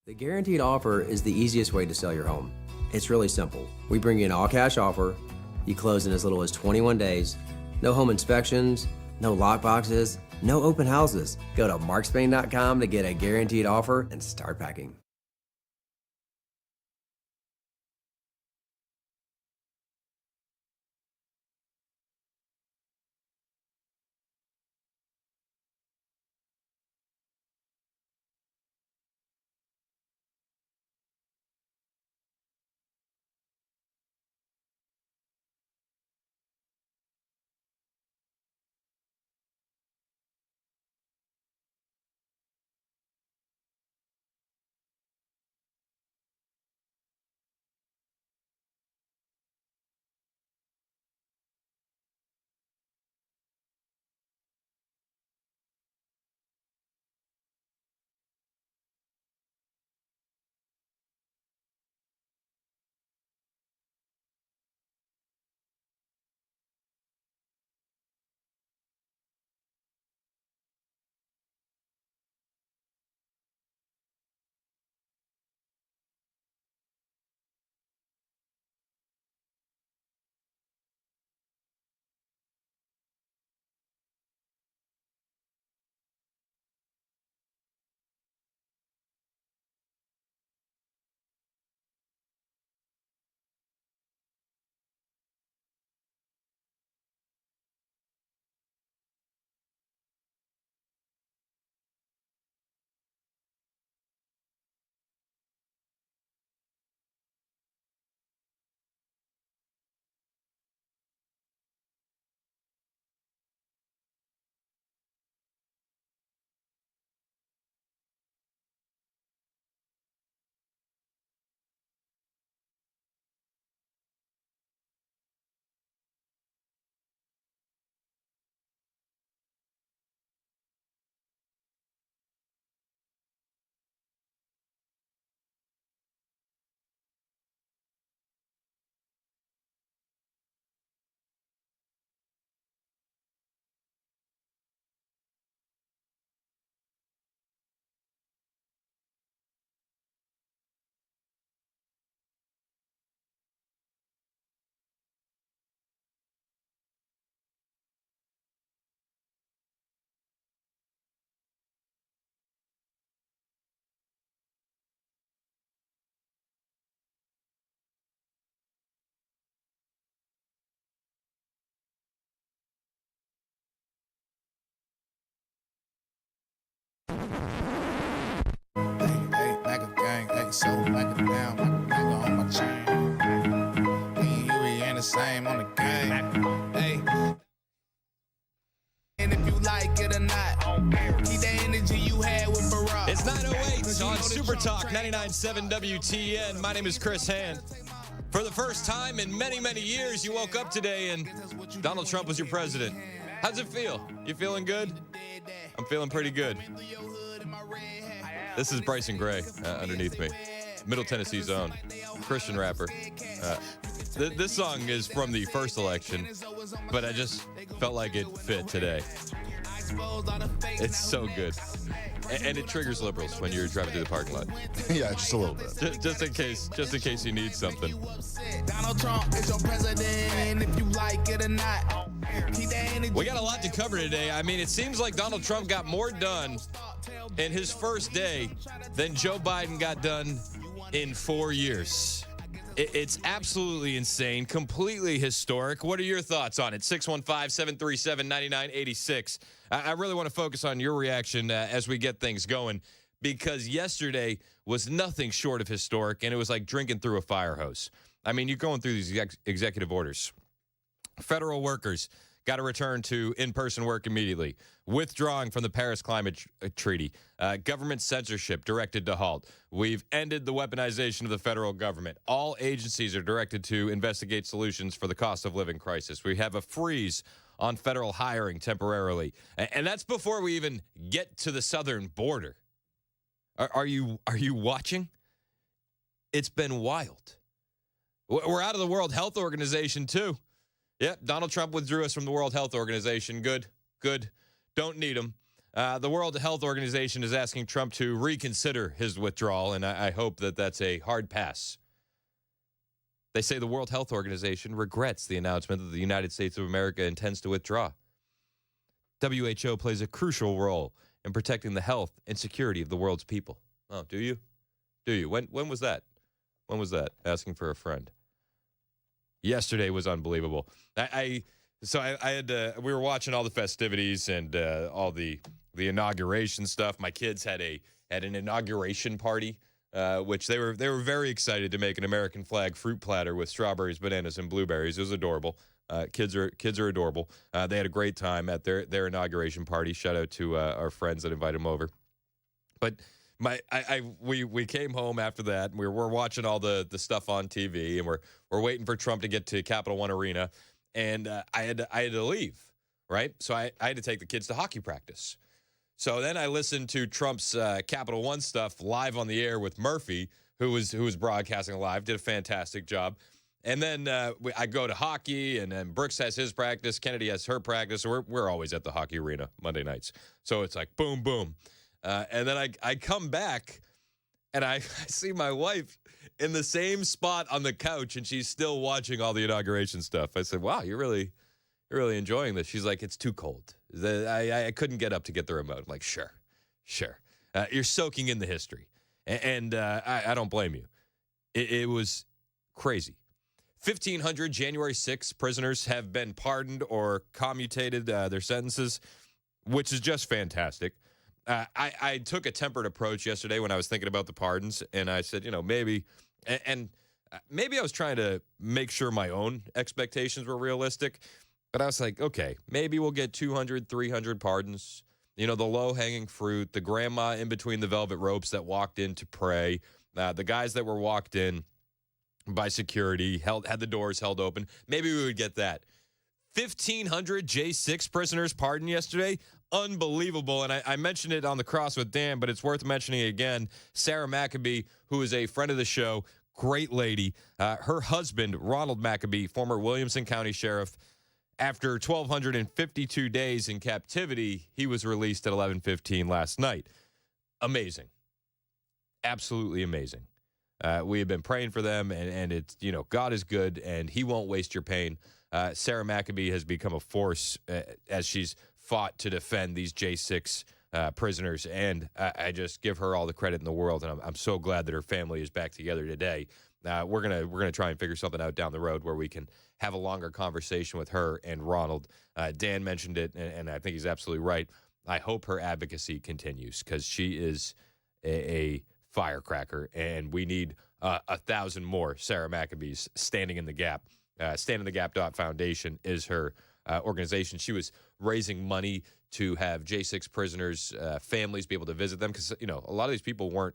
The guaranteed offer is the easiest way to sell your home. It's really simple. We bring you an all-cash offer. You close in as little as 21 days. No home inspections, no lockboxes, no open houses. Go to markspain.com to get a guaranteed offer and start packing. So back it down, like a nigga on my chain. Me and Huey ain't the same on the game. Hey, and if you like it or not, keep the energy you had with Barack. It's 9:08 on Super Talk 99.7 WTN. My name is Chris Hand. For the first time in many, many years, you woke up today and Donald Trump was your president. How's it feel? You feeling good? I'm feeling pretty good. This is Bryson Gray underneath me. Middle Tennessee's own Christian rapper. This song is from the first election, but I just felt like it fit today. It's so good. And it triggers liberals when you're driving through the parking lot. Yeah, just a little bit. Just in case you need something. Donald Trump is your president, if you like it or not. We got a lot to cover today. I mean, it seems like Donald Trump got more done in his first day than Joe Biden got done in 4 years. It's absolutely insane, completely historic. What are your thoughts on it? 615-737-9986. I really want to focus on your reaction as we get things going, because yesterday was nothing short of historic, and it was like drinking through a fire hose. I mean, you're going through these executive orders. Federal workers got to return to in-person work immediately. Withdrawing from the Paris Climate Treaty. Government censorship directed to halt. We've ended the weaponization of the federal government. All agencies are directed to investigate solutions for the cost of living crisis. We have a freeze on federal hiring temporarily. And that's before we even get to the southern border. Are you watching? It's been wild. We're out of the World Health Organization, too. Yep, Donald Trump withdrew us from the World Health Organization. Good. Don't need them. The World Health Organization is asking Trump to reconsider his withdrawal, and I hope that that's a hard pass. They say the World Health Organization regrets the announcement that the United States of America intends to withdraw. WHO plays a crucial role in protecting the health and security of the world's people. Oh, do you? Do you? When was that? When was that? Asking for a friend. Yesterday was unbelievable. I had we were watching all the festivities and all the inauguration stuff. My kids had an inauguration party, which they were very excited to make an American flag fruit platter with strawberries, bananas, and blueberries. It was adorable. Kids are adorable. They had a great time at their inauguration party. Shout out to our friends that invited them over. But we came home after that, and we're watching all the stuff on TV, and we're waiting for Trump to get to Capital One Arena, and I had to leave, right? So I had to take the kids to hockey practice. So then I listened to Trump's Capital One stuff live on the air with Murphy, who was broadcasting live, did a fantastic job. And then I go to hockey, and then Brooks has his practice, Kennedy has her practice. So we're always at the hockey arena Monday nights. So it's like boom, boom. And then I come back, and I see my wife in the same spot on the couch, and she's still watching all the inauguration stuff. I said, "Wow, you're really enjoying this." She's like, "It's too cold. I couldn't get up to get the remote." I'm like, "Sure. You're soaking in the history," and I don't blame you. It was crazy. 1,500 January 6th prisoners have been pardoned or commutated their sentences, which is just fantastic. I took a tempered approach yesterday when I was thinking about the pardons, and I said, maybe I was trying to make sure my own expectations were realistic, but I was like, okay, maybe we'll get 200, 300 pardons. The low-hanging fruit, the grandma in between the velvet ropes that walked in to pray, the guys that were walked in by security, had the doors held open. Maybe we would get that. 1,500 J6 prisoners pardoned yesterday. Unbelievable. And I mentioned it on the Cross with Dan, but it's worth mentioning again. Sarah Maccabee, who is a friend of the show, great lady. Her husband, Ronald Maccabee, former Williamson County Sheriff, after 1,252 days in captivity, he was released at 11:15 last night. Amazing. Absolutely amazing. We have been praying for them, and it's, God is good, and he won't waste your pain. Sarah Maccabee has become a force as she's fought to defend these J6 prisoners, and I just give her all the credit in the world, and I'm so glad that her family is back together today. We're gonna try and figure something out down the road where we can have a longer conversation with her and Ronald. Dan mentioned it, and I think he's absolutely right. I hope her advocacy continues because she is a firecracker, and we need 1,000 more Sarah Maccabees standing in the gap. Stand in the Gap Foundation is her organization. She was raising money to have J6 prisoners' families be able to visit them because, a lot of these people weren't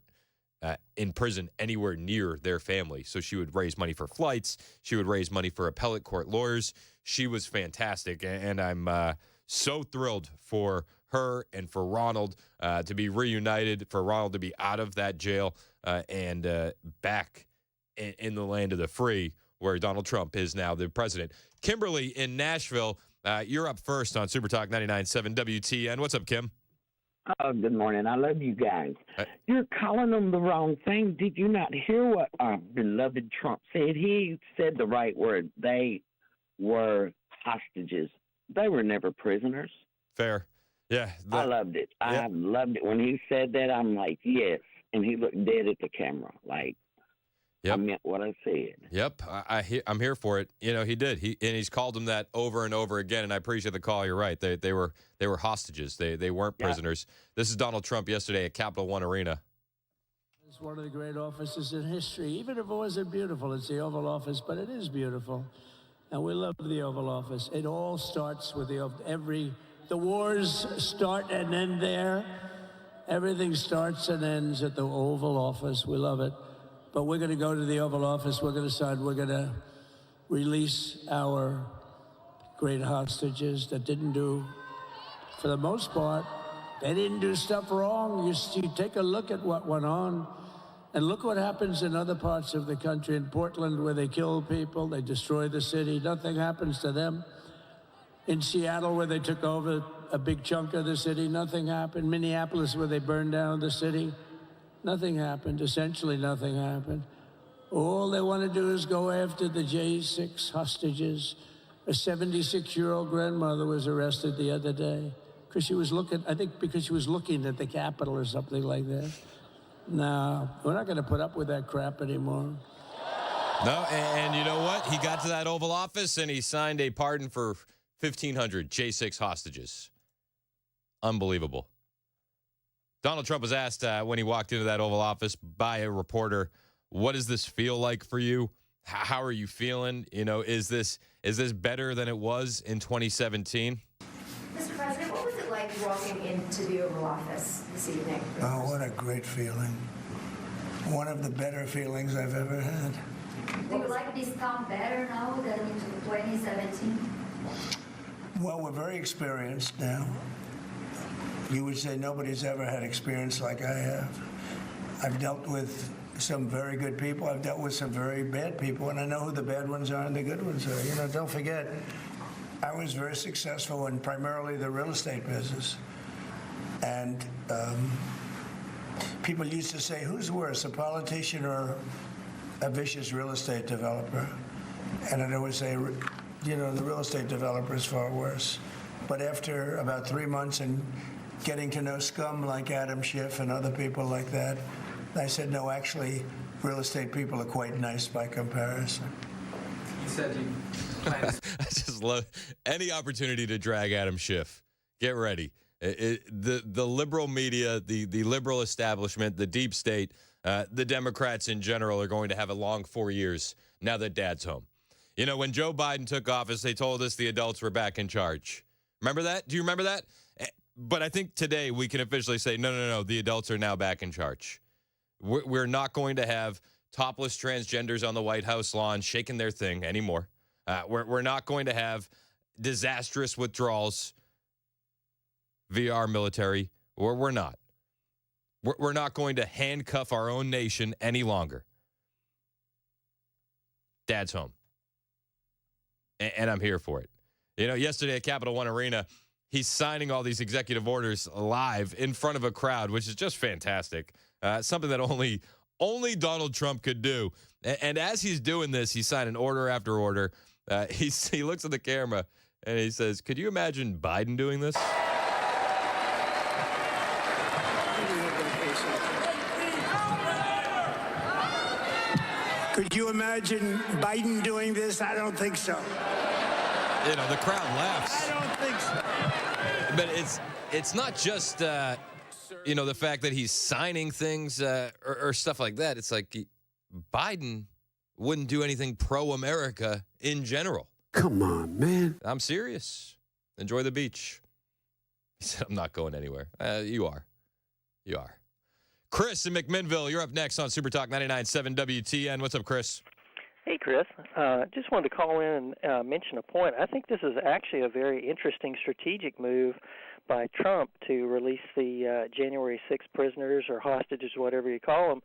in prison anywhere near their family. So she would raise money for flights. She would raise money for appellate court lawyers. She was fantastic, and I'm so thrilled for her and for Ronald to be reunited, for Ronald to be out of that jail and back in the land of the free, where Donald Trump is now the president. Kimberly in Nashville, you're up first on Super Talk 99.7 WTN. What's up, Kim? Oh, good morning. I love you guys. You're calling them the wrong thing. Did you not hear what our beloved Trump said? He said the right word. They were hostages. They were never prisoners. Fair. Yeah. I loved it. I loved it. When he said that, I'm like, yes. And he looked dead at the camera, like, I meant what I said. Yep, I'm here for it. He did. He's called them that over and over again, and I appreciate the call. You're right. They were hostages. They weren't prisoners. This is Donald Trump yesterday at Capital One Arena. It's one of the great offices in history. Even if it wasn't beautiful, it's the Oval Office, but it is beautiful. And we love the Oval Office. It all starts with the wars start and end there. Everything starts and ends at the Oval Office. We love it. But we're going to go to the Oval Office. We're going to release our great hostages that didn't do, for the most part, they didn't do stuff wrong. You take a look at what went on, and look what happens in other parts of the country. In Portland, where they kill people, they destroy the city. Nothing happens to them. In Seattle, where they took over a big chunk of the city, nothing happened. Minneapolis, where they burned down the city, nothing happened. Essentially, nothing happened. All they want to do is go after the J6 hostages. A 76-year-old grandmother was arrested the other day because she was looking, I think because she was looking at the Capitol or something like that. No, we're not going to put up with that crap anymore. No, and you know what? He got to that Oval Office and he signed a pardon for 1,500 J6 hostages. Unbelievable. Donald Trump was asked when he walked into that Oval Office by a reporter, what does this feel like for you? How are you feeling? You know, is this better than it was in 2017? Mr. President, what was it like walking into the Oval Office this evening? Oh, what a great feeling. One of the better feelings I've ever had. Do you like this town better now than in 2017? Well, we're very experienced now. You would say nobody's ever had experience like I have. I've dealt with some very good people. I've dealt with some very bad people, and I know who the bad ones are and the good ones are. You know, don't forget, I was very successful in primarily the real estate business. And people used to say, who's worse, a politician or a vicious real estate developer? And I'd always say, you know, the real estate developer is far worse. But after about 3 months and getting to know scum like Adam Schiff and other people like that, I said, no, actually, real estate people are quite nice by comparison. You said you I just love any opportunity to drag Adam Schiff. Get ready. The liberal media, the liberal establishment, the deep state, the Democrats in general are going to have a long 4 years now that Dad's home. You know, when Joe Biden took office, they told us the adults were back in charge. Remember that? Do you remember that? But I think today we can officially say, no, the adults are now back in charge. We're not going to have topless transgenders on the White House lawn shaking their thing anymore. We're not going to have disastrous withdrawals via our military, or we're not. We're not going to handcuff our own nation any longer. Dad's home. And I'm here for it. You know, yesterday at Capital One Arena, he's signing all these executive orders live in front of a crowd, which is just fantastic. Something that only Donald Trump could do. And as he's doing this, he's signing order after order. He looks at the camera and he says, could you imagine Biden doing this? Could you imagine Biden doing this? I don't think so. You know, the crowd laughs. I don't think so. But it's not just, you know, the fact that he's signing things or stuff like that. It's like Biden wouldn't do anything pro-America in general. Come on, man. I'm serious. Enjoy the beach. He said, I'm not going anywhere. You are. You are. Chris in McMinnville, you're up next on Super Talk 99.7 WTN. What's up, Chris? Hey, Chris. Just wanted to call in and mention a point. I think this is actually a very interesting strategic move by Trump to release the January 6th prisoners or hostages, whatever you call them,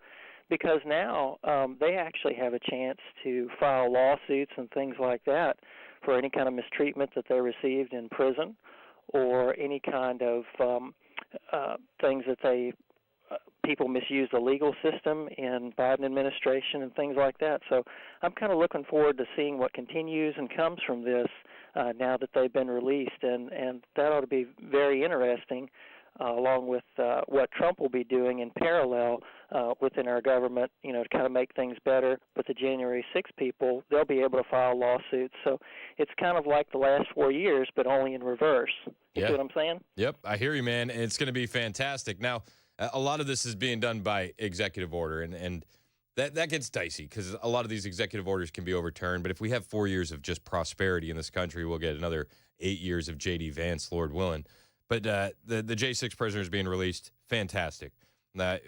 because now they actually have a chance to file lawsuits and things like that for any kind of mistreatment that they received in prison or any kind of things that people misuse the legal system in Biden administration and things like that. So I'm kind of looking forward to seeing what continues and comes from this now that they've been released, and that ought to be very interesting, along with what Trump will be doing in parallel within our government, you know, to kind of make things better. But the January 6 people, they'll be able to file lawsuits. So it's kind of like the last 4 years, but only in reverse. You see what I'm saying? Yep, I hear you, man. It's going to be fantastic. Now, a lot of this is being done by executive order, and that gets dicey because a lot of these executive orders can be overturned. But if we have 4 years of just prosperity in this country, we'll get another 8 years of J.D. Vance, Lord willing. But the J6 prisoners being released, fantastic.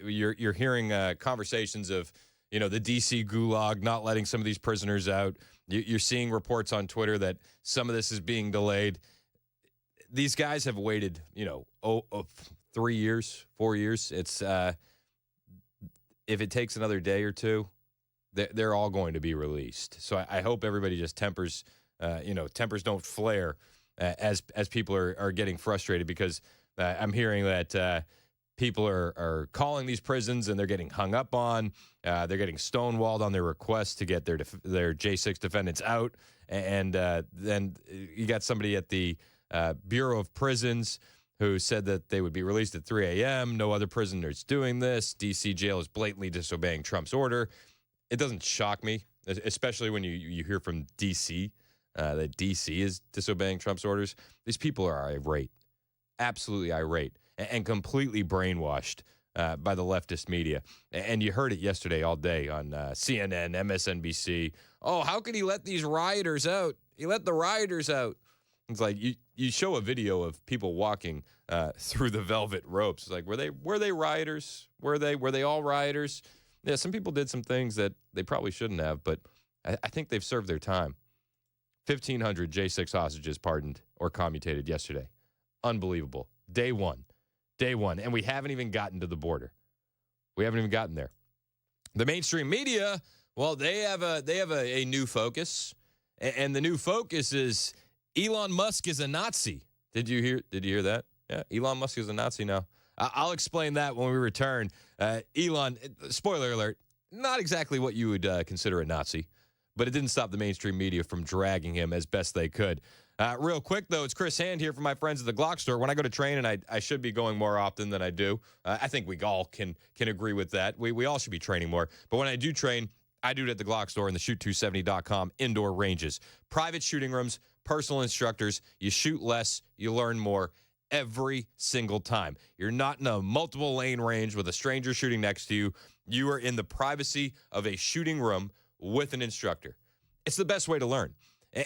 You're hearing conversations of, you know, the D.C. gulag not letting some of these prisoners out. You're seeing reports on Twitter that some of this is being delayed. These guys have waited, you know, 3 years, 4 years. It's if it takes another day or two, they're all going to be released. So I hope everybody just tempers don't flare as people are getting frustrated because I'm hearing that people are calling these prisons and they're getting hung up on. They're getting stonewalled on their requests to get their J6 defendants out. And then you got somebody at the Bureau of Prisons who said that they would be released at 3 a.m. No other prisoners doing this. D.C. jail is blatantly disobeying Trump's order. It doesn't shock me, especially when you hear from D.C. That D.C. is disobeying Trump's orders. These people are irate, absolutely irate, and completely brainwashed by the leftist media. And you heard it yesterday all day on CNN, MSNBC. Oh, how could he let these rioters out? He let the rioters out. It's like you show a video of people walking through the velvet ropes. It's like, were they rioters? Were they all rioters? Yeah, some people did some things that they probably shouldn't have, but I think they've served their time. 1,500 J6 hostages pardoned or commutated yesterday. Unbelievable. Day one. And we haven't even gotten to the border. We haven't even gotten there. The mainstream media, well, they have a new focus, and the new focus is Elon Musk is a Nazi. Did you hear that? Yeah, Elon Musk is a Nazi now. I'll explain that when we return. Elon, spoiler alert, not exactly what you would consider a Nazi, but it didn't stop the mainstream media from dragging him as best they could. Real quick, though, it's Chris Hand here from my friends at the Glock store. When I go to train, and I should be going more often than I do, I think we all can agree with that. We all should be training more. But when I do train, I do it at the Glock store and the shoot270.com indoor ranges. Private shooting rooms, personal instructors. You shoot less, you learn more every single time. You're not in a multiple lane range with a stranger shooting next to you. You are in the privacy of a shooting room with an instructor. It's the best way to learn.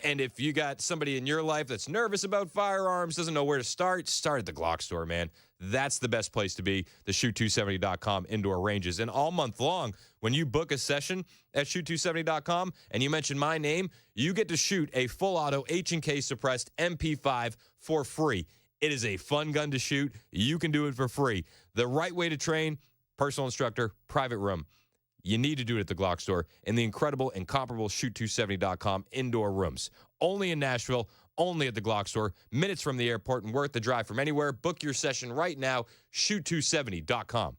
And if you got somebody in your life that's nervous about firearms, doesn't know where to start at the Glock store, man. That's the best place to be, the shoot270.com indoor ranges. And all month long, when you book a session at shoot270.com and you mention my name, you get to shoot a full auto H&K suppressed MP5 for free. It is a fun gun to shoot. You can do it for free. The right way to train, personal instructor, private room. You need to do it at the Glock store in the incredible and comparable shoot270.com indoor rooms. Only in Nashville, only at the Glock store, minutes from the airport and worth the drive from anywhere. Book your session right now, shoot270.com.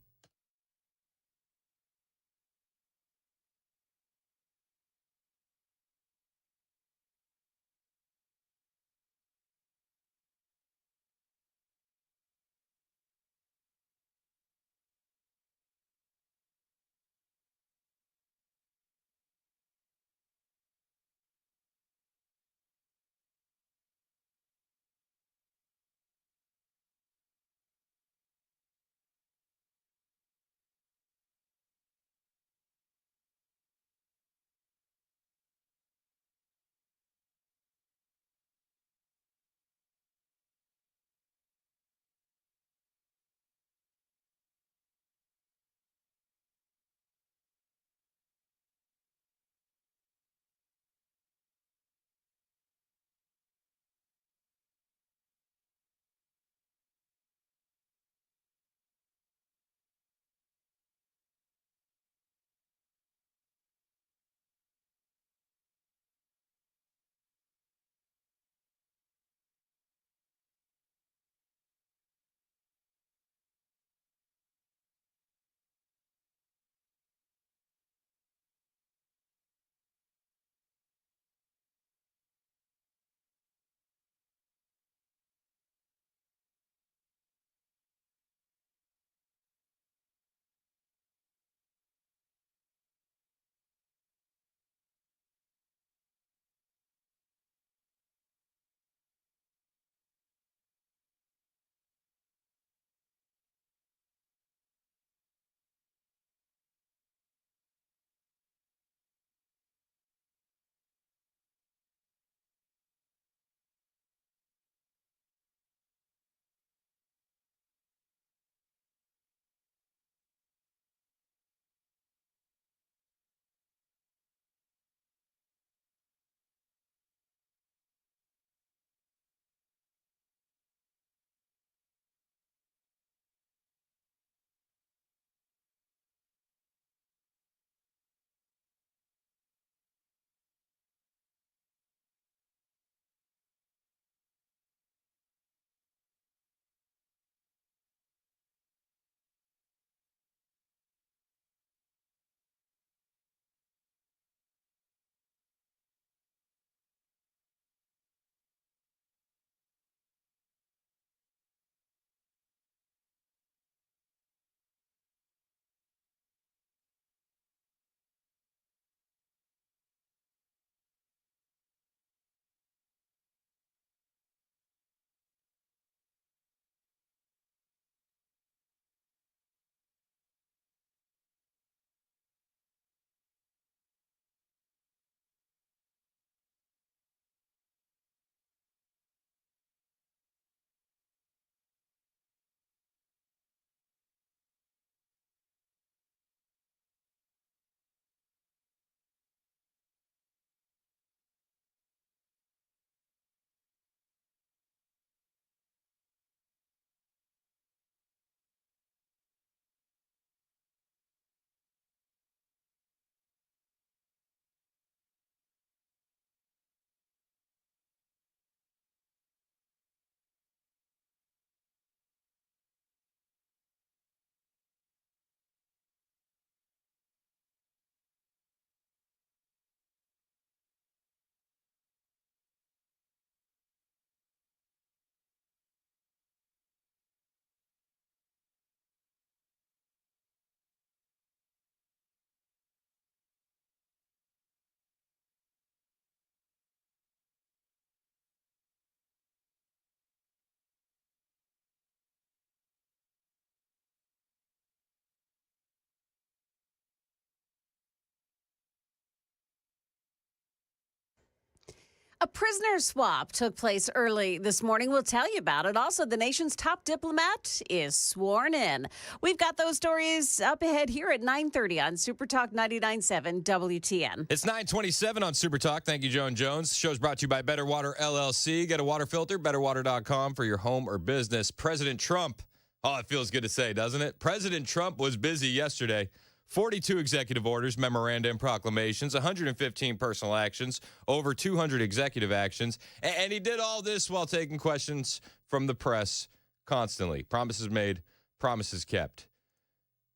A prisoner swap took place early this morning. We'll tell you about it. Also, the nation's top diplomat is sworn in. We've got those stories up ahead here at 9:30 on Super Talk 99.7 WTN. It's 9:27 on Super Talk. Thank you, Joan Jones. Show's brought to you by Better Water LLC. Get a water filter, betterwater.com for your home or business. President Trump. Oh, it feels good to say, doesn't it? President Trump was busy yesterday. 42 executive orders, memoranda, and proclamations, 115 personal actions, over 200 executive actions. And he did all this while taking questions from the press constantly. Promises made, promises kept.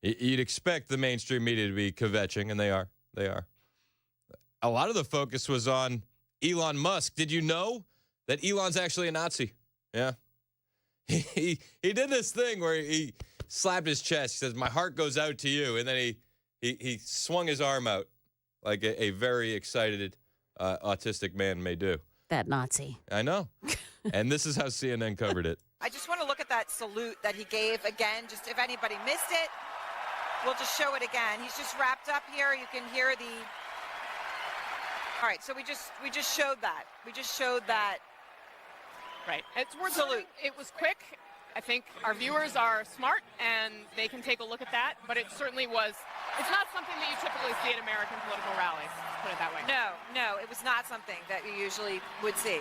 You'd expect the mainstream media to be kvetching, and they are. They are. A lot of the focus was on Elon Musk. Did you know that Elon's actually a Nazi? Yeah. He did this thing where he slapped his chest. He says, "My heart goes out to you." And then he swung his arm out like a very excited autistic man may do. That Nazi. I know. And this is how CNN covered it. I just want to look at that salute that he gave again. Just if anybody missed it, we'll just show it again. He's just wrapped up here. You can hear the. All right, so we just showed that. We just showed that. Right. It's worth Salute. It was quick. I think our viewers are smart and they can take a look at that, but it certainly was. It's not something that you typically see at American political rallies, put it that way. No, it was not something that you usually would see.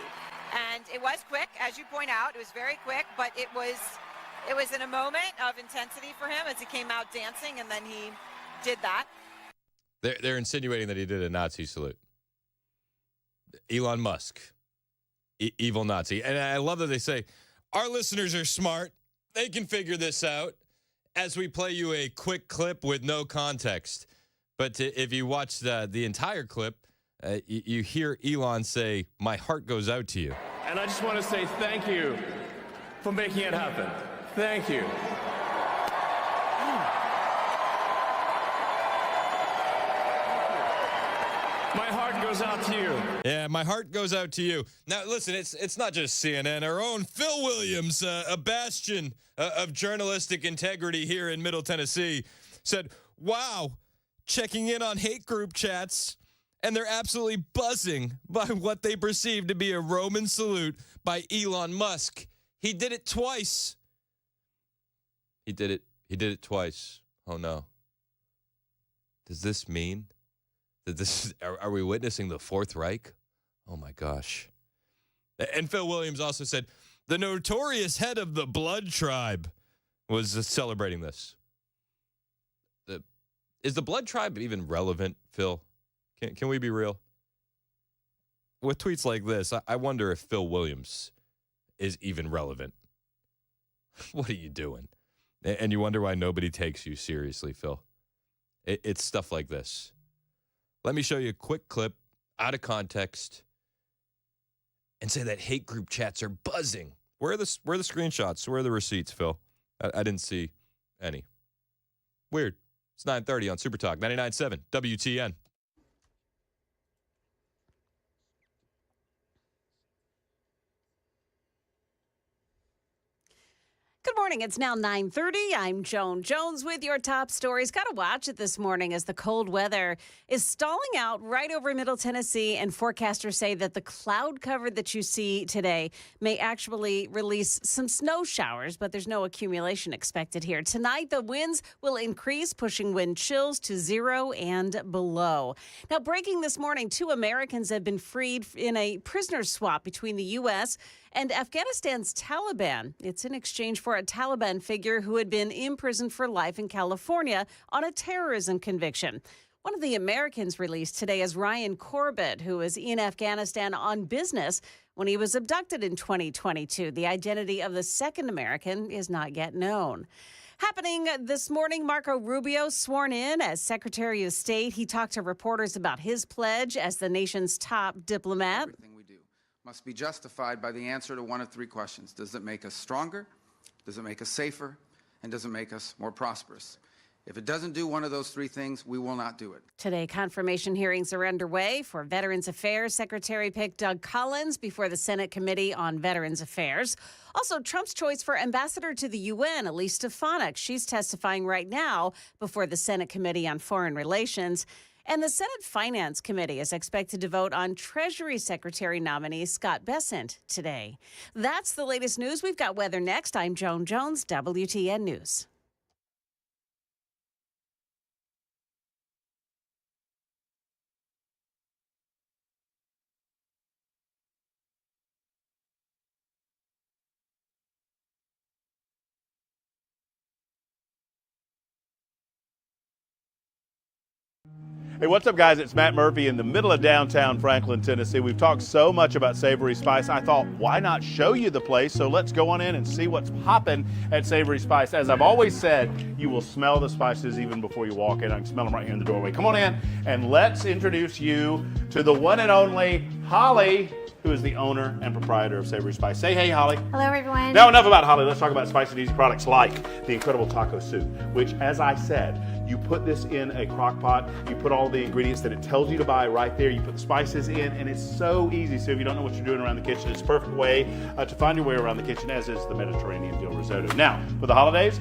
And it was quick, as you point out. It was very quick, but it was in a moment of intensity for him as he came out dancing, and then he did that. They're insinuating that he did a Nazi salute. Elon Musk. Evil Nazi. And I love that they say, our listeners are smart. They can figure this out, as we play you a quick clip with no context. But if you watch the entire clip, you hear Elon say, "My heart goes out to you." And I just want to say thank you for making it happen. Thank you. My heart goes out to you. Yeah, my heart goes out to you. Now, listen, it's not just CNN. Our own Phil Williams, a bastion of journalistic integrity here in Middle Tennessee, said, "Wow, checking in on hate group chats, and they're absolutely buzzing by what they perceive to be a Roman salute by Elon Musk. He did it twice." He did it twice. Oh, no. Does this mean that are we witnessing the Fourth Reich? Oh, my gosh. And Phil Williams also said, the notorious head of the Blood Tribe was celebrating this. Is the Blood Tribe even relevant, Phil? Can we be real? With tweets like this, I wonder if Phil Williams is even relevant. What are you doing? And you wonder why nobody takes you seriously, Phil. It's stuff like this. Let me show you a quick clip out of context and say that hate group chats are buzzing. Where are the screenshots? Where are the receipts, Phil? I didn't see any. Weird. It's 9:30 on Super Talk 99.7 WTN. Good morning. It's now 9:30. I'm Joan Jones with your top stories. Got to watch it this morning as the cold weather is stalling out right over Middle Tennessee, and forecasters say that the cloud cover that you see today may actually release some snow showers, but there's no accumulation expected here. Tonight, the winds will increase, pushing wind chills to 0 and below. Now, breaking this morning, 2 Americans have been freed in a prisoner swap between the U.S. and Afghanistan's Taliban. It's in exchange for a Taliban figure who had been imprisoned for life in California on a terrorism conviction. One of the Americans released today is Ryan Corbett, who was in Afghanistan on business when he was abducted in 2022. The identity of the second American is not yet known. Happening this morning, Marco Rubio sworn in as Secretary of State. He talked to reporters about his pledge as the nation's top diplomat. Everything we do must be justified by the answer to one of 3 questions. Does it make us stronger? Does it make us safer? And does it make us more prosperous? If it doesn't do one of those 3 things, we will not do it. Today, confirmation hearings are underway for Veterans Affairs. Secretary pick Doug Collins before the Senate Committee on Veterans Affairs. Also, Trump's choice for ambassador to the UN, Elise Stefanik. She's testifying right now before the Senate Committee on Foreign Relations. And the Senate Finance Committee is expected to vote on Treasury Secretary nominee Scott Bessent today. That's the latest news. We've got weather next. I'm Joan Jones, WTN News. Hey, what's up, guys? It's Matt Murphy in the middle of downtown Franklin, Tennessee. We've talked so much about Savory Spice. I thought, why not show you the place? So let's go on in and see what's popping at Savory Spice. As I've always said, you will smell the spices even before you walk in. I can smell them right here in the doorway. Come on in and let's introduce you to the one and only Holly, who is the owner and proprietor of Savory Spice. Say hey, Holly. Hello, everyone. Now, enough about Holly. Let's talk about spicy and easy products like the incredible taco soup, which, as I said, you put this in a crock pot, you put all the ingredients that it tells you to buy right there, you put the spices in, and it's so easy. So if you don't know what you're doing around the kitchen, it's a perfect way to find your way around the kitchen, as is the Mediterranean dill risotto. Now, for the holidays,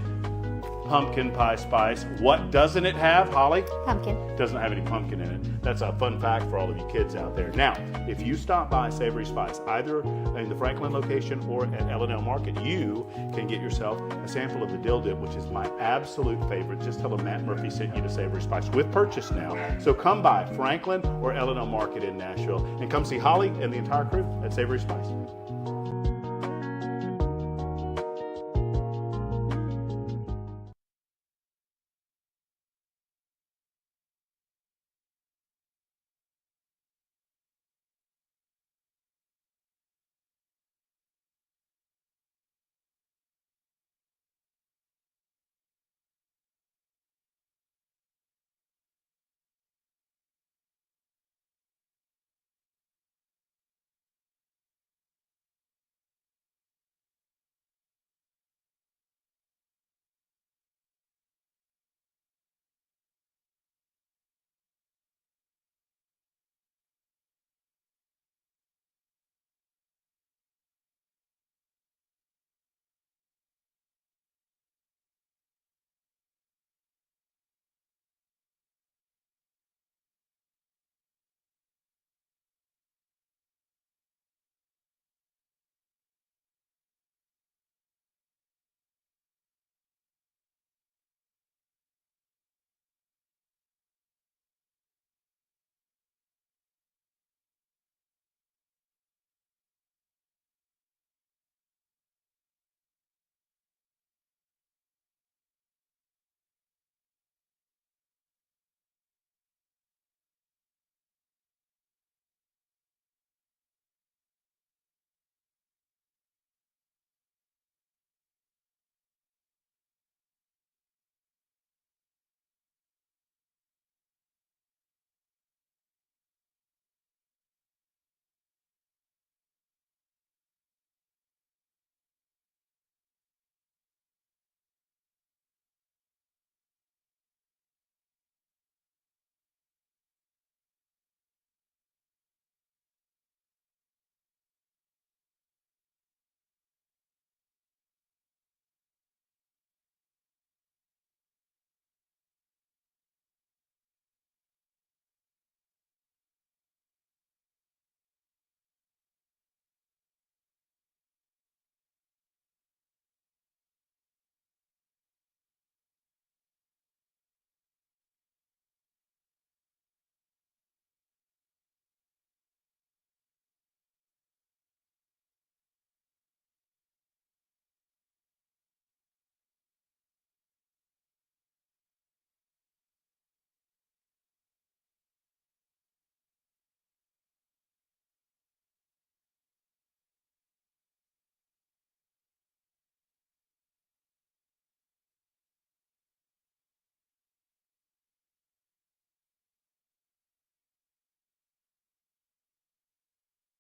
pumpkin pie spice. What doesn't it have, Holly? Pumpkin. Doesn't have any pumpkin in it. That's a fun fact for all of you kids out there. Now, if you stop by Savory Spice, either in the Franklin location or at L&L Market, you can get yourself a sample of the dill dip, which is my absolute favorite. Just tell them Matt Murphy sent you to Savory Spice with purchase now. So come by Franklin or L&L Market in Nashville and come see Holly and the entire crew at Savory Spice.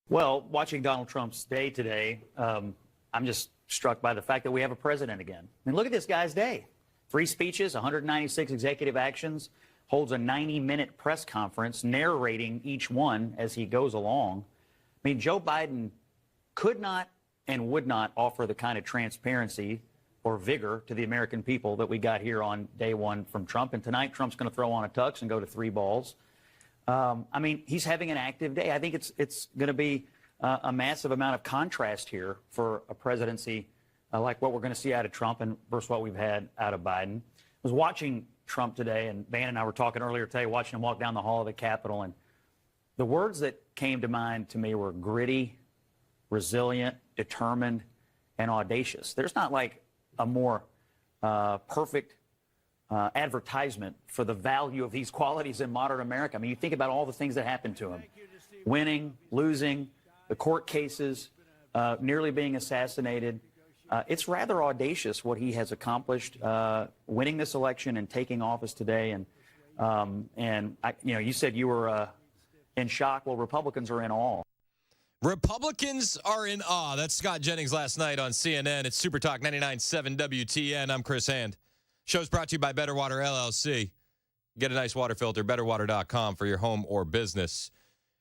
Well, watching Donald Trump's day today, I'm just struck by the fact that we have a president again. I mean, look at this guy's day. 3 speeches, 196 executive actions, holds a 90-minute press conference narrating each one as he goes along. I mean, Joe Biden could not and would not offer the kind of transparency or vigor to the American people that we got here on day one from Trump. And tonight, Trump's going to throw on a tux and go to 3 balls. I mean, he's having an active day. I think it's going to be a massive amount of contrast here for a presidency like what we're going to see out of Trump and versus what we've had out of Biden. I was watching Trump today, and Van and I were talking earlier today, watching him walk down the hall of the Capitol, and the words that came to mind to me were gritty, resilient, determined, and audacious. There's not like a more perfect advertisement for the value of these qualities in modern America. I mean, you think about all the things that happened to him. Winning, losing, the court cases, nearly being assassinated. It's rather audacious what he has accomplished, winning this election and taking office today. And you said you were in shock. Well, Republicans are in awe. Republicans are in awe. That's Scott Jennings last night on CNN. It's Super Talk 99.7 WTN. I'm Chris Hand. Show's brought to you by Better Water LLC. Get a nice water filter, betterwater.com for your home or business.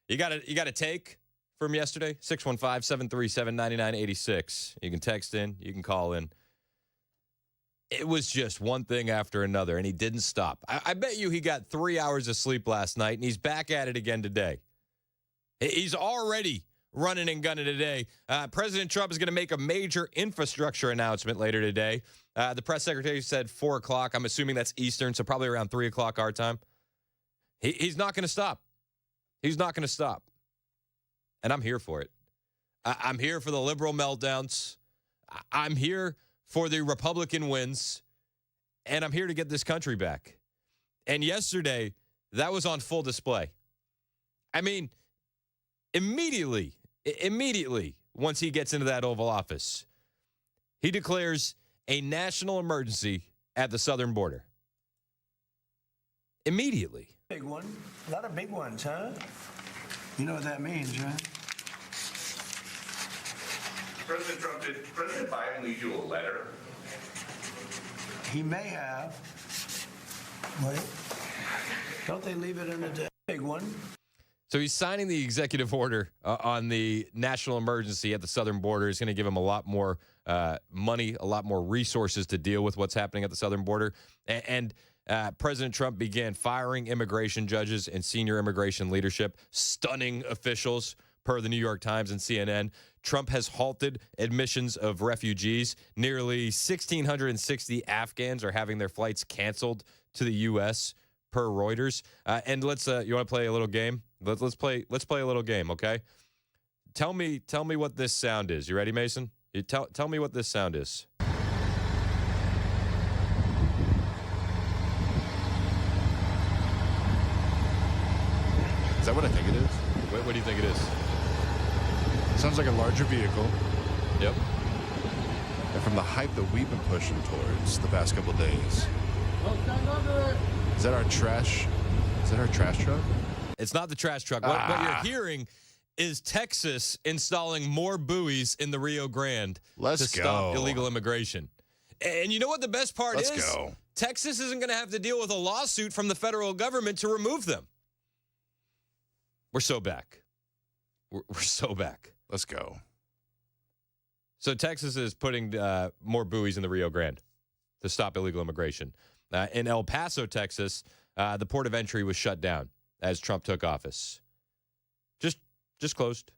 You got a take from yesterday? 615-737-9986. You can text in. You can call in. It was just one thing after another, and he didn't stop. I bet you he got 3 hours of sleep last night, and he's back at it again today. He's already running and gunning today. President Trump is going to make a major infrastructure announcement later today. The press secretary said 4 o'clock. I'm assuming that's Eastern, so probably around 3 o'clock our time. He's not going to stop. He's not going to stop. And I'm here for it. I'm here for the liberal meltdowns. I'm here for the Republican wins. And I'm here to get this country back. And yesterday, that was on full display. I mean, immediately, once he gets into that Oval Office, he declares a national emergency at the southern border. Immediately. Big one. A lot of big ones, huh? You know what that means, right? President Trump, did President Biden leave you a letter? He may have. Wait. Don't they leave it in the day? Big one. So he's signing the executive order on the national emergency at the southern border. It's going to give him a lot more money, a lot more resources to deal with what's happening at the southern border. And President Trump began firing immigration judges and senior immigration leadership, stunning officials, per the New York Times and CNN. Trump has halted admissions of refugees. Nearly 1,660 Afghans are having their flights canceled to the U.S., per Reuters. And let's you want to play a little game? Let's play a little game, okay? Tell me what this sound is. You ready, Mason? You tell me what this sound is. Is that what I think it is? What do you think it is? Sounds like a larger vehicle. Yep. And from the hype that we've been pushing towards the past couple of days. Is that our trash truck? It's not the trash truck. What you're hearing is Texas installing more buoys in the Rio Grande to stop illegal immigration. And you know what the best part is? Let's go. Texas isn't going to have to deal with a lawsuit from the federal government to remove them. We're so back. We're so back. Let's go. So Texas is putting more buoys in the Rio Grande to stop illegal immigration. In El Paso, Texas, the port of entry was shut down as Trump took office. Just closed.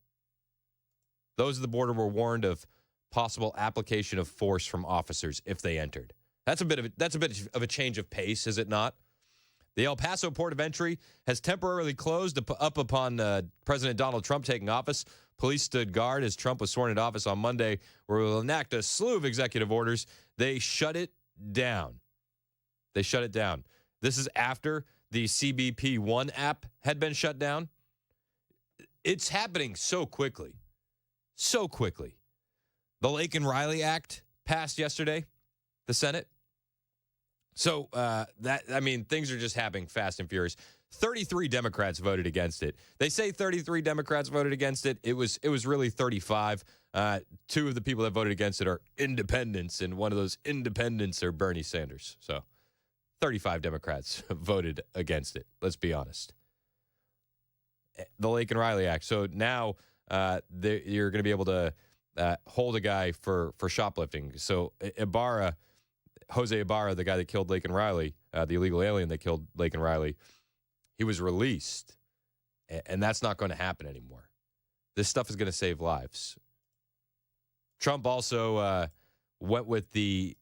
Those at the border were warned of possible application of force from officers if they entered. That's a bit of a change of pace, is it not? The El Paso port of entry has temporarily closed up upon President Donald Trump taking office. Police stood guard as Trump was sworn into office on Monday, where he will enact a slew of executive orders. They shut it down. This is after the CBP One app had been shut down. It's happening so quickly. So quickly. The Lake and Riley Act passed yesterday, the Senate. So, things are just happening fast and furious. 33 Democrats voted against it. They say 33 Democrats voted against it. It was really 35. Two of the people that voted against it are independents, and one of those independents are Bernie Sanders. So 35 Democrats voted against it. Let's be honest. The Lake and Riley Act. So now you're going to be able to hold a guy for shoplifting. So Jose Ibarra, the guy that killed Laken Riley, the illegal alien that killed Laken Riley, he was released And that's not going to happen anymore. This stuff is going to save lives. Trump also went with the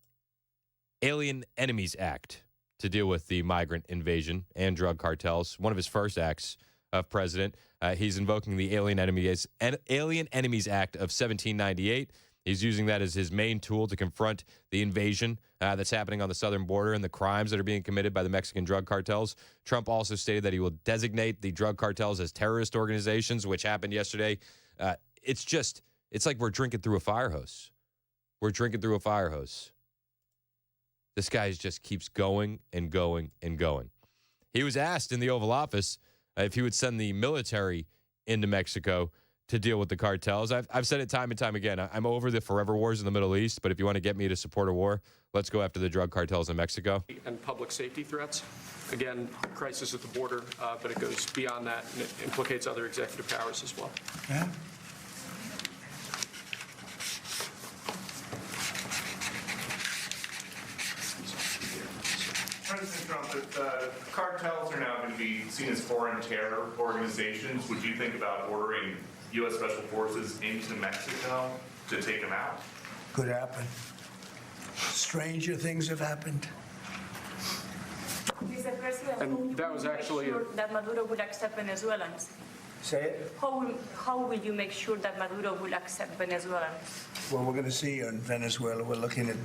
Alien Enemies Act to deal with the migrant invasion and drug cartels. One of his first acts of president. He's invoking the Alien Enemies Act of 1798. He's using that as his main tool to confront the invasion that's happening on the southern border and the crimes that are being committed by the Mexican drug cartels. Trump also stated that he will designate the drug cartels as terrorist organizations, which happened yesterday. It's like we're drinking through a fire hose. We're drinking through a fire hose. This guy just keeps going and going and going. He was asked in the Oval Office if he would send the military into Mexico to deal with the cartels. I've said it time and time again. I'm over the forever wars in the Middle East, but if you want to get me to support a war, let's go after the drug cartels in Mexico. And public safety threats. Again, crisis at the border, but it goes beyond that, and it implicates other executive powers as well. Yeah. President Trump, if cartels are now going to be seen as foreign terror organizations, would you think about ordering U.S. Special Forces into Mexico to take them out? Could happen. Stranger things have happened. Mr. President, And that was actually that Maduro would accept Venezuelans. Say it. How will you make sure that Maduro will accept Venezuelans? Well, we're going to see in Venezuela. We're looking at.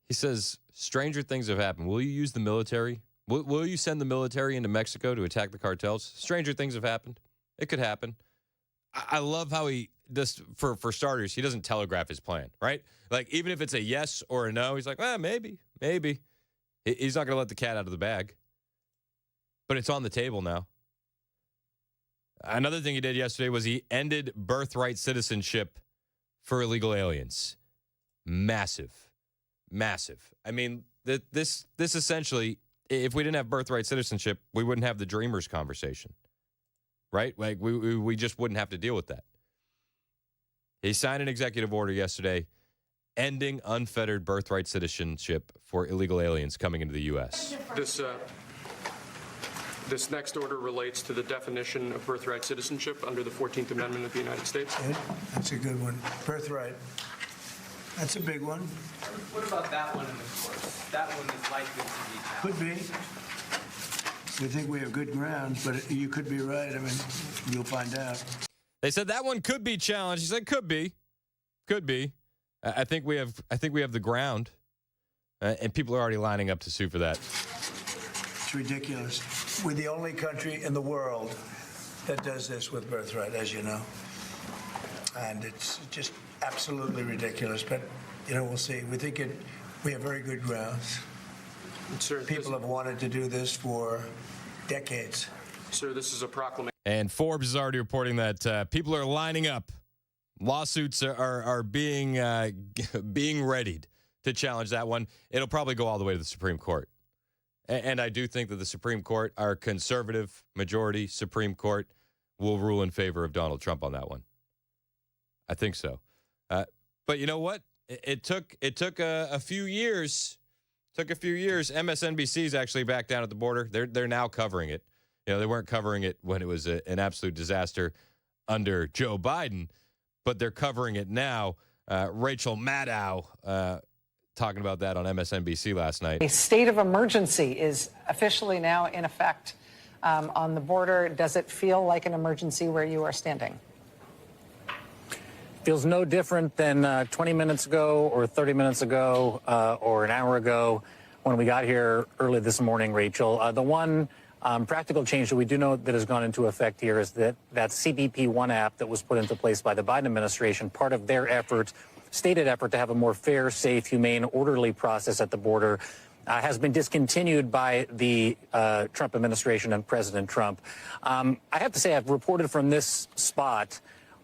He says, stranger things have happened. Will you use the military? Will you send the military into Mexico to attack the cartels? Stranger things have happened. It could happen. I love how he does, for starters, he doesn't telegraph his plan, right? Like, even if it's a yes or a no, he's like, well, maybe. He's not going to let the cat out of the bag. But it's on the table now. Another thing he did yesterday was he ended birthright citizenship for illegal aliens. Massive. I mean, this essentially, if we didn't have birthright citizenship, we wouldn't have the Dreamers conversation, right? Like, we just wouldn't have to deal with that. He signed an executive order yesterday ending unfettered birthright citizenship for illegal aliens coming into the U.S. This next order relates to the definition of birthright citizenship under the 14th Amendment of the United States. That's a good one. Birthright. That's a big one. What about that one in the course? That one is likely to be challenged. Could be. We think we have good grounds, but you could be right. I mean, you'll find out. They said that one could be challenged. He said could be. I think we have the ground, and people are already lining up to sue for that. It's ridiculous. We're the only country in the world that does this with birthright, as you know, and it's just absolutely ridiculous. But we'll see. We think we have very good grounds. Sir, people have wanted to do this for decades. Sir, this is a proclamation. And Forbes is already reporting that people are lining up. Lawsuits are being readied to challenge that one. It'll probably go all the way to the Supreme Court. And I do think that the Supreme Court, our conservative majority Supreme Court, will rule in favor of Donald Trump on that one. I think so. But you know what? It took a few years. MSNBC is actually back down at the border. They're now covering it. They weren't covering it when it was an absolute disaster under Joe Biden, but they're covering it now. Rachel Maddow talking about that on MSNBC last night. A state of emergency is officially now in effect on the border. Does it feel like an emergency where you are standing? Feels no different than 20 minutes ago or 30 minutes ago or an hour ago when we got here early this morning, Rachel. The one practical change that we do know that has gone into effect here is that CBP One app that was put into place by the Biden administration, part of their stated effort to have a more fair, safe, humane, orderly process at the border, has been discontinued by the Trump administration and President Trump. I have to say I've reported from this spot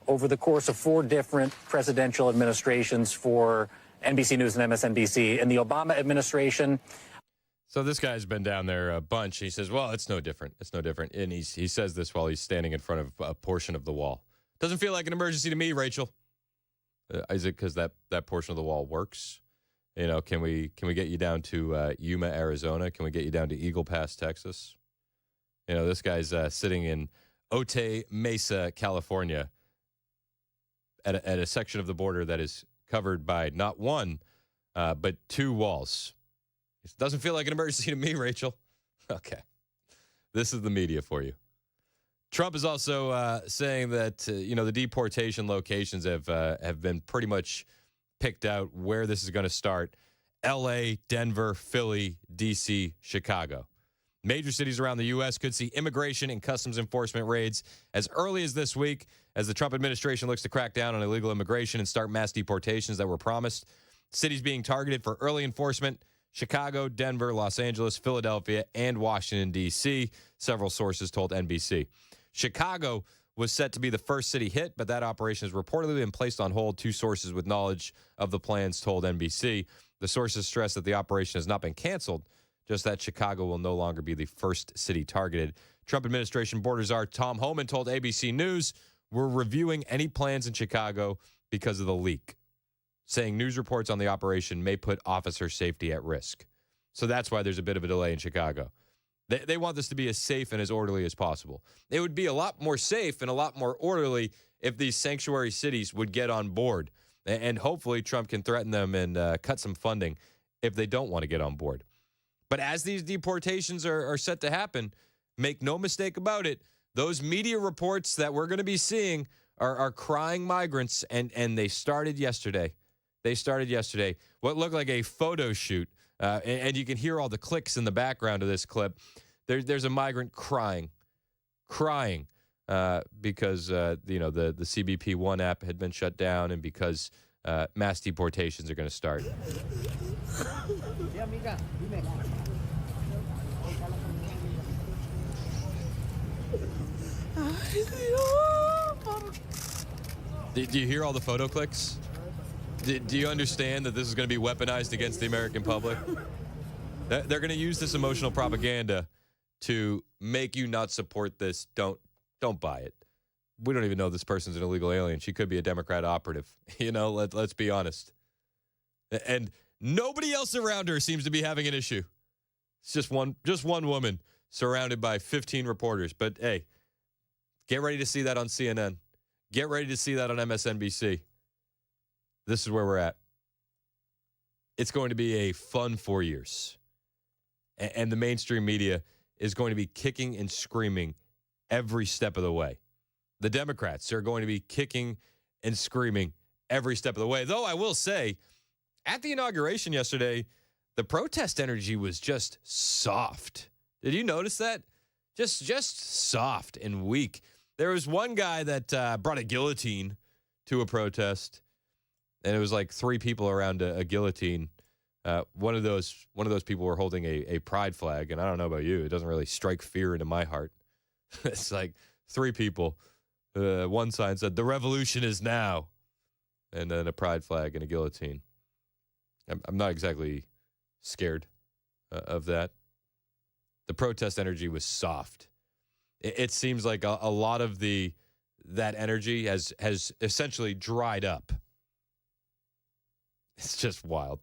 over the course of 4 different presidential administrations for NBC News and MSNBC. In the Obama administration. So this guy's been down there a bunch. He says, well, it's no different. And he says this while he's standing in front of a portion of the wall. Doesn't feel like an emergency to me, Rachel. Is it because that portion of the wall works? Can we get you down to Yuma, Arizona? Can we get you down to Eagle Pass, Texas? You know, this guy's sitting in Otay Mesa, California, at a section of the border that is covered by not one, but two walls. It doesn't feel like an emergency to me, Rachel. Okay. This is the media for you. Trump is also saying that, the deportation locations have been pretty much picked out where this is going to start. L.A., Denver, Philly, D.C., Chicago. Major cities around the U.S. could see immigration and customs enforcement raids as early as this week as the Trump administration looks to crack down on illegal immigration and start mass deportations that were promised. Cities being targeted for early enforcement: Chicago, Denver, Los Angeles, Philadelphia, and Washington, D.C., several sources told NBC. Chicago was set to be the first city hit, but that operation has reportedly been placed on hold. Two sources with knowledge of the plans told NBC. The sources stressed that the operation has not been canceled, just that Chicago will no longer be the first city targeted. Trump administration border czar Tom Homan told ABC News, "We're reviewing any plans in Chicago because of the leak," saying news reports on the operation may put officer safety at risk. So that's why there's a bit of a delay in Chicago. They want this to be as safe and as orderly as possible. It would be a lot more safe and a lot more orderly if these sanctuary cities would get on board. And hopefully Trump can threaten them and cut some funding if they don't want to get on board. But as these deportations are set to happen, make no mistake about it, those media reports that we're going to be seeing are crying migrants, and they started yesterday. They started yesterday. What looked like a photo shoot, and you can hear all the clicks in the background of this clip. There's a migrant crying because the CBP One app had been shut down, and because mass deportations are going to start. Do you hear all the photo clicks? Do you understand that this is going to be weaponized against the American public? They're going to use this emotional propaganda to make you not support this. Don't buy it. We don't even know this person's an illegal alien. She could be a Democrat operative. Let's be honest. And nobody else around her seems to be having an issue. It's just one woman surrounded by 15 reporters. But hey, get ready to see that on CNN. Get ready to see that on MSNBC. This is where we're at. It's going to be a fun 4 years. And the mainstream media is going to be kicking and screaming every step of the way. The Democrats are going to be kicking and screaming every step of the way. Though I will say, at the inauguration yesterday, the protest energy was just soft. Did you notice that? Just soft and weak. There was one guy that brought a guillotine to a protest, and it was like three people around a guillotine. One of those people were holding a pride flag, and I don't know about you, it doesn't really strike fear into my heart. It's like three people. One sign said, "The revolution is now," and then a pride flag and a guillotine. I'm not exactly scared of that. The protest energy was soft. It seems like a lot of that energy has essentially dried up. It's just wild.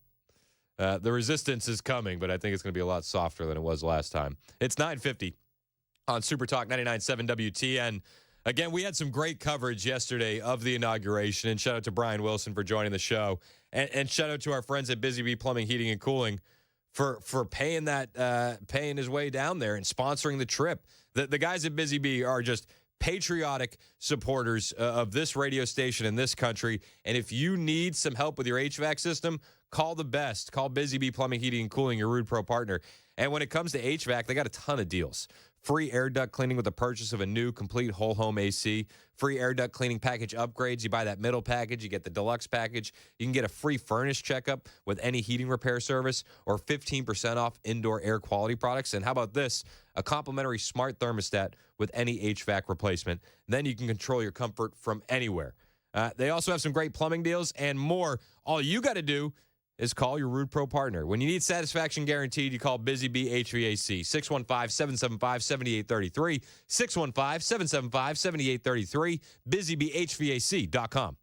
The resistance is coming, but I think it's going to be a lot softer than it was last time. It's 9:50 on Super Talk 99.7 WTN. Again, we had some great coverage yesterday of the inauguration, and shout out to Brian Wilson for joining the show, and shout out to our friends at Busy Bee Plumbing, Heating, and Cooling for paying his way down there and sponsoring the trip. The guys at Busy Bee are just patriotic supporters of this radio station in this country, and if you need some help with your HVAC system, call the best. Call Busy Bee Plumbing, Heating, and Cooling, your Rude Pro partner. And when it comes to HVAC, they got a ton of deals. Free air duct cleaning with the purchase of a new complete whole home AC. Free air duct cleaning package upgrades. You buy that middle package, you get the deluxe package. You can get a free furnace checkup with any heating repair service, or 15% off indoor air quality products. And how about this? A complimentary smart thermostat with any HVAC replacement. Then you can control your comfort from anywhere. They also have some great plumbing deals and more. All you got to do is call your Rude Pro partner. When you need satisfaction guaranteed, you call Busy Bee HVAC, 615-775-7833, 615-775-7833, busybeehvac.com.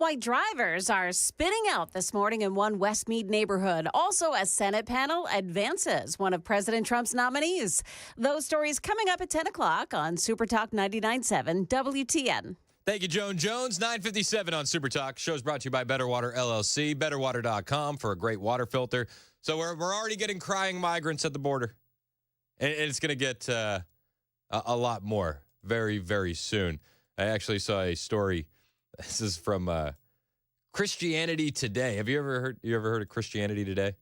Why drivers are spinning out this morning in one Westmead neighborhood. Also, a Senate panel advances one of President Trump's nominees. Those stories coming up at 10 o'clock on Super Talk 99.7 WTN. Thank you, Joan Jones. 9:57 on Super Talk. Show's brought to you by Better Water LLC. BetterWater.com for a great water filter. So we're already getting crying migrants at the border. And it's going to get a lot more very, very soon. I actually saw a story. This is from Christianity Today. Have you ever heard of Christianity Today?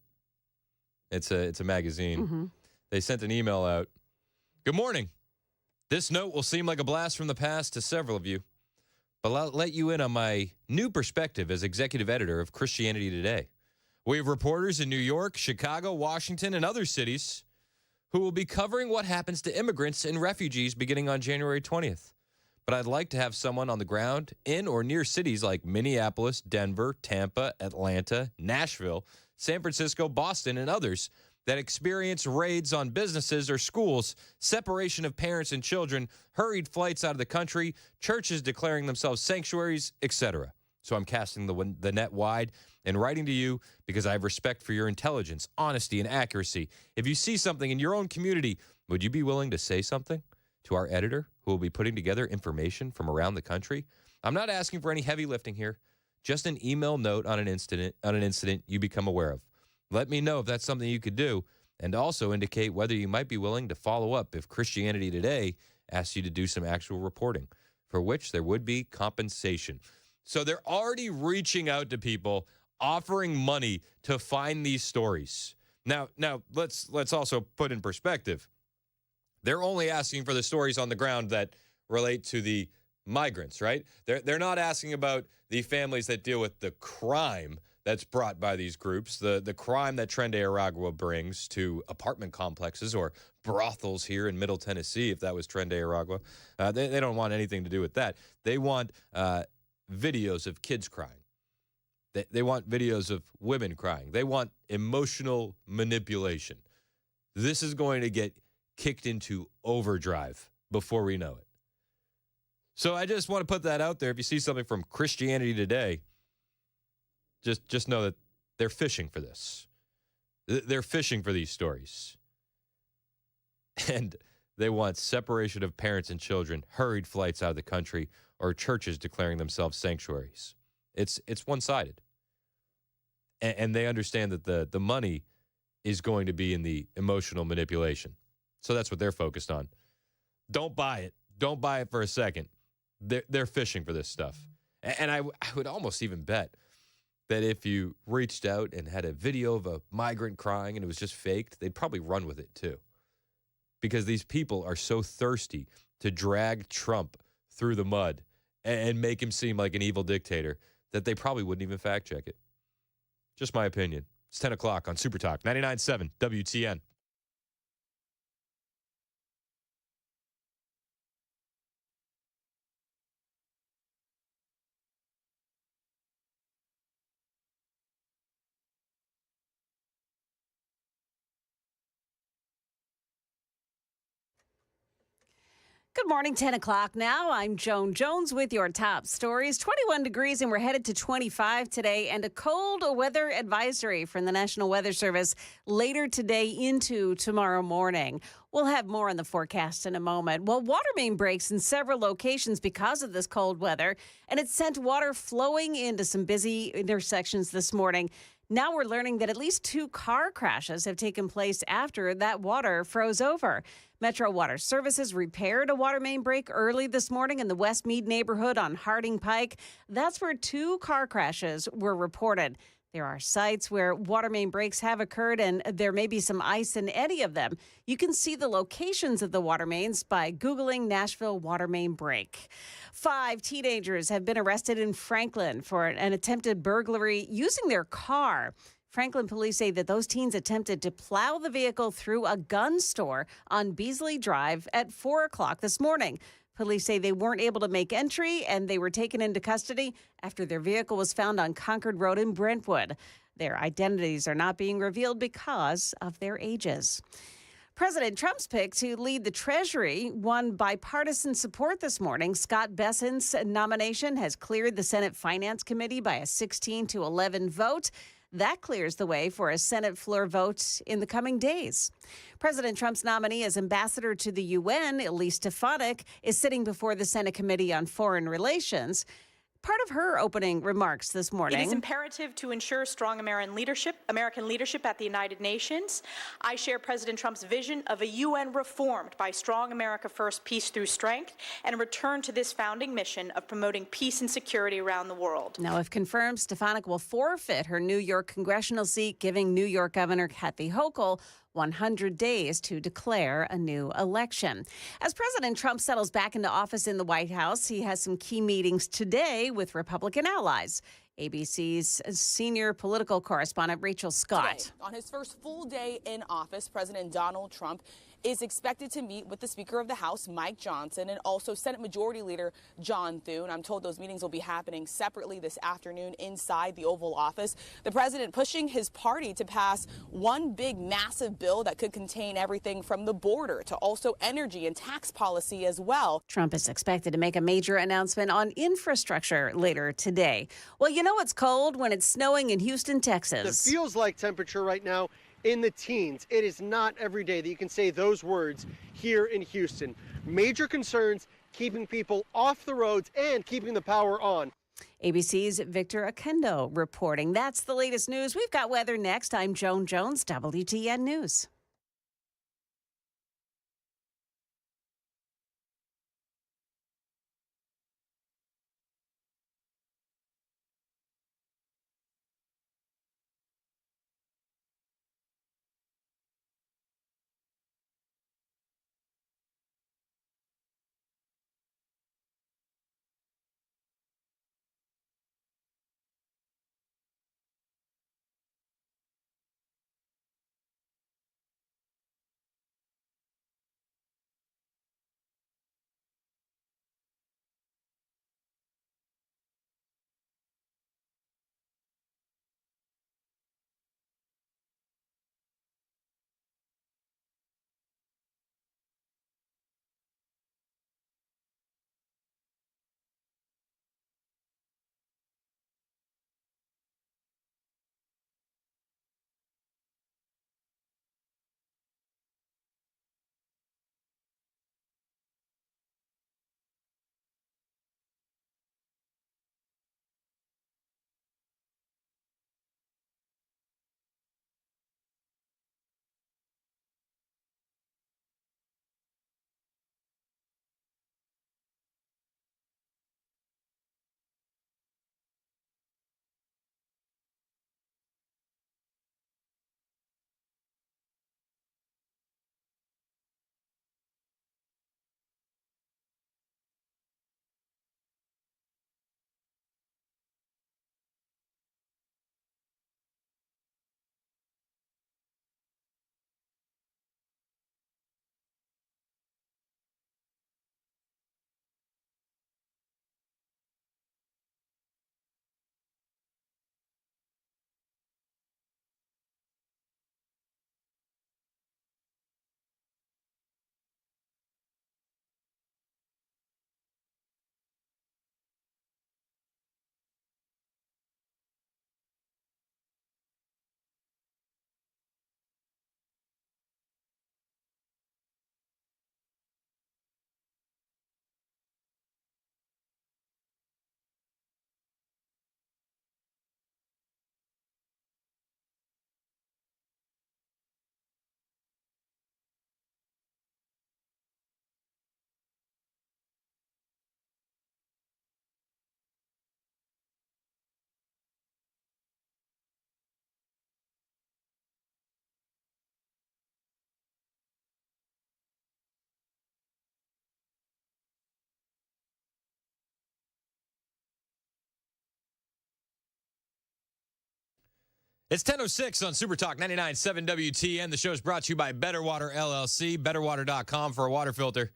It's a magazine. Mm-hmm. They sent an email out. Good morning. This note will seem like a blast from the past to several of you, but I'll let you in on my new perspective as executive editor of Christianity Today. We have reporters in New York, Chicago, Washington, and other cities who will be covering what happens to immigrants and refugees beginning on January 20th. But I'd like to have someone on the ground in or near cities like Minneapolis, Denver, Tampa, Atlanta, Nashville, San Francisco, Boston, and others that experience raids on businesses or schools, separation of parents and children, hurried flights out of the country, churches declaring themselves sanctuaries, etc. So I'm casting the net wide and writing to you because I have respect for your intelligence, honesty, and accuracy. If you see something in your own community, would you be willing to say something to our editor who will be putting together information from around the country? I'm not asking for any heavy lifting here, just an email note on an incident you become aware of. Let me know if that's something you could do, and also indicate whether you might be willing to follow up if Christianity Today asks you to do some actual reporting, for which there would be compensation. So they're already reaching out to people, offering money to find these stories. Now let's also put in perspective. They're only asking for the stories on the ground that relate to the migrants, right? They're not asking about the families that deal with the crime that's brought by these groups, the crime that Tren de Aragua brings to apartment complexes or brothels here in Middle Tennessee, if that was Tren de Aragua. They don't want anything to do with that. They want videos of kids crying. They want videos of women crying. They want emotional manipulation. This is going to get kicked into overdrive before we know it. So I just want to put that out there. If you see something from Christianity Today, just know that they're fishing for this. They're fishing for these stories. And they want separation of parents and children, hurried flights out of the country, or churches declaring themselves sanctuaries. It's one-sided. And they understand that the money is going to be in the emotional manipulation. So that's what they're focused on. Don't buy it. Don't buy it for a second. They're fishing for this stuff. And I would almost even bet that if you reached out and had a video of a migrant crying and it was just faked, they'd probably run with it too. Because these people are so thirsty to drag Trump through the mud and make him seem like an evil dictator that they probably wouldn't even fact check it. Just my opinion. It's 10 o'clock on Super Talk 99.7 WTN. Good morning, 10 o'clock now. I'm Joan Jones with your top stories. 21 degrees and we're headed to 25 today, and a cold weather advisory from the National Weather Service later today into tomorrow morning. We'll have more on the forecast in a moment. Well, water main breaks in several locations because of this cold weather, and it sent water flowing into some busy intersections this morning. Now we're learning that at least 2 car crashes have taken place after that water froze over. Metro Water Services repaired a water main break early this morning in the Westmead neighborhood on Harding Pike. That's where 2 car crashes were reported. There are sites where water main breaks have occurred, and there may be some ice in any of them. You can see the locations of the water mains by Googling Nashville water main break. 5 teenagers have been arrested in Franklin for an attempted burglary using their car. Franklin police say that those teens attempted to plow the vehicle through a gun store on Beasley Drive at 4 o'clock this morning. Police say they weren't able to make entry, and they were taken into custody after their vehicle was found on Concord Road in Brentwood. Their identities are not being revealed because of their ages. President Trump's pick to lead the Treasury won bipartisan support this morning. Scott Bessent's nomination has cleared the Senate Finance Committee by a 16-11 vote. That clears the way for a Senate floor vote in the coming days. President Trump's nominee as ambassador to the UN, Elise Stefanik, is sitting before the Senate Committee on Foreign Relations. Part of her opening remarks this morning. It is imperative to ensure strong American leadership at the United Nations. I share President Trump's vision of a UN reformed by strong America first, peace through strength, and a return to this founding mission of promoting peace and security around the world. Now, if confirmed, Stefanik will forfeit her New York congressional seat, giving New York Governor Kathy Hochul 100 days to declare a new election. As President Trump settles back into office in the White House, he has some key meetings today with Republican allies. ABC's senior political correspondent Rachel Scott. Today, on his first full day in office, President Donald Trump is expected to meet with the Speaker of the House, Mike Johnson, and also Senate Majority Leader John Thune. I'm told those meetings will be happening separately this afternoon inside the Oval Office. The president pushing his party to pass one big, massive bill that could contain everything from the border to also energy and tax policy as well. Trump is expected to make a major announcement on infrastructure later today. Well, you know it's cold when it's snowing in Houston, Texas. It feels like temperature right now in the teens. It is not every day that you can say those words here in Houston. Major concerns keeping people off the roads and keeping the power on. ABC's Victor Akendo reporting. That's the latest news. We've got weather next. I'm Joan Jones, WTN News. It's 10:06 on Super Talk 99.7 WTN. The show is brought to you by Better Water LLC, betterwater.com for a water filter.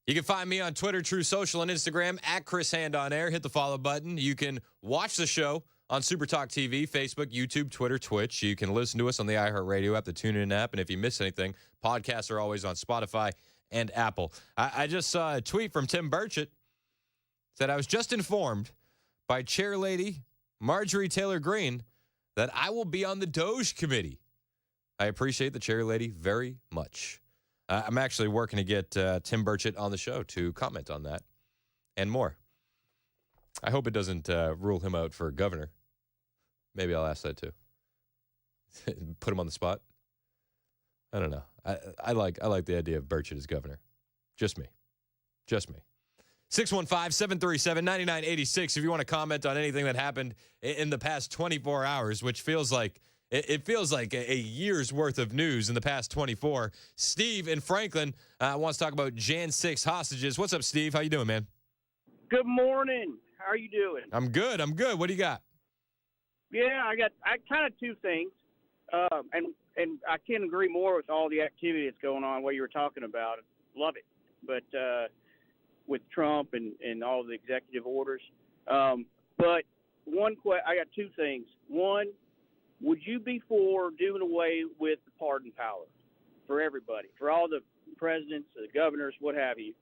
You can find me on Twitter, True Social, and Instagram at Chris Hand on Air. Hit the follow button. You can watch the show on Super Talk TV, Facebook, YouTube, Twitter, Twitch. You can listen to us on the iHeartRadio app, the TuneIn app, and if you miss anything, podcasts are always on Spotify and Apple. I just saw a tweet from Tim Burchett. Said, I was just informed by Chair Lady Marjorie Taylor Greene that I will be on the Doge committee. I appreciate the Chair Lady very much. I'm actually working to get Tim Burchett on the show to comment on that and more. I hope it doesn't rule him out for governor. Maybe I'll ask that too. Put him on the spot. I don't know. I like the idea of Burchett as governor. Just me. 615-737-9986 if you want to comment on anything that happened in the past 24 hours, which feels like it feels like a year's worth of news in the past 24. Steve in Franklin wants to talk about Jan 6 hostages. What's up, Steve? How you doing, man? Good morning. How are you doing? I'm good. What do you got? Yeah, I kind of two things, and I can't agree more with all the activity that's going on. What you were talking about, love it. But with Trump and all the executive orders, but I got two things. One, would you be for doing away with the pardon power for everybody, for all the presidents, the governors, what have you?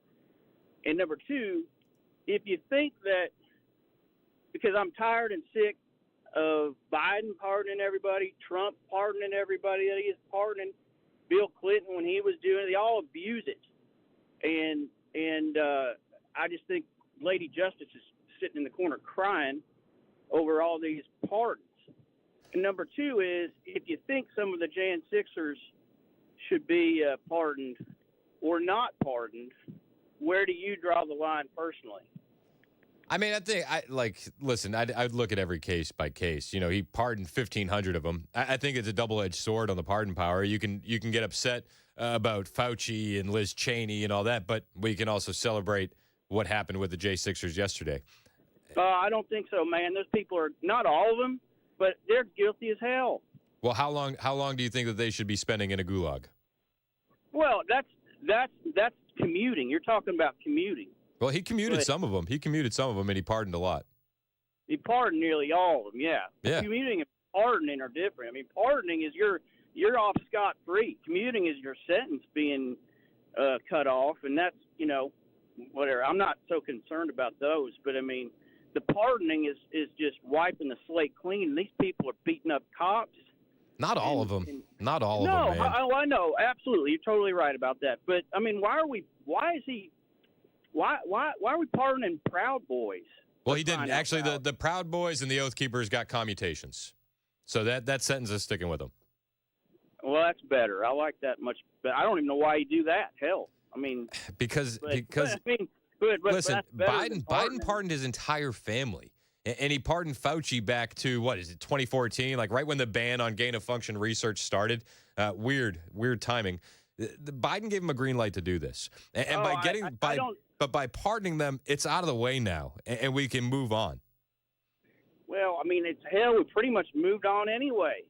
And number two, if you think that, because I'm tired and sick of Biden pardoning everybody, Trump pardoning everybody that he is pardoning, Bill Clinton when he was doing it, they all abuse it. And I just think Lady Justice is sitting in the corner crying over all these pardons. And number two is, if you think some of the Jan 6ers should be pardoned or not pardoned, where do you draw the line personally? I mean, I'd look at every case by case. You know, he pardoned 1,500 of them. I think it's a double-edged sword on the pardon power. You can get upset about Fauci and Liz Cheney and all that, but we can also celebrate what happened with the J6ers yesterday. I don't think so, man. Those people are, not all of them, but they're guilty as hell. Well, how long do you think that they should be spending in a gulag? Well, that's commuting. You're talking about commuting. Well, he commuted some of them. And he pardoned a lot. He pardoned nearly all of them, yeah. Yeah. Commuting and pardoning are different. I mean, pardoning is you're off scot-free. Commuting is your sentence being cut off, and that's, whatever. I'm not so concerned about those, but, I mean, the pardoning is just wiping the slate clean. These people are beating up cops. Not all of them. Not all of them, man. No, I know. Absolutely. You're totally right about that. But, I mean, why are we pardoning Proud Boys? Well, he didn't. Actually, the Proud Boys and the Oath Keepers got commutations. So that sentence is sticking with them. Well, that's better. I like that much. But I don't even know why you do that. Hell, I mean. Because listen, Biden pardoned his entire family. And he pardoned Fauci back to, 2014? Like right when the ban on gain-of-function research started. Weird timing. Biden gave him a green light to do this. And by pardoning them, it's out of the way now. And we can move on. Well, I mean, we pretty much moved on anyway.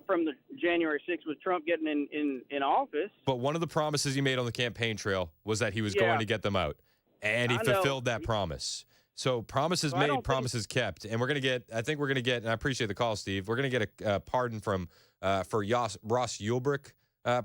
From the January 6th with Trump getting in office. But one of the promises he made on the campaign trail was that he was going to get them out. And he fulfilled that promise. So promises made, promises kept. And I think we're going to get, and I appreciate the call, Steve, we're going to get a pardon for Ross Ulbricht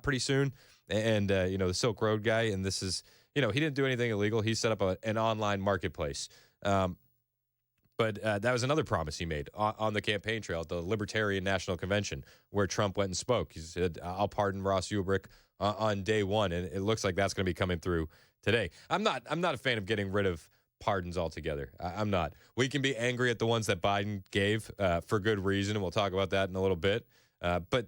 pretty soon. And, the Silk Road guy. And this is, he didn't do anything illegal. He set up an online marketplace. But that was another promise he made on the campaign trail at the Libertarian National Convention, where Trump went and spoke. He said, I'll pardon Ross Ulbricht on day one. And it looks like that's going to be coming through today. I'm not a fan of getting rid of pardons altogether. I'm not. We can be angry at the ones that Biden gave for good reason, and we'll talk about that in a little bit. But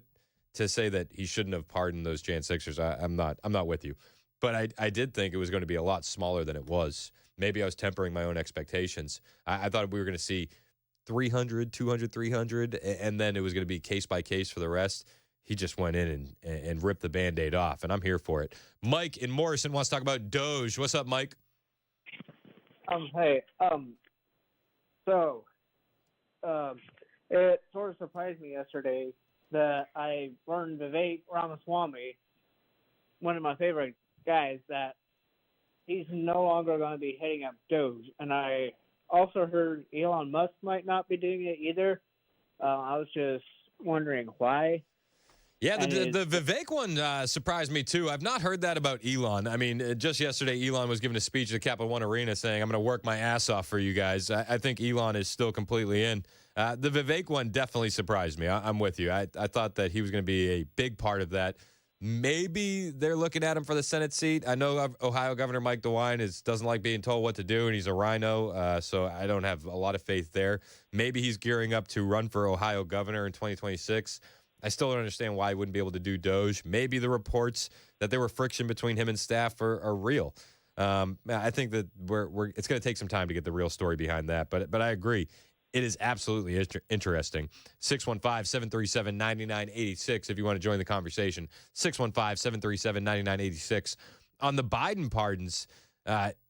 to say that he shouldn't have pardoned those Jan 6ers, I'm not with you. But I did think it was going to be a lot smaller than it was. Maybe I was tempering my own expectations. I thought we were going to see 300, 200, 300, and then it was going to be case by case for the rest. He just went in and ripped the Band-Aid off, and I'm here for it. Mike in Morrison wants to talk about Doge. What's up, Mike? Hey, it sort of surprised me yesterday that I learned Vivek Ramaswamy, one of my favorite guys, that he's no longer going to be heading up Doge, and I also heard Elon Musk might not be doing it either. I was just wondering why. Yeah, the Vivek one surprised me too. I've not heard that about Elon. I mean, just yesterday, Elon was giving a speech at the Capital One Arena saying, I'm going to work my ass off for you guys. I think Elon is still completely in. The Vivek one definitely surprised me. I'm with you. I thought that he was going to be a big part of that. Maybe they're looking at him for the Senate seat. I know Ohio Governor Mike DeWine doesn't like being told what to do, and he's a rhino, so I don't have a lot of faith there. Maybe he's gearing up to run for Ohio governor in 2026. I still don't understand why he wouldn't be able to do Doge. Maybe the reports that there were friction between him and staff are real. I think that it's going to take some time to get the real story behind that, but I agree. It is absolutely interesting. 615-737-9986 if you want to join the conversation. 615-737-9986. On the Biden pardons,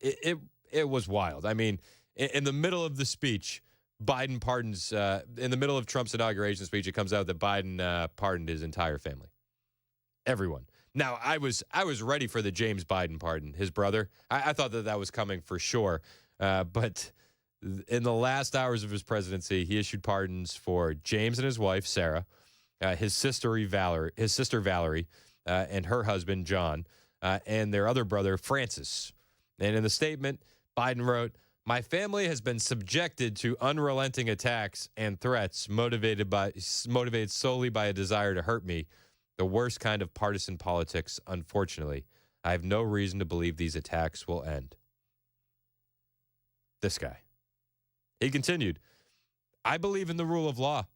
it was wild. I mean, in the middle of the speech, Biden pardons, in the middle of Trump's inauguration speech, it comes out that Biden pardoned his entire family. Everyone. Now, I was ready for the James Biden pardon, his brother. I thought that was coming for sure. But in the last hours of his presidency, he issued pardons for James and his wife, Sarah, his sister Valerie, and her husband, John, and their other brother, Francis. And in the statement, Biden wrote, "My family has been subjected to unrelenting attacks and threats motivated solely by a desire to hurt me, the worst kind of partisan politics, unfortunately. I have no reason to believe these attacks will end." This guy. He continued, "I believe in the rule of law,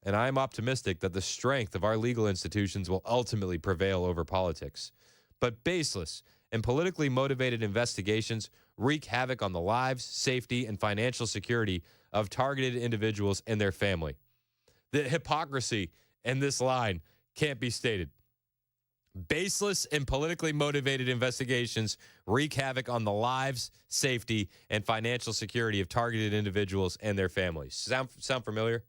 and I am optimistic that the strength of our legal institutions will ultimately prevail over politics. But baseless and politically motivated investigations wreak havoc on the lives, safety, and financial security of targeted individuals and their family." The hypocrisy in this line can't be stated. Baseless and politically motivated investigations wreak havoc on the lives, safety, and financial security of targeted individuals and their families. Sound familiar?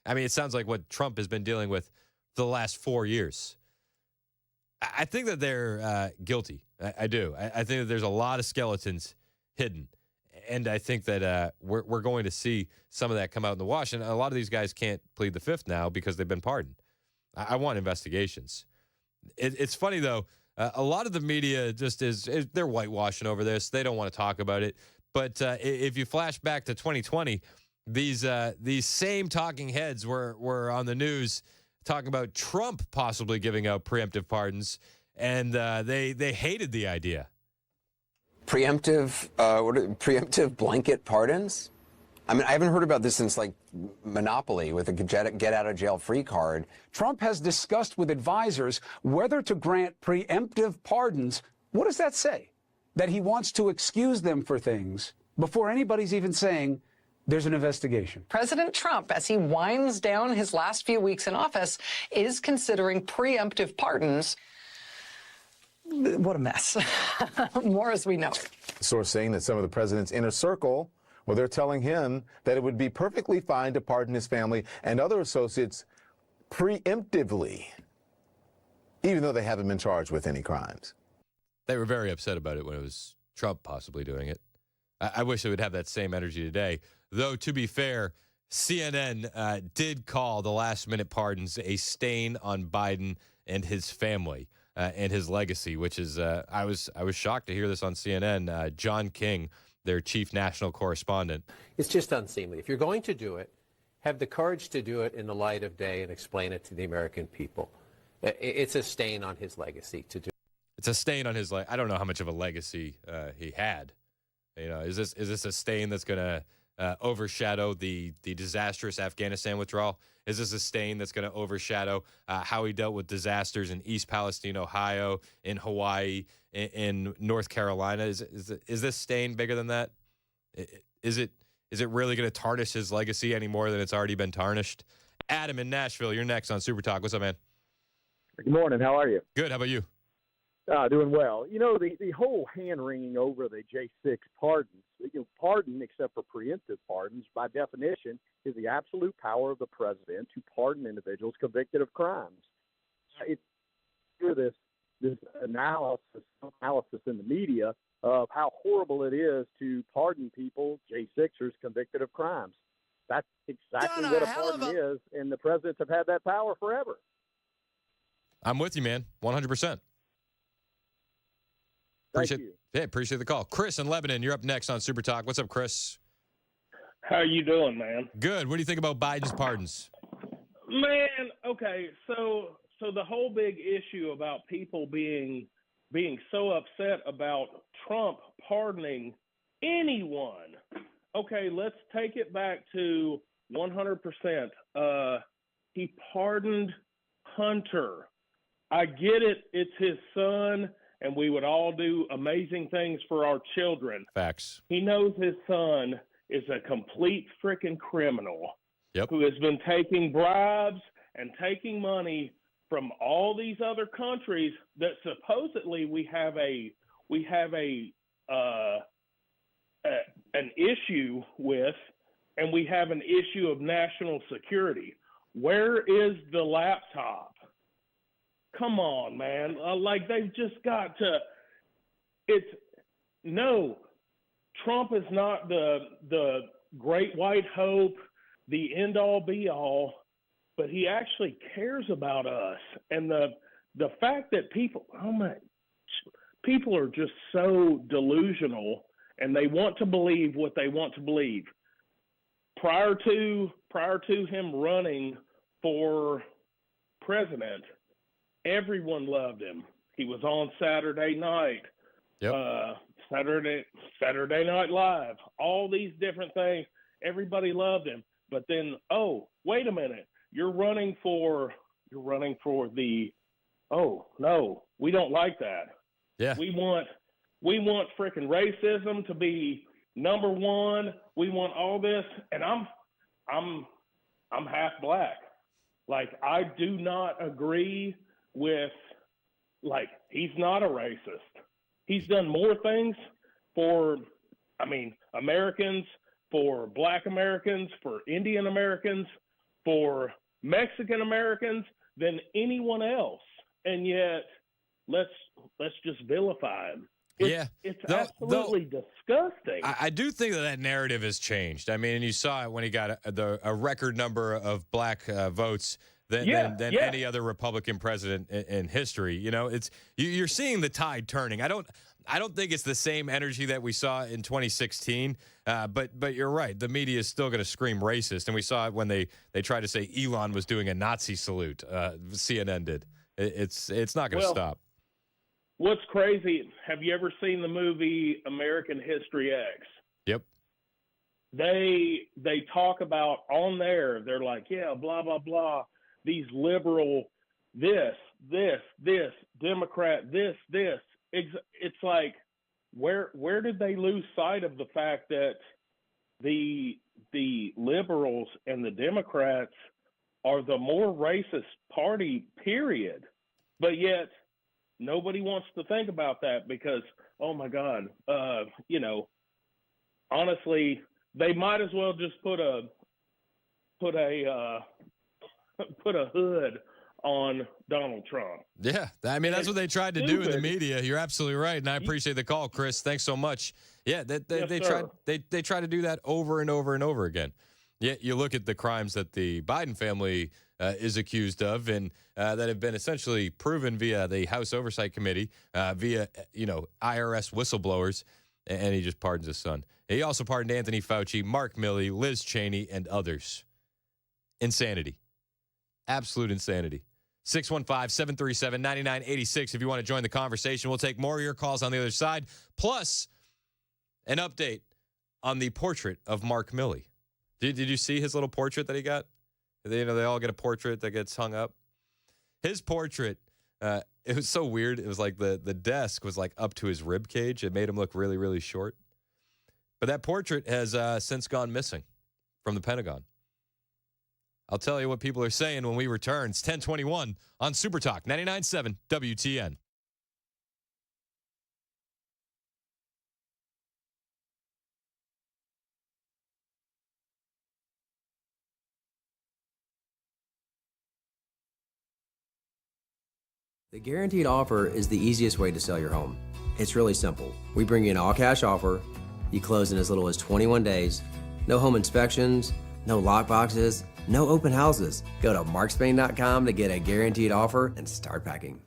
I mean, it sounds like what Trump has been dealing with the last 4 years. I think that they're guilty. I do. I think that there's a lot of skeletons hidden. And I think that we're going to see some of that come out in the wash. And a lot of these guys can't plead the fifth now because they've been pardoned. I want investigations. It's funny, though. A lot of the media just they're whitewashing over this. They don't want to talk about it. But if you flash back to 2020, these same talking heads were on the news talking about Trump possibly giving out preemptive pardons, and they hated the idea. Preemptive blanket pardons? I mean, I haven't heard about this since, like, Monopoly with a get-out-of-jail-free card. Trump has discussed with advisors whether to grant preemptive pardons. What does that say? That he wants to excuse them for things before anybody's even saying there's an investigation. President Trump, as he winds down his last few weeks in office, is considering preemptive pardons. What a mess. More as we know. Source saying that some of the president's inner circle, well, they're telling him that it would be perfectly fine to pardon his family and other associates preemptively, even though they haven't been charged with any crimes. They were very upset about it when it was Trump possibly doing it. I wish they would have that same energy today. Though, to be fair, CNN did call the last-minute pardons a stain on Biden and his family and his legacy, which is I was shocked to hear this on CNN. John King, their chief national correspondent. It's just unseemly. If you're going to do it, have the courage to do it in the light of day and explain it to the American people. It's a stain on his legacy to do. It's a stain on his legacy. I don't know how much of a legacy he had. You know, is this a stain that's going to overshadow the disastrous Afghanistan withdrawal? Is this a stain that's going to overshadow how he dealt with disasters in East Palestine, Ohio, in Hawaii, in North Carolina? Is this stain bigger than that? Is it really going to tarnish his legacy any more than it's already been tarnished? Adam in Nashville, you're next on Super Talk. What's up, man? Good morning. How are you? Good. How about you? Doing well. You know, the whole hand-wringing over the J6 pardons, pardon, except for preemptive pardons, by definition, is the absolute power of the president to pardon individuals convicted of crimes. It's this analysis in the media of how horrible it is to pardon people, J6ers, convicted of crimes. That's exactly what a pardon is, and the presidents have had that power forever. I'm with you, man, 100%. Thank you. Yeah, appreciate the call. Chris in Lebanon, you're up next on Super Talk. What's up, Chris? How you doing, man? Good. What do you think about Biden's pardons? Man, okay, so the whole big issue about people being so upset about Trump pardoning anyone. Okay, let's take it back to 100%. He pardoned Hunter. I get it. It's his son, and we would all do amazing things for our children. Facts. He knows his son is a complete freaking criminal who has been taking bribes and taking money from all these other countries that supposedly we have an issue with, and we have an issue of national security. Where is the laptop? Come on, man. Like, they've just got to no, Trump is not the great white hope, the end all be all, but he actually cares about us. And the fact that people are just so delusional, and they want to believe what they want to believe. Prior to him running for president, everyone loved him. He was on Saturday night, Saturday Night Live, all these different things. Everybody loved him. But then, oh, wait a minute, you're running for the. Oh no, we don't like that. Yeah, we want freaking racism to be number one. We want all this, and I'm half black. Like, I do not agree with, like, he's not a racist. He's done more things for, Americans, for Black Americans, for Indian Americans, for Mexican Americans than anyone else. And yet, let's just vilify him. It's absolutely disgusting. I do think that narrative has changed. I mean, and you saw it when he got a record number of black votes than any other Republican president in history. You know, you're seeing the tide turning. I don't think it's the same energy that we saw in 2016. But you're right. The media is still going to scream racist, and we saw it when they tried to say Elon was doing a Nazi salute. CNN did. It's not going to stop. What's crazy, have you ever seen the movie American History X? Yep. They talk about on there, they're like, yeah, blah, blah, blah, these liberal this, Democrat this. It's like, where did they lose sight of the fact that the liberals and the Democrats are the more racist party, period? But yet, nobody wants to think about that because, oh my God, honestly, they might as well just put a hood on Donald Trump. Yeah, I mean, that's what they tried to do in the media. You're absolutely right, and I appreciate the call, Chris. Thanks so much. Yeah, they tried to do that over and over and over again. Yeah, you look at the crimes that the Biden family is accused of, and that have been essentially proven via the House Oversight Committee, via IRS whistleblowers, and he just pardons his son. He also pardoned Anthony Fauci, Mark Milley, Liz Cheney, and others. Insanity, absolute insanity. 615-737-9986 if you want to join the conversation. We'll take more of your calls on the other side, plus an update on the portrait of Mark Milley. Did you see his little portrait that he got? They all get a portrait that gets hung up. His portrait, it was so weird. It was like the desk was like up to his rib cage. It made him look really, really short. But that portrait has since gone missing from the Pentagon. I'll tell you what people are saying when we return. It's 1021 on Super Talk 99.7 WTN. The Guaranteed Offer is the easiest way to sell your home. It's really simple. We bring you an all-cash offer. You close in as little as 21 days. No home inspections, no lockboxes, no open houses. Go to markspain.com to get a guaranteed offer and start packing.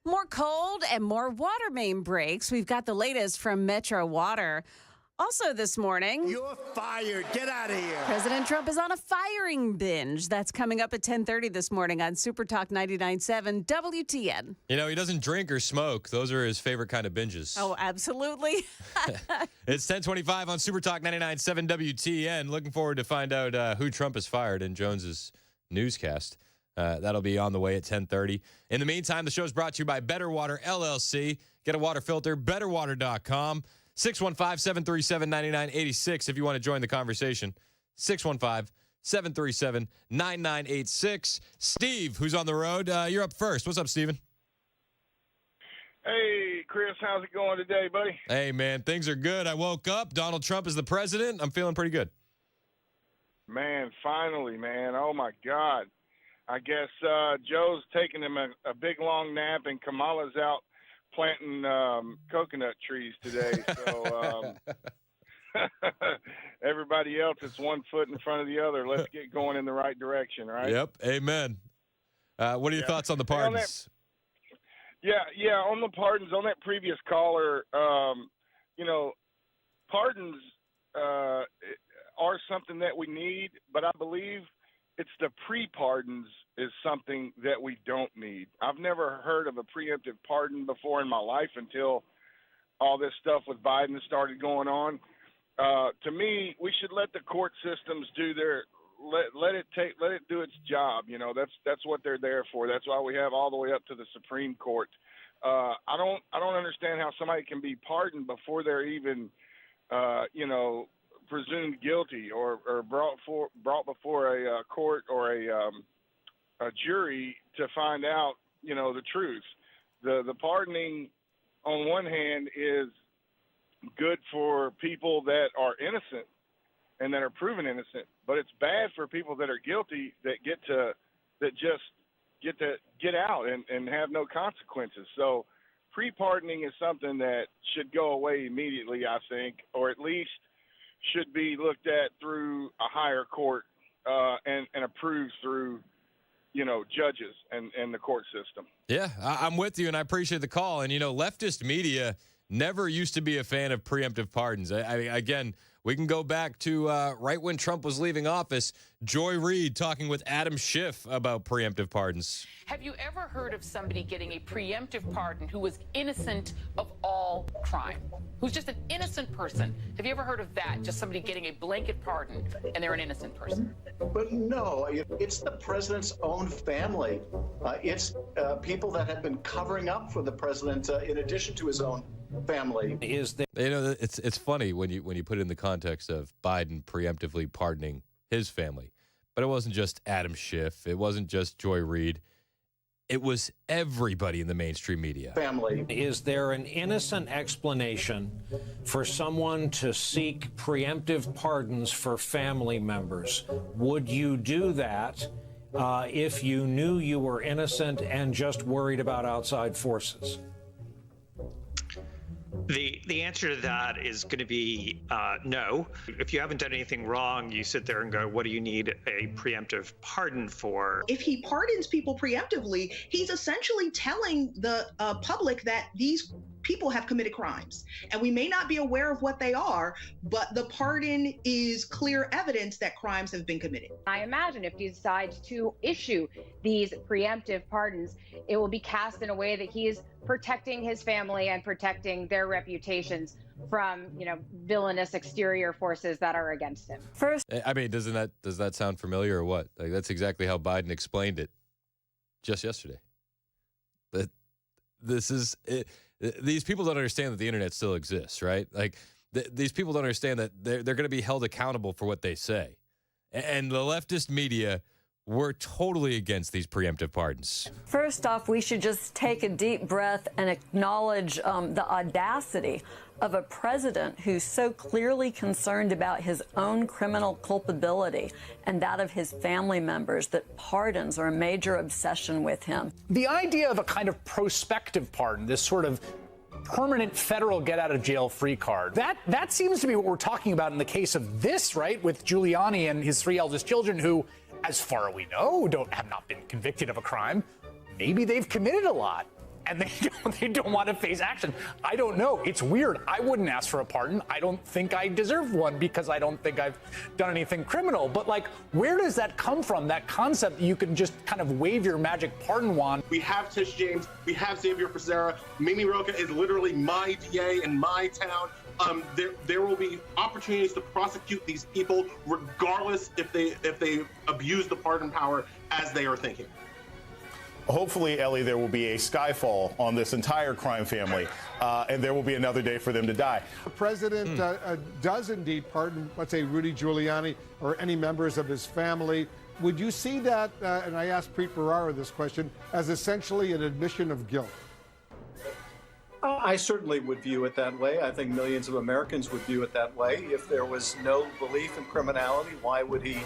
More cold and more water main breaks. We've got the latest from Metro Water. Also this morning, you're fired. Get out of here. President Trump is on a firing binge. That's coming up at 10:30 this morning on Super Talk 99.7 WTN. You know, he doesn't drink or smoke. Those are his favorite kind of binges. Oh, absolutely. It's 10:25 on Super Talk 99.7 WTN. Looking forward to find out who Trump has fired in Jones's newscast. That'll be on the way at 10:30. In the meantime, the show is brought to you by Better Water LLC. Get a water filter, betterwater.com. 615-737-9986 if you want to join the conversation. 615-737-9986. Steve, who's on the road, you're up first. What's up, Steven? Hey, Chris, how's it going today, buddy? Hey, man, things are good. I woke up. Donald Trump is the president. I'm feeling pretty good. Man, finally, man. Oh, my God. I guess Joe's taking him a big, long nap, and Kamala's out planting coconut trees today. So everybody else, it's one foot in front of the other. Let's get going in the right direction, right? Yep. Amen. What are your thoughts on the pardons? On the pardons, on that previous caller, pardons are something that we need, but I believe it's the pre-pardons is something that we don't need. I've never heard of a preemptive pardon before in my life until all this stuff with Biden started going on. To me, we should let the court systems do their let it do its job. You know, that's what they're there for. That's why we have all the way up to the Supreme Court. I don't understand how somebody can be pardoned before they're even presumed guilty or brought before a court or a jury to find out, the truth. The pardoning on one hand is good for people that are innocent and that are proven innocent, but it's bad for people that are guilty that just get out and have no consequences. So pre-pardoning is something that should go away immediately, I think, or at least should be looked at through a higher court and approved through, judges and the court system. Yeah, I'm with you, and I appreciate the call. And, leftist media never used to be a fan of preemptive pardons. Again, we can go back to right when Trump was leaving office, Joy Reid talking with Adam Schiff about preemptive pardons. Have you ever heard of somebody getting a preemptive pardon who was innocent of all crime? Who's just an innocent person? Have you ever heard of that? Just somebody getting a blanket pardon and they're an innocent person? But no, it's the president's own family. It's people that have been covering up for the president in addition to his own family. It's funny when you put it in the context of Biden preemptively pardoning his family. But it wasn't just Adam Schiff. It wasn't just Joy Reid. It was everybody in the mainstream media. Family. Is there an innocent explanation for someone to seek preemptive pardons for family members? Would you do that if you knew you were innocent and just worried about outside forces? The answer to that is going to be no. If you haven't done anything wrong, you sit there and go, what do you need a preemptive pardon for? If he pardons people preemptively, he's essentially telling the public that these people have committed crimes. And we may not be aware of what they are, but the pardon is clear evidence that crimes have been committed. I imagine if he decides to issue these preemptive pardons, it will be cast in a way that he is protecting his family and protecting their reputations from, villainous exterior forces that are against him. First, I mean, does that sound familiar or what? Like, that's exactly how Biden explained it just yesterday. That this is it. These people don't understand that the internet still exists, right? Like, these people don't understand that they're going to be held accountable for what they say. And the leftist media were totally against these preemptive pardons. First off, we should just take a deep breath and acknowledge the audacity of a president who's so clearly concerned about his own criminal culpability and that of his family members that pardons are a major obsession with him. The idea of a kind of prospective pardon, this sort of permanent federal get-out-of-jail-free card, that seems to be what we're talking about in the case of this, right, with Giuliani and his 3 eldest children who, as far as we know, have not been convicted of a crime. Maybe they've committed a lot, and they don't want to face action. I don't know. It's weird. I wouldn't ask for a pardon. I don't think I deserve one because I don't think I've done anything criminal. But, where does that come from, that concept that you can just kind of wave your magic pardon wand? We have Tish James. We have Xavier Becerra. Mimi Roca is literally my DA in my town. There will be opportunities to prosecute these people regardless if they abuse the pardon power as they are thinking. Hopefully, Ellie, there will be a skyfall on this entire crime family, and there will be another day for them to die. The president does indeed pardon, let's say, Rudy Giuliani or any members of his family. Would you see that, and I asked Preet Bharara this question, as essentially an admission of guilt? I certainly would view it that way. I think millions of Americans would view it that way. If there was no belief in criminality, why would he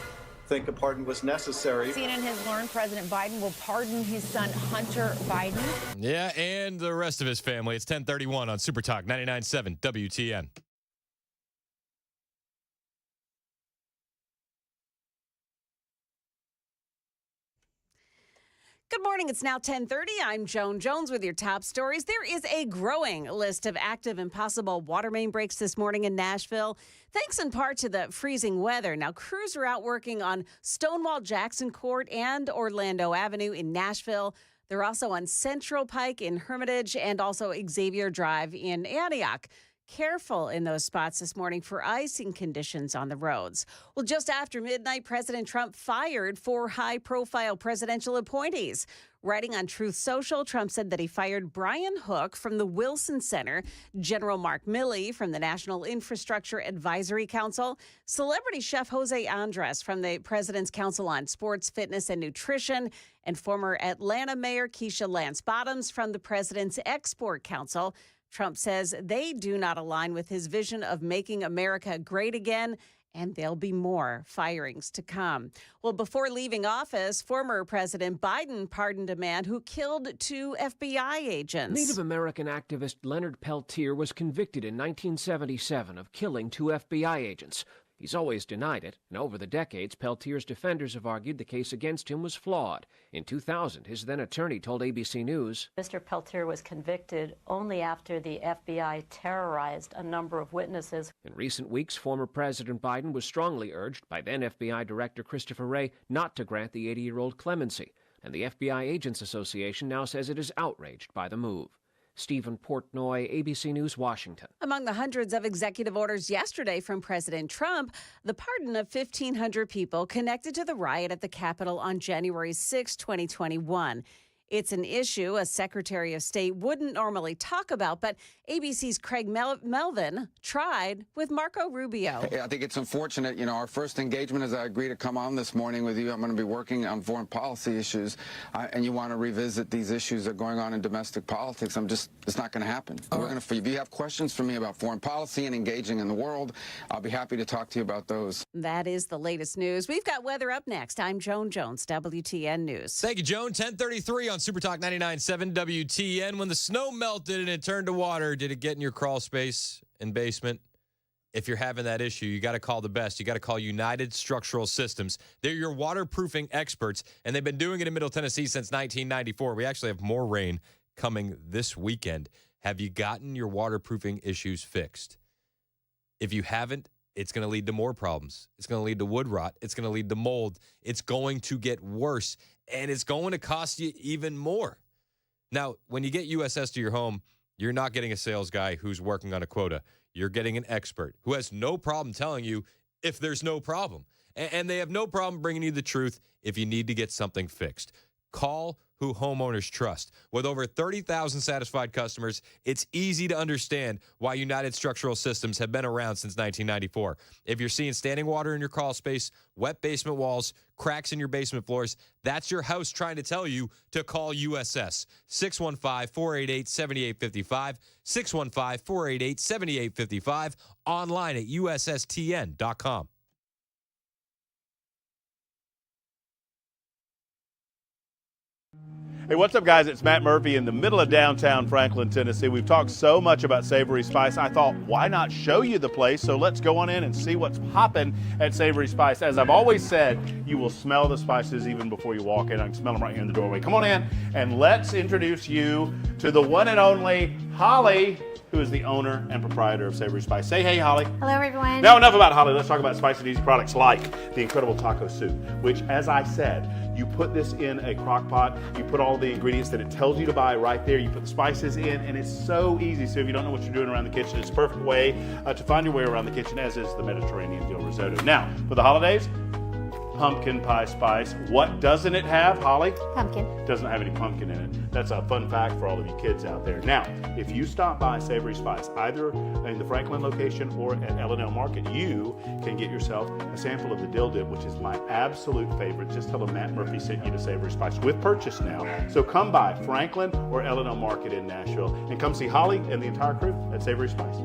think a pardon was necessary? CNN has learned President Biden will pardon his son Hunter Biden. Yeah, and the rest of his family. It's 10:31 on Super Talk 99.7 WTN. Good morning. It's now 10:30. I'm Joan Jones with your top stories. There is a growing list of active and possible water main breaks this morning in Nashville, thanks in part to the freezing weather. Now, crews are out working on Stonewall Jackson Court and Orlando Avenue in Nashville. They're also on Central Pike in Hermitage and also Xavier Drive in Antioch. Careful in those spots this morning for icing conditions on the roads. Well, just after midnight, President Trump fired 4 high-profile presidential appointees. Writing on Truth Social, Trump said that he fired Brian Hook from the Wilson Center, General Mark Milley from the National Infrastructure Advisory Council, celebrity chef Jose Andres from the President's Council on Sports, Fitness, and Nutrition, and former Atlanta Mayor Keisha Lance Bottoms from the President's Export Council. Trump says they do not align with his vision of making America great again, and there'll be more firings to come. Well, before leaving office, former President Biden pardoned a man who killed 2 FBI agents. Native American activist Leonard Peltier was convicted in 1977 of killing 2 FBI agents. He's always denied it, and over the decades, Peltier's defenders have argued the case against him was flawed. In 2000, his then-attorney told ABC News, Mr. Peltier was convicted only after the FBI terrorized a number of witnesses. In recent weeks, former President Biden was strongly urged by then FBI Director Christopher Wray not to grant the 80-year-old clemency, and the FBI Agents Association now says it is outraged by the move. Stephen Portnoy, ABC News, Washington. Among the hundreds of executive orders yesterday from President Trump, the pardon of 1,500 people connected to the riot at the Capitol on January 6, 2021. It's an issue a Secretary of State wouldn't normally talk about, but ABC's Craig Melvin tried with Marco Rubio. I think it's unfortunate. You know, our first engagement is I agree to come on this morning with you. I'm going to be working on foreign policy issues, and you want to revisit these issues that are going on in domestic politics. It's not going to happen. If you have questions for me about foreign policy and engaging in the world, I'll be happy to talk to you about those. That is the latest news. We've got weather up next. I'm Joan Jones, WTN News. Thank you, Joan. 10:33 on Super Talk 99.7 WTN. When the snow melted and it turned to water, did it get in your crawl space and basement? If you're having that issue, you got to call the best. You got to call United Structural Systems. They're your waterproofing experts, and they've been doing it in Middle Tennessee since 1994. We actually have more rain coming this weekend. Have you gotten your waterproofing issues fixed? If you haven't, it's going to lead to more problems. It's going to lead to wood rot. It's going to lead to mold. It's going to get worse, and it's going to cost you even more. Now, when you get USS to your home, you're not getting a sales guy who's working on a quota. You're getting an expert who has no problem telling you if there's no problem. And they have no problem bringing you the truth if you need to get something fixed. Call who homeowners trust. With over 30,000 satisfied customers, it's easy to understand why United Structural Systems have been around since 1994. If you're seeing standing water in your crawl space, wet basement walls, cracks in your basement floors, that's your house trying to tell you to call USS. 615-488-7855, 615-488-7855, online at USSTN.com. Hey, what's up, guys? It's Matt Murphy in the middle of downtown Franklin, Tennessee. We've talked so much about Savory Spice. I thought, why not show you the place? So let's go on in and see what's popping at Savory Spice. As I've always said, you will smell the spices even before you walk in. I can smell them right here in the doorway. Come on in, and let's introduce you to the one and only Holly, who is the owner and proprietor of Savory Spice. Say hey, Holly. Hello, everyone. Now, enough about Holly. Let's talk about spice and easy products like the incredible taco soup, which, as I said, you put this in a crock pot, you put all the ingredients that it tells you to buy right there, you put the spices in, and it's so easy. So if you don't know what you're doing around the kitchen, it's a perfect way to find your way around the kitchen, as is the Mediterranean dill risotto. Now, for the holidays, pumpkin pie spice. What doesn't it have, Holly? Pumpkin. It doesn't have any pumpkin in it. That's a fun fact for all of you kids out there. Now, if you stop by Savory Spice, either in the Franklin location or at L&L Market, you can get yourself a sample of the dill dip, which is my absolute favorite. Just tell them Matt Murphy sent you to Savory Spice with purchase now. So come by Franklin or L&L Market in Nashville and come see Holly and the entire crew at Savory Spice.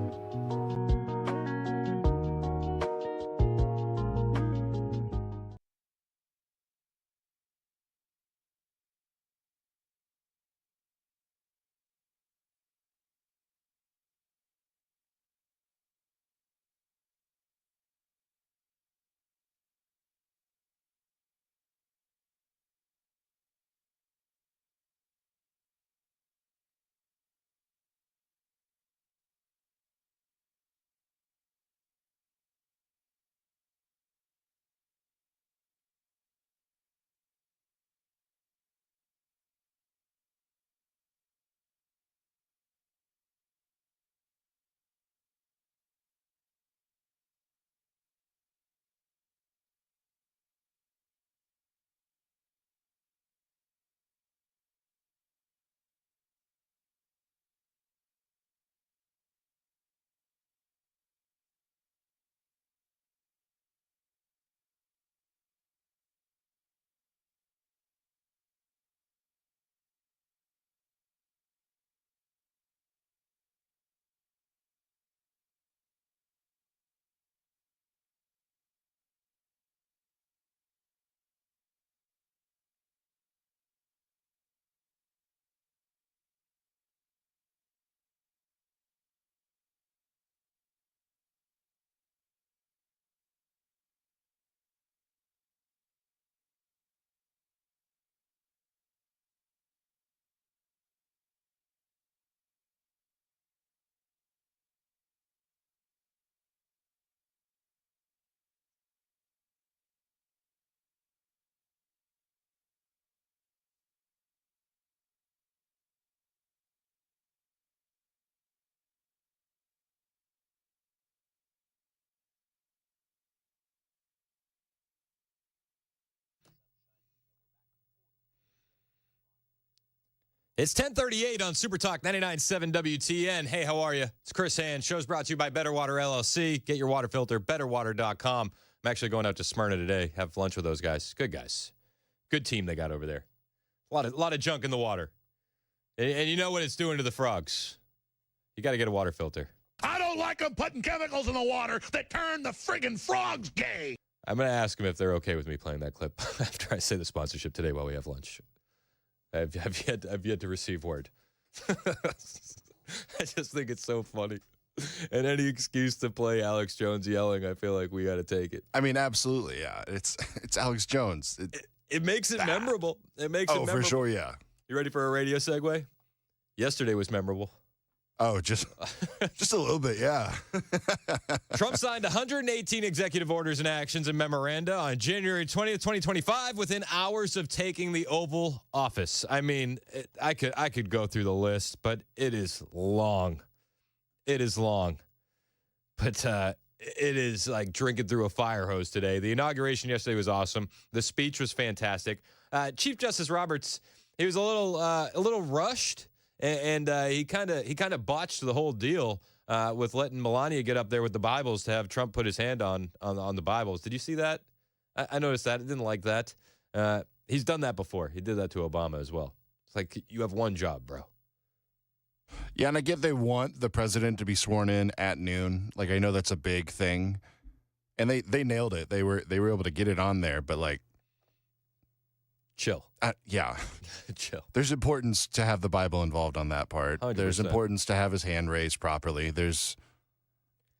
It's 10:38 on Super Talk 99.7 WTN. Hey, how are you? It's Chris Hand. Show's brought to you by Better Water LLC. Get your water filter, betterwater.com. I'm actually going out to Smyrna today, have lunch with those guys. Good guys. Good team they got over there. A lot of junk in the water. And you know what it's doing to the frogs. You got to get a water filter. I don't like them putting chemicals in the water that turn the friggin' frogs gay. I'm going to ask them if they're okay with me playing that clip after I say the sponsorship today while we have lunch. I've yet to receive word. I just think it's so funny. And any excuse to play Alex Jones yelling, I feel like we got to take it. I mean, absolutely, yeah. It's Alex Jones. It makes it memorable. It makes it memorable. Oh, for sure, yeah. You ready for a radio segue? Yesterday was memorable. Oh, just a little bit, yeah. Trump signed 118 executive orders and actions and memoranda on January 20th, 2025, within hours of taking the Oval Office. I mean, I could go through the list, but it is long. It is long. But it is like drinking through a fire hose today. The inauguration yesterday was awesome. The speech was fantastic. Chief Justice Roberts, he was a little rushed. And he kind of botched the whole deal with letting Melania get up there with the Bibles to have Trump put his hand on the Bibles. Did you see that? I noticed that. I didn't like that. He's done that before. He did that to Obama as well. It's like, you have one job, bro. Yeah, and I get they want the president to be sworn in at noon. Like, I know that's a big thing. And they nailed it. They were able to get it on there, but like, chill. Yeah. Chill. There's importance to have the Bible involved on that part. 100%. There's importance to have his hand raised properly. There's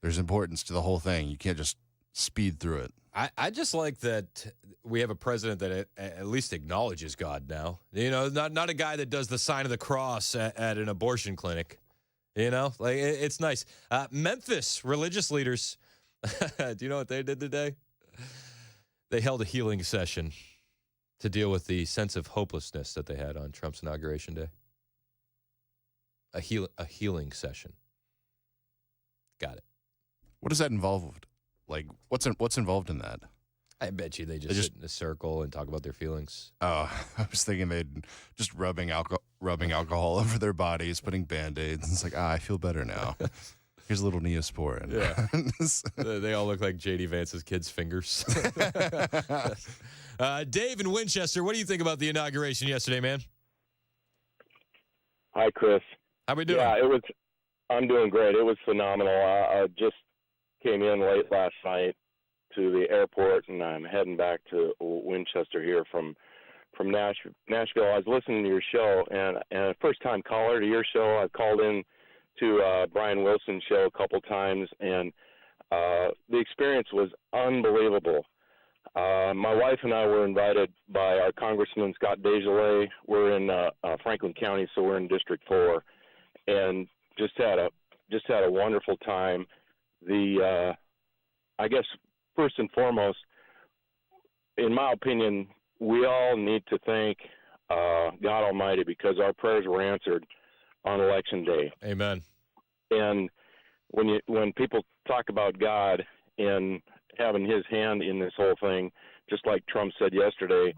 importance to the whole thing. You can't just speed through it. I just like that we have a president that at least acknowledges God now. You know, not a guy that does the sign of the cross at an abortion clinic. You know, like it's nice. Memphis religious leaders, do you know what they did today? They held a healing session to deal with the sense of hopelessness that they had on Trump's inauguration day. A healing session. Got it. What does that involve? Like, what's involved in that? I bet you they just sit in a circle and talk about their feelings. Oh, I was thinking they'd just rubbing alcohol over their bodies, putting Band-Aids. It's like, I feel better now. Here's a little Neosporin. Yeah. They all look like J.D. Vance's kids' fingers. Dave in Winchester, what do you think about the inauguration yesterday, man? Hi, Chris. How we doing? Yeah, I'm doing great. It was phenomenal. I just came in late last night to the airport, and I'm heading back to Winchester here from Nashville. I was listening to your show, and a first-time caller to your show. I've called in to Brian Wilson's show a couple times, and the experience was unbelievable. My wife and I were invited by our Congressman Scott DeJoy. We're in Franklin County, so we're in District 4, and just had a wonderful time. I guess first and foremost, in my opinion, we all need to thank God Almighty because our prayers were answered on Election Day. Amen. And when people talk about God and having his hand in this whole thing, just like Trump said yesterday,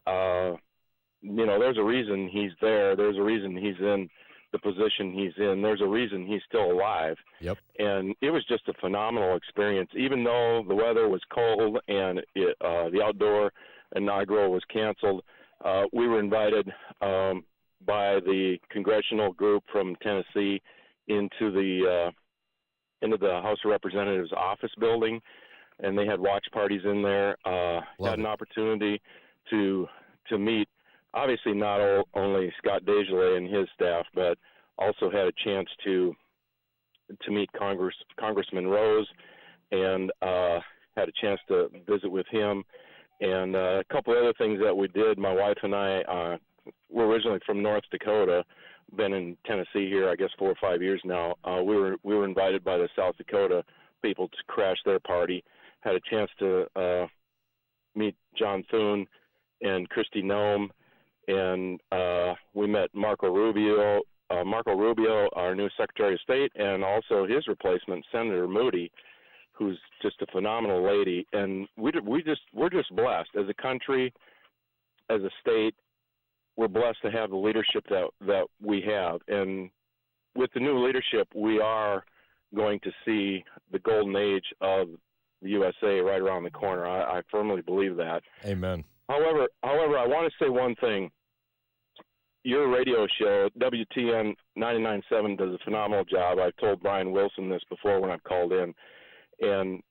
there's a reason he's there. There's a reason he's in the position he's in. There's a reason he's still alive. Yep. And it was just a phenomenal experience. Even though the weather was cold and the outdoor inaugural was canceled, we were invited by the congressional group from Tennessee into the House of Representatives office building, and they had watch parties in there. Got an opportunity to meet, obviously not only Scott DeJoy and his staff, but also had a chance to meet Congressman Rose, and had a chance to visit with him, and a couple other things that we did. My wife and I we're originally from North Dakota, been in Tennessee here, I guess 4 or 5 years now. We were invited by the South Dakota people to crash their party. Had a chance to meet John Thune and Kristi Noem, and we met Marco Rubio, our new Secretary of State, and also his replacement, Senator Moody, who's just a phenomenal lady. And we're just blessed as a country, as a state, we're blessed to have the leadership that we have. And with the new leadership, we are going to see the golden age of the USA right around the corner. I firmly believe that. Amen. However, I want to say one thing. Your radio show, WTN 99.7, does a phenomenal job. I've told Brian Wilson this before when I've called in and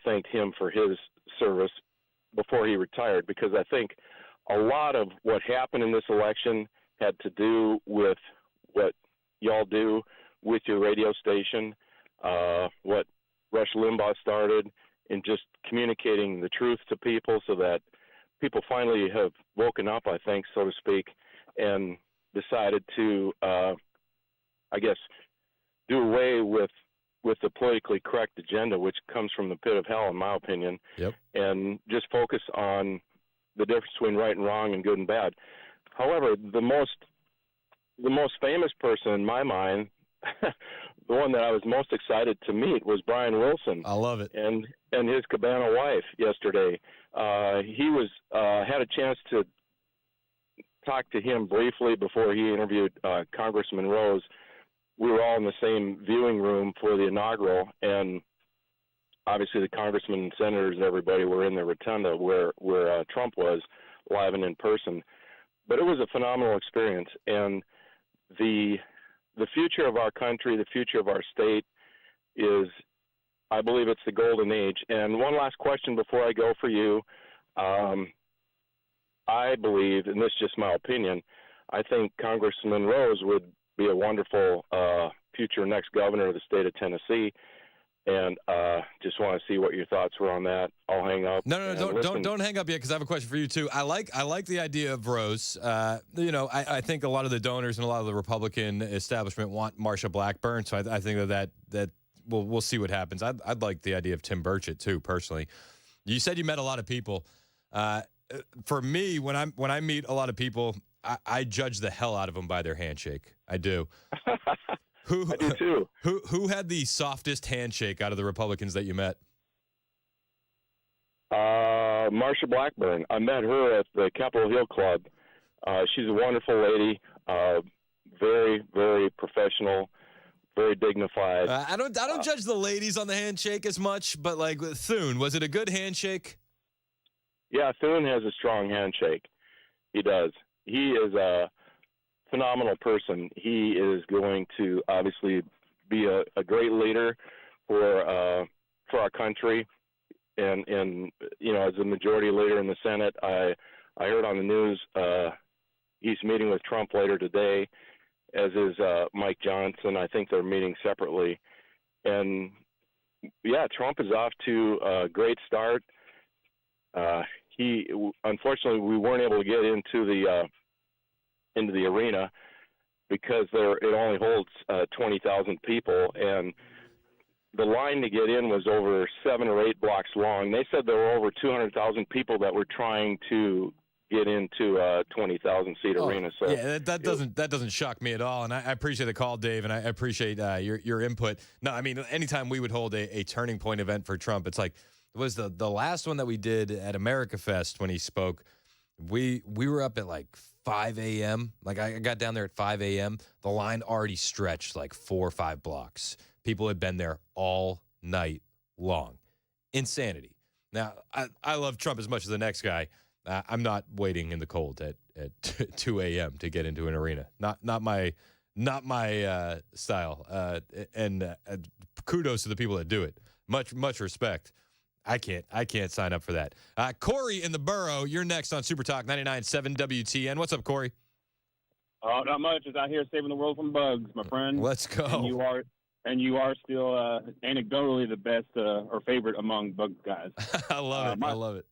thanked him for his service before he retired, because I think a lot of what happened in this election had to do with what y'all do with your radio station, what Rush Limbaugh started, and just communicating the truth to people so that people finally have woken up, I think, so to speak, and decided to, I guess, do away with the politically correct agenda, which comes from the pit of hell, in my opinion, and just focus on the difference between right and wrong and good and bad. However, the most famous person in my mind, the one that I was most excited to meet, was Brian Wilson. I love it. And his Cabana wife yesterday. He was had a chance to talk to him briefly before he interviewed Congressman Rose. We were all in the same viewing room for the inaugural, and obviously the congressmen and senators and everybody were in the rotunda where Trump was, live and in person. But it was a phenomenal experience, and the future of our country, the future of our state is, I believe it's the golden age. And one last question before I go for you. I believe, and this is just my opinion, I think Congressman Rose would be a wonderful future next governor of the state of Tennessee. And just want to see what your thoughts were on that. I'll hang up. No, don't hang up yet, because I have a question for you too. I like the idea of Rose. I think a lot of the donors and a lot of the Republican establishment want Marsha Blackburn, so I think that we'll see what happens. I'd like the idea of Tim Burchett too, personally. You said you met a lot of people. For me, when I meet a lot of people, I judge the hell out of them by their handshake. I do. I do too. Who had the softest handshake out of the Republicans that you met? Marsha Blackburn. I met her at the Capitol Hill Club. She's a wonderful lady, very, very professional, very dignified. I don't judge the ladies on the handshake as much, but like with Thune, was it a good handshake? Yeah, Thune has a strong handshake. He does. He is a phenomenal person. He is going to obviously be a great leader for our country, and as a majority leader in the Senate. I heard on the news he's meeting with Trump later today, as is Mike Johnson. I think they're meeting separately, and yeah, Trump is off to a great start. Unfortunately, we weren't able to get into the arena because it only holds 20,000 people, and the line to get in was over 7 or 8 blocks long. They said there were over 200,000 people that were trying to get into a 20,000 seat arena. So yeah, that doesn't shock me at all, and I appreciate the call, Dave, and I appreciate your input. No, I mean, anytime we would hold a turning point event for Trump, it's like it was the last one that we did at America Fest when he spoke. We were up at like 5 a.m. Like I got down there at 5 a.m. The line already stretched like 4 or 5 blocks. People had been there all night long. Insanity. Now, I love Trump as much as the next guy. I'm not waiting in the cold at 2 a.m. to get into an arena. Not my style. And kudos to the people that do it. Much respect. I can't sign up for that. Corey in the borough, you're next on Super Talk 99.7 WTN. What's up, Corey? Not much. Just out here saving the world from bugs, my friend. Let's go. And you are still anecdotally the best or favorite among bug guys. I love it. I love it.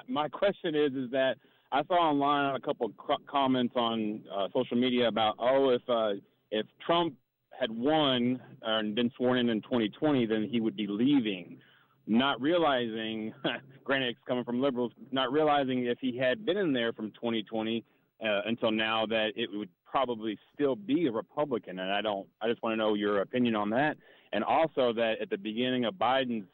My question is that I saw online a couple of comments on social media about if Trump had won and been sworn in 2020, then he would be leaving. Not realizing, granted it's coming from liberals, not realizing if he had been in there from 2020 until now that it would probably still be a Republican. And I just want to know your opinion on that. And also that at the beginning of Biden's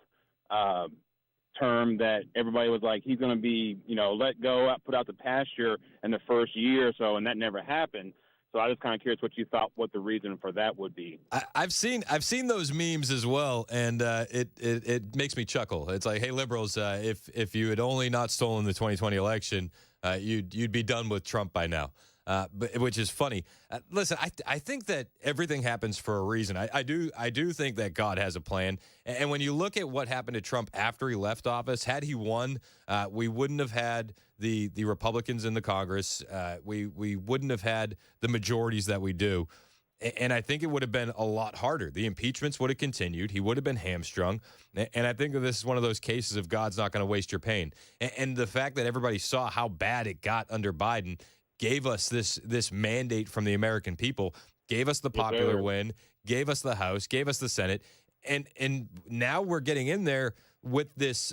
term that everybody was like, he's going to be, let go, put out the pasture in the first year or so, and that never happened. So I was kind of curious what you thought, what the reason for that would be. I've seen those memes as well, and it makes me chuckle. It's like, hey, liberals, if you had only not stolen the 2020 election, you'd be done with Trump by now. Which is funny. Listen, I think that everything happens for a reason. I do think that God has a plan. And when you look at what happened to Trump after he left office, had he won, we wouldn't have had the Republicans in the Congress. We wouldn't have had the majorities that we do. And I think it would have been a lot harder. The impeachments would have continued. He would have been hamstrung. And I think that this is one of those cases of God's not going to waste your pain. And the fact that everybody saw how bad it got under Biden gave us this mandate from the American people, gave us the popular win, gave us the House, gave us the Senate. And now we're getting in there with this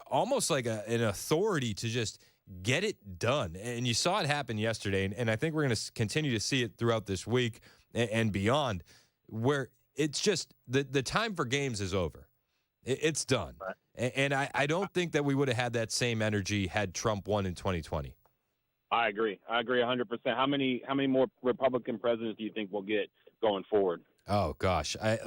almost like an authority to just get it done. And you saw it happen yesterday. And I think we're going to continue to see it throughout this week and beyond, where it's just the time for games is over. It's done. And I don't think that we would have had that same energy had Trump won in 2020. I agree 100%. How many more Republican presidents do you think we'll get going forward? Oh gosh, I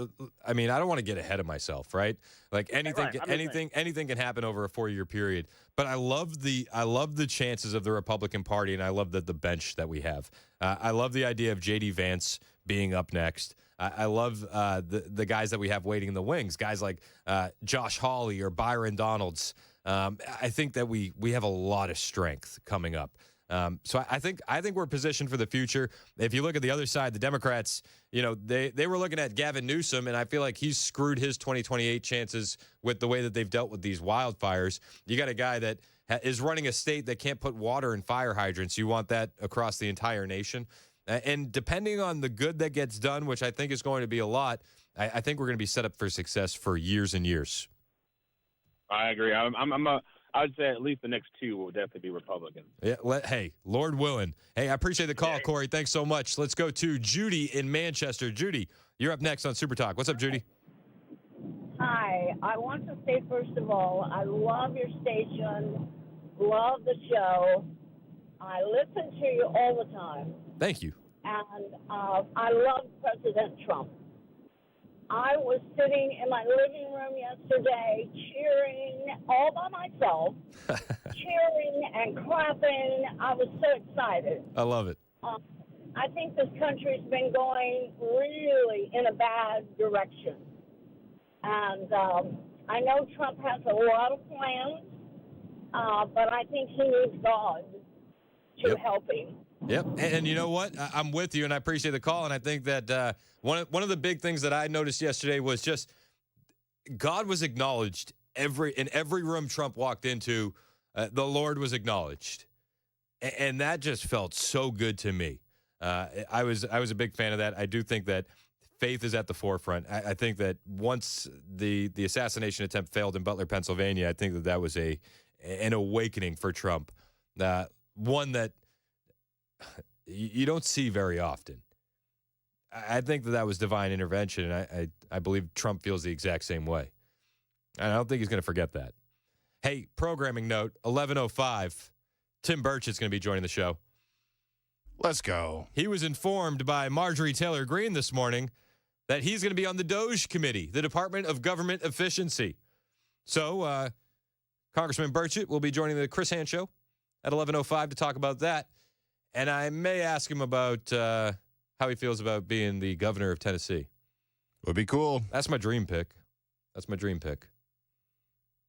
mean, I don't want to get ahead of myself, right? Like anything can happen over a 4-year period. But I love the chances of the Republican Party, and I love the bench that we have. I love the idea of J.D. Vance being up next. I love the guys that we have waiting in the wings, guys like Josh Hawley or Byron Donalds. I think that we have a lot of strength coming up. So I think we're positioned for the future. If you look at the other side, the Democrats, they were looking at Gavin Newsom, and I feel like he's screwed his 2028 chances with the way that they've dealt with these wildfires. You got a guy that is running a state that can't put water in fire hydrants. You want that across the entire nation. And depending on the good that gets done, which I think is going to be a lot, I think we're going to be set up for success for years and years. I agree. I would say at least the next 2 will definitely be Republicans. Yeah. Hey, Lord willing. Hey, I appreciate the call, Corey. Thanks so much. Let's go to Judy in Manchester. Judy, you're up next on Super Talk. What's up, Judy? Hi. I want to say, first of all, I love your station, love the show. I listen to you all the time. Thank you. And I love President Trump. I was sitting in my living room yesterday cheering all by myself, cheering and clapping. I was so excited. I love it. I think this country's been going really in a bad direction. And I know Trump has a lot of plans, but I think he needs God to help him. Yep. And you know what? I'm with you, and I appreciate the call. And I think that one of the big things that I noticed yesterday was just God was acknowledged in every room Trump walked into. The Lord was acknowledged, and that just felt so good to me. I was a big fan of that. I do think that faith is at the forefront. I think that once the assassination attempt failed in Butler, Pennsylvania, I think that was an awakening for Trump. One that you don't see very often. I think that was divine intervention, and I believe Trump feels the exact same way. And I don't think he's going to forget that. Hey, programming note, 11:05, Tim Burchett's going to be joining the show. Let's go. He was informed by Marjorie Taylor Greene this morning that he's going to be on the DOGE committee, the Department of Government Efficiency. So Congressman Burchett will be joining the Chris Hand Show at 11:05 to talk about that. And I may ask him about how he feels about being the governor of Tennessee. Would be cool. That's my dream pick.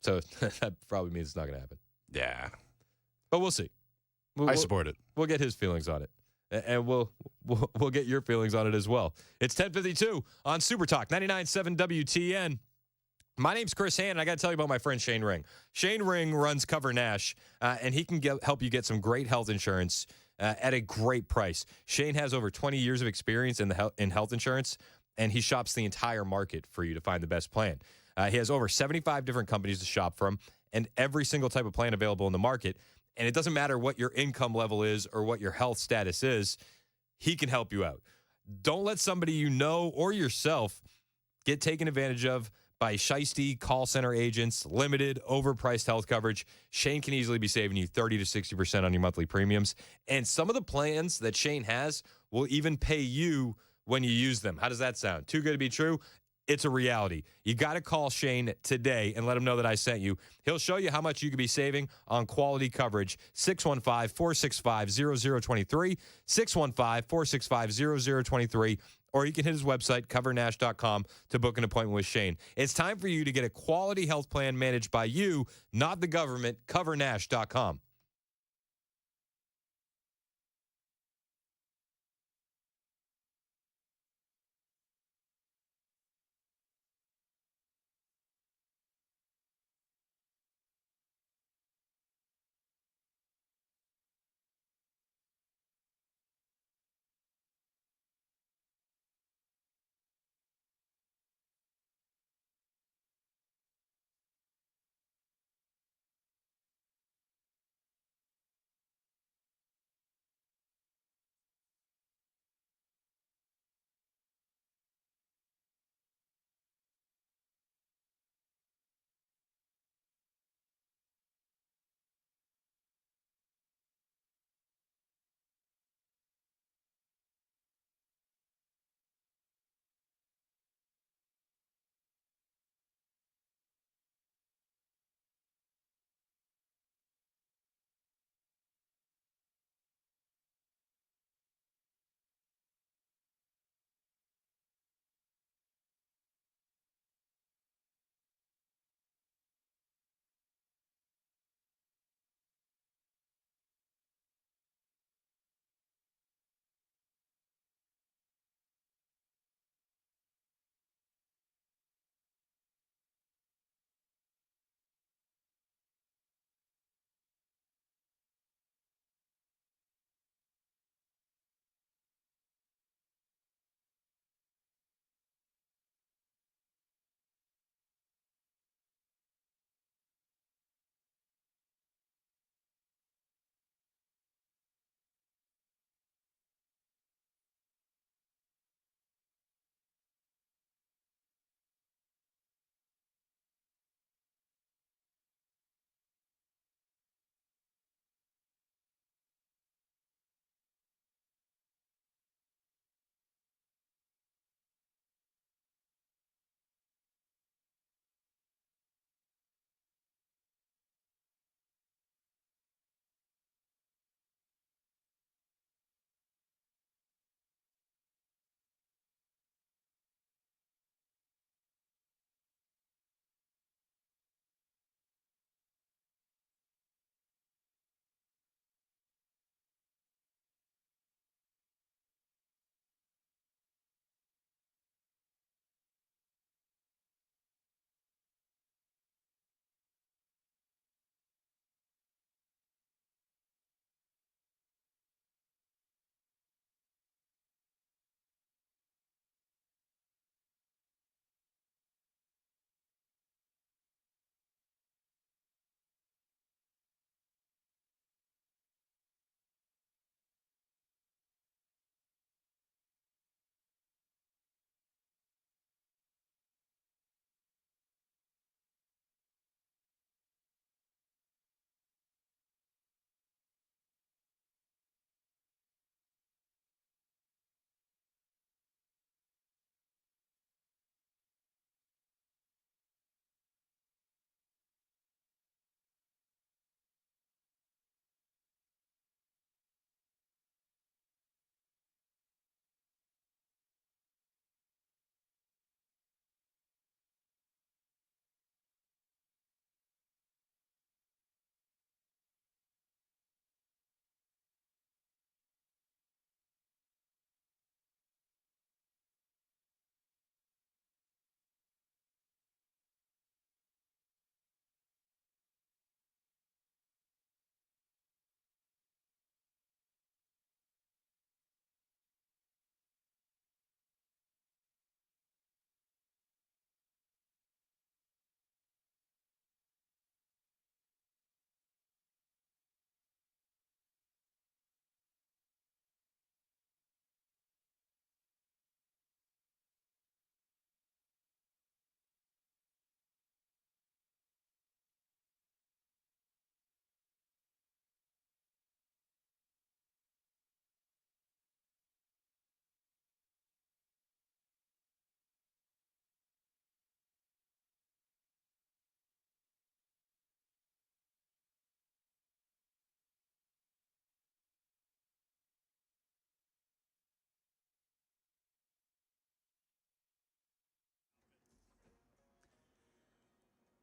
So that probably means it's not going to happen. Yeah. But we'll see. I support it. We'll get his feelings on it. And we'll get your feelings on it as well. It's 10:52 on Super Talk 99.7 WTN. My name's Chris Hand, and I got to tell you about my friend Shane Ring. Shane Ring runs Cover Nash, and he can help you get some great health insurance at a great price. Shane has over 20 years of experience in health insurance, and he shops the entire market for you to find the best plan. He has over 75 different companies to shop from, and every single type of plan available in the market. And it doesn't matter what your income level is or what your health status is, he can help you out. Don't let somebody you know or yourself get taken advantage of by shiesty call center agents, limited, overpriced health coverage. Shane can easily be saving you 30 to 60% on your monthly premiums. And some of the plans that Shane has will even pay you when you use them. How does that sound? Too good to be true? It's a reality. You got to call Shane today and let him know that I sent you. He'll show you how much you could be saving on quality coverage. 615-465-0023, 615-465-0023, or you can hit his website, covernash.com, to book an appointment with Shane. It's time for you to get a quality health plan managed by you, not the government. Covernash.com.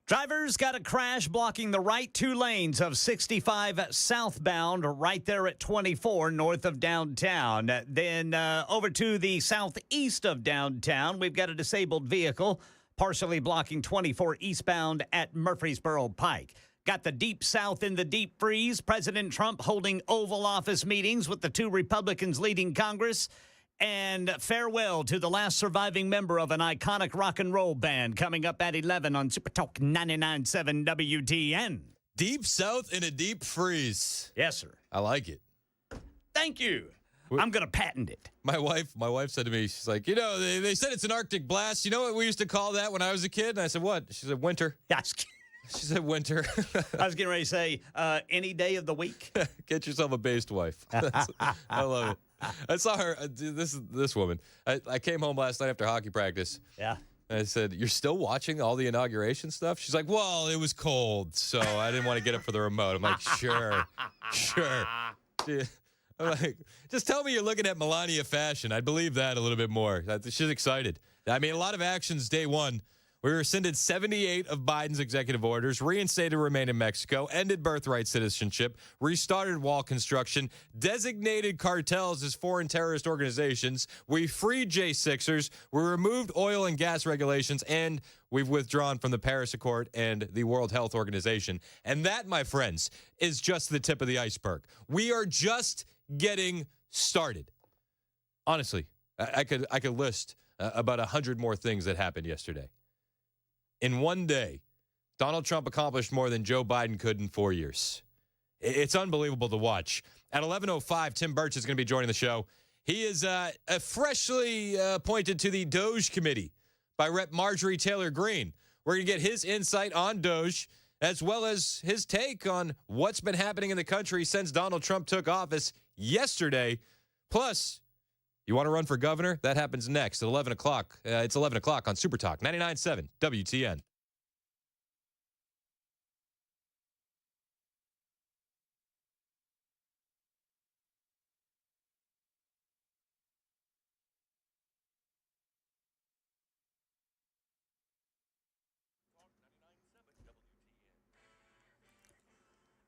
Drivers got a crash blocking the right two lanes of 65 southbound right there at 24 north of downtown. Then over to the southeast of downtown, we've got a disabled vehicle partially blocking 24 eastbound at Murfreesboro Pike. Got the deep south in the deep freeze. President Trump holding Oval Office meetings with the two Republicans leading Congress. And farewell to the last surviving member of an iconic rock and roll band coming up at 11 on Super Talk 99.7 WTN. Deep south in a deep freeze. Yes, sir. I like it. Thank you. I'm going to patent it. My wife said to me, she's like, they said it's an Arctic blast. You know what we used to call that when I was a kid? And I said, what? She said, winter. Yes. She said winter. I was getting ready to say any day of the week. Get yourself a based wife. I love it. I saw her, this woman. I came home last night after hockey practice. Yeah. And I said, you're still watching all the inauguration stuff? She's like, well, it was cold, so I didn't want to get up for the remote. I'm like, sure. Yeah. I'm like, just tell me you're looking at Melania fashion. I'd believe that a little bit more. She's excited. I mean, a lot of actions day one. We rescinded 78 of Biden's executive orders, reinstated remain in Mexico, ended birthright citizenship, restarted wall construction, designated cartels as foreign terrorist organizations. We freed J6ers. We removed oil and gas regulations, and we've withdrawn from the Paris Accord and the World Health Organization. And that, my friends, is just the tip of the iceberg. We are just getting started. Honestly, I could list about 100 more things that happened yesterday. In one day, Donald Trump accomplished more than Joe Biden could in 4 years. It's unbelievable to watch. At 11:05, Tim Burchett is going to be joining the show. He is freshly appointed to the Doge Committee by Rep. Marjorie Taylor Greene. We're going to get his insight on Doge, as well as his take on what's been happening in the country since Donald Trump took office yesterday. Plus, you want to run for governor? That happens next at 11 o'clock. It's 11 o'clock on Super Talk 99.7 WTN.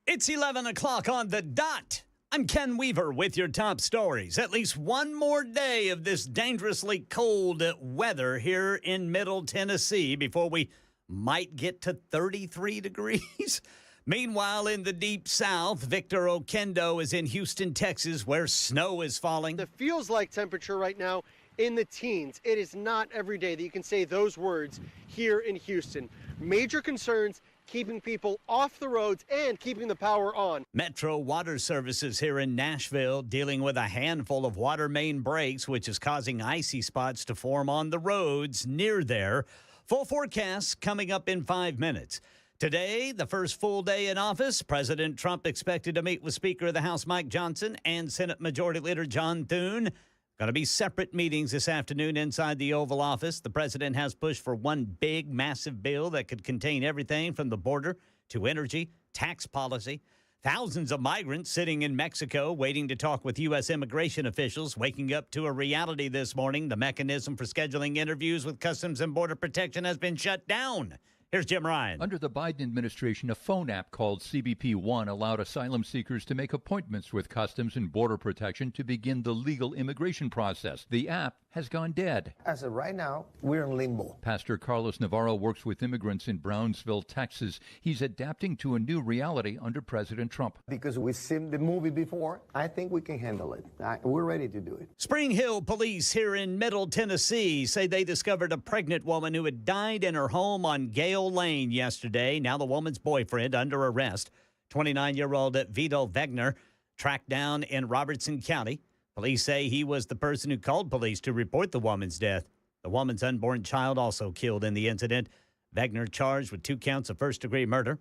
It's 11 o'clock on the dot. I'm Ken Weaver with your top stories. At least one more day of this dangerously cold weather here in Middle Tennessee before we might get to 33 degrees. Meanwhile, in the deep south, Victor Oquendo is in Houston, Texas, where snow is falling. It feels like temperature right now in the teens. It is not every day that you can say those words here in Houston. Major concerns keeping people off the roads and keeping the power on. Metro Water Services here in Nashville dealing with a handful of water main breaks, which is causing icy spots to form on the roads near there. Full forecast coming up in 5 minutes. Today, the first full day in office, President Trump expected to meet with Speaker of the House Mike Johnson and Senate Majority Leader John Thune. Going to be separate meetings this afternoon inside the Oval Office. The president has pushed for one big, massive bill that could contain everything from the border to energy, tax policy. Thousands of migrants sitting in Mexico waiting to talk with U.S. immigration officials, waking up to a reality this morning. The mechanism for scheduling interviews with Customs and Border Protection has been shut down. Here's Jim Ryan. Under the Biden administration, a phone app called CBP One allowed asylum seekers to make appointments with Customs and Border Protection to begin the legal immigration process. The app has gone dead. As of right now, we're in limbo. Pastor Carlos Navarro works with immigrants in Brownsville, Texas. He's adapting to a new reality under President Trump. Because we've seen the movie before, I think we can handle it. We're ready to do it. Spring Hill police here in Middle Tennessee say they discovered a pregnant woman who had died in her home on Gale Lane yesterday. Now the woman's boyfriend under arrest. 29-year-old Vito Wegner tracked down in Robertson County. Police say he was the person who called police to report the woman's death. The woman's unborn child also killed in the incident. Wegner charged with 2 counts of first-degree murder.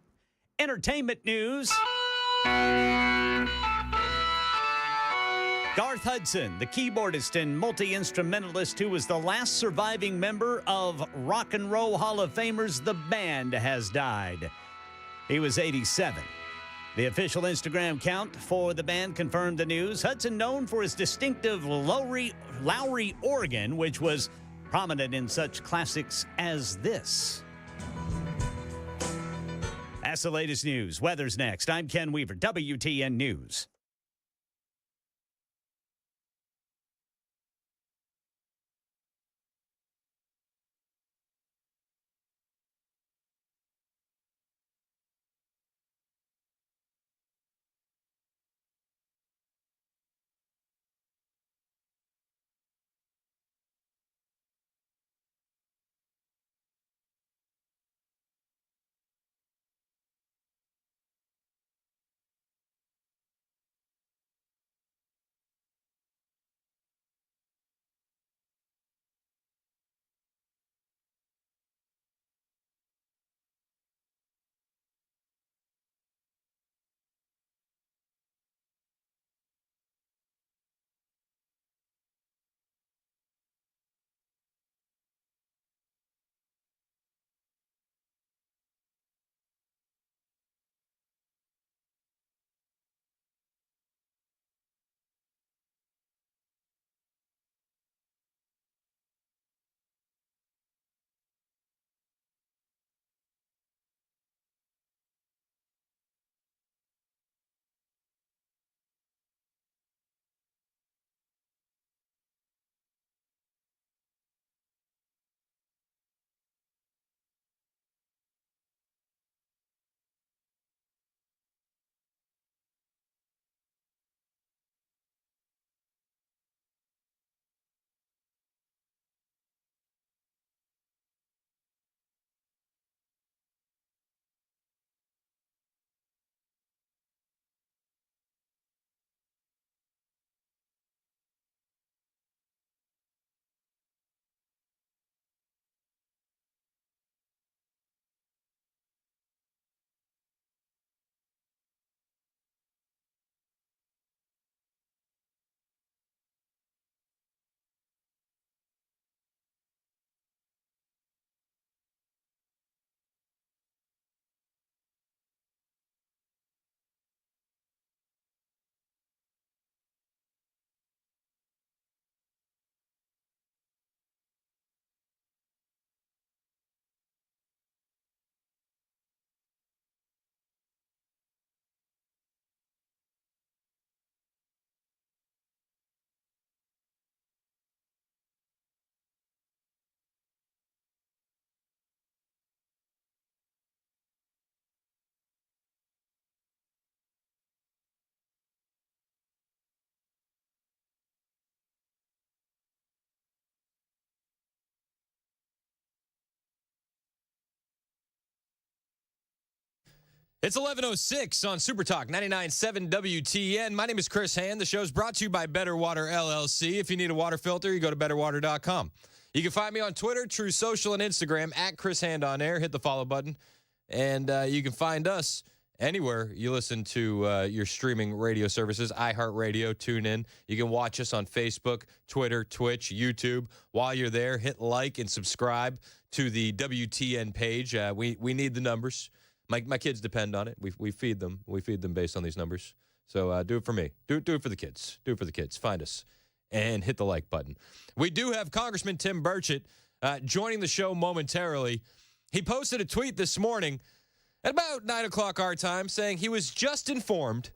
Entertainment news. Garth Hudson, the keyboardist and multi-instrumentalist who was the last surviving member of Rock and Roll Hall of Famers, The Band, has died. He was 87. The official Instagram account for the band confirmed the news. Hudson, known for his distinctive Lowry organ, which was prominent in such classics as this. That's the latest news. Weather's next. I'm Ken Weaver, WTN News. It's 11:06 on Super Talk 99.7 WTN. My name is Chris Hand. The show's brought to you by Better Water LLC. If you need a water filter, you go to betterwater.com. You can find me on Twitter, True Social, and Instagram at Chris Hand on Air. Hit the follow button. And you can find us anywhere you listen to your streaming radio services, iHeartRadio, TuneIn. You can watch us on Facebook, Twitter, Twitch, YouTube. While you're there, hit like and subscribe to the WTN page. We need the numbers. My kids depend on it. We feed them. We feed them based on these numbers. So do it for me. Do it for the kids. Do it for the kids. Find us and hit the like button. We do have Congressman Tim Burchett joining the show momentarily. He posted a tweet this morning at about 9 o'clock our time saying he was just informed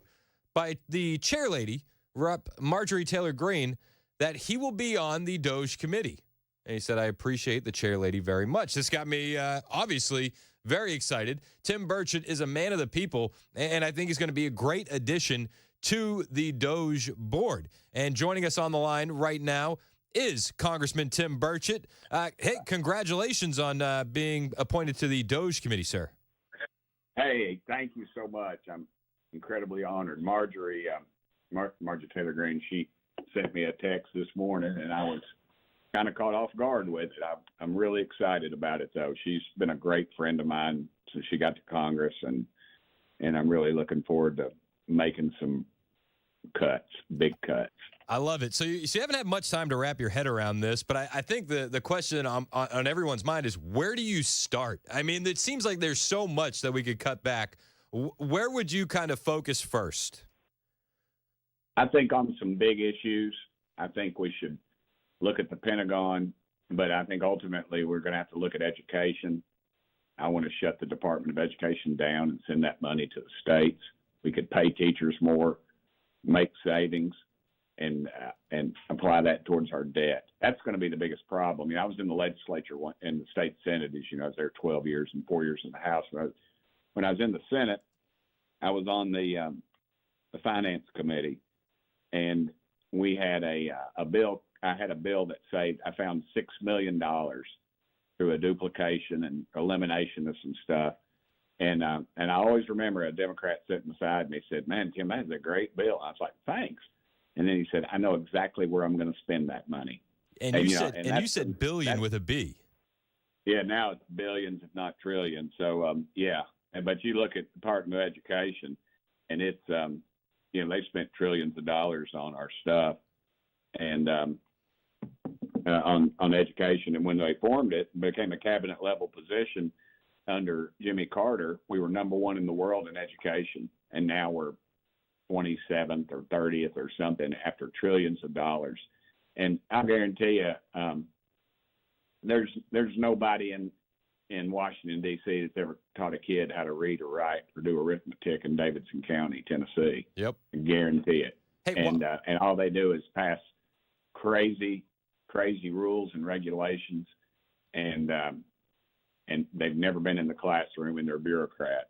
by the chairlady, Rep. Marjorie Taylor Greene, that he will be on the DOJ committee. And he said, I appreciate the chairlady very much. This got me, obviously, very excited. Tim Burchett is a man of the people, and I think he's going to be a great addition to the DOJ board. And joining us on the line right now is Congressman Tim Burchett. Hey, congratulations on being appointed to the DOJ committee, sir. Hey, thank you so much. I'm incredibly honored. Marjorie Taylor Greene, she sent me a text this morning, and I was kind of caught off guard with it. I'm really excited about it, though. She's been a great friend of mine since she got to Congress, and I'm really looking forward to making some cuts, big cuts. I love it. So you haven't had much time to wrap your head around this, but I think the question on everyone's mind is, where do you start? I mean, it seems like there's so much that we could cut back. Where would you kind of focus first? I think on some big issues, I think we should look at the Pentagon, but I think ultimately we're going to have to look at education. I want to shut the Department of Education down and send that money to the states. We could pay teachers more, make savings, and apply that towards our debt. That's going to be the biggest problem. I was in the legislature in the state Senate, as you know. I was there 12 years and 4 years in the House. When I was in the Senate, I was on the Finance Committee, and we had a bill. I had a bill that saved. I found $6 million through a duplication and elimination of some stuff. And I always remember a Democrat sitting beside me said, "Man, Tim, that's a great bill." I was like, "Thanks." And then he said, "I know exactly where I'm going to spend that money." And you said billion with a B. Yeah, now it's billions, if not trillions. So but you look at the Department of Education, and it's they spent trillions of dollars on our stuff, and on education. And when they formed it, became a cabinet level position under Jimmy Carter, we were number one in the world in education, and now we're 27th or 30th or something after trillions of dollars. And I guarantee you, there's nobody in Washington, D.C. that's ever taught a kid how to read or write or do arithmetic in Davidson County, Tennessee. Yep. I guarantee it. Hey, and all they do is pass crazy rules and regulations, and they've never been in the classroom, and they're bureaucrats.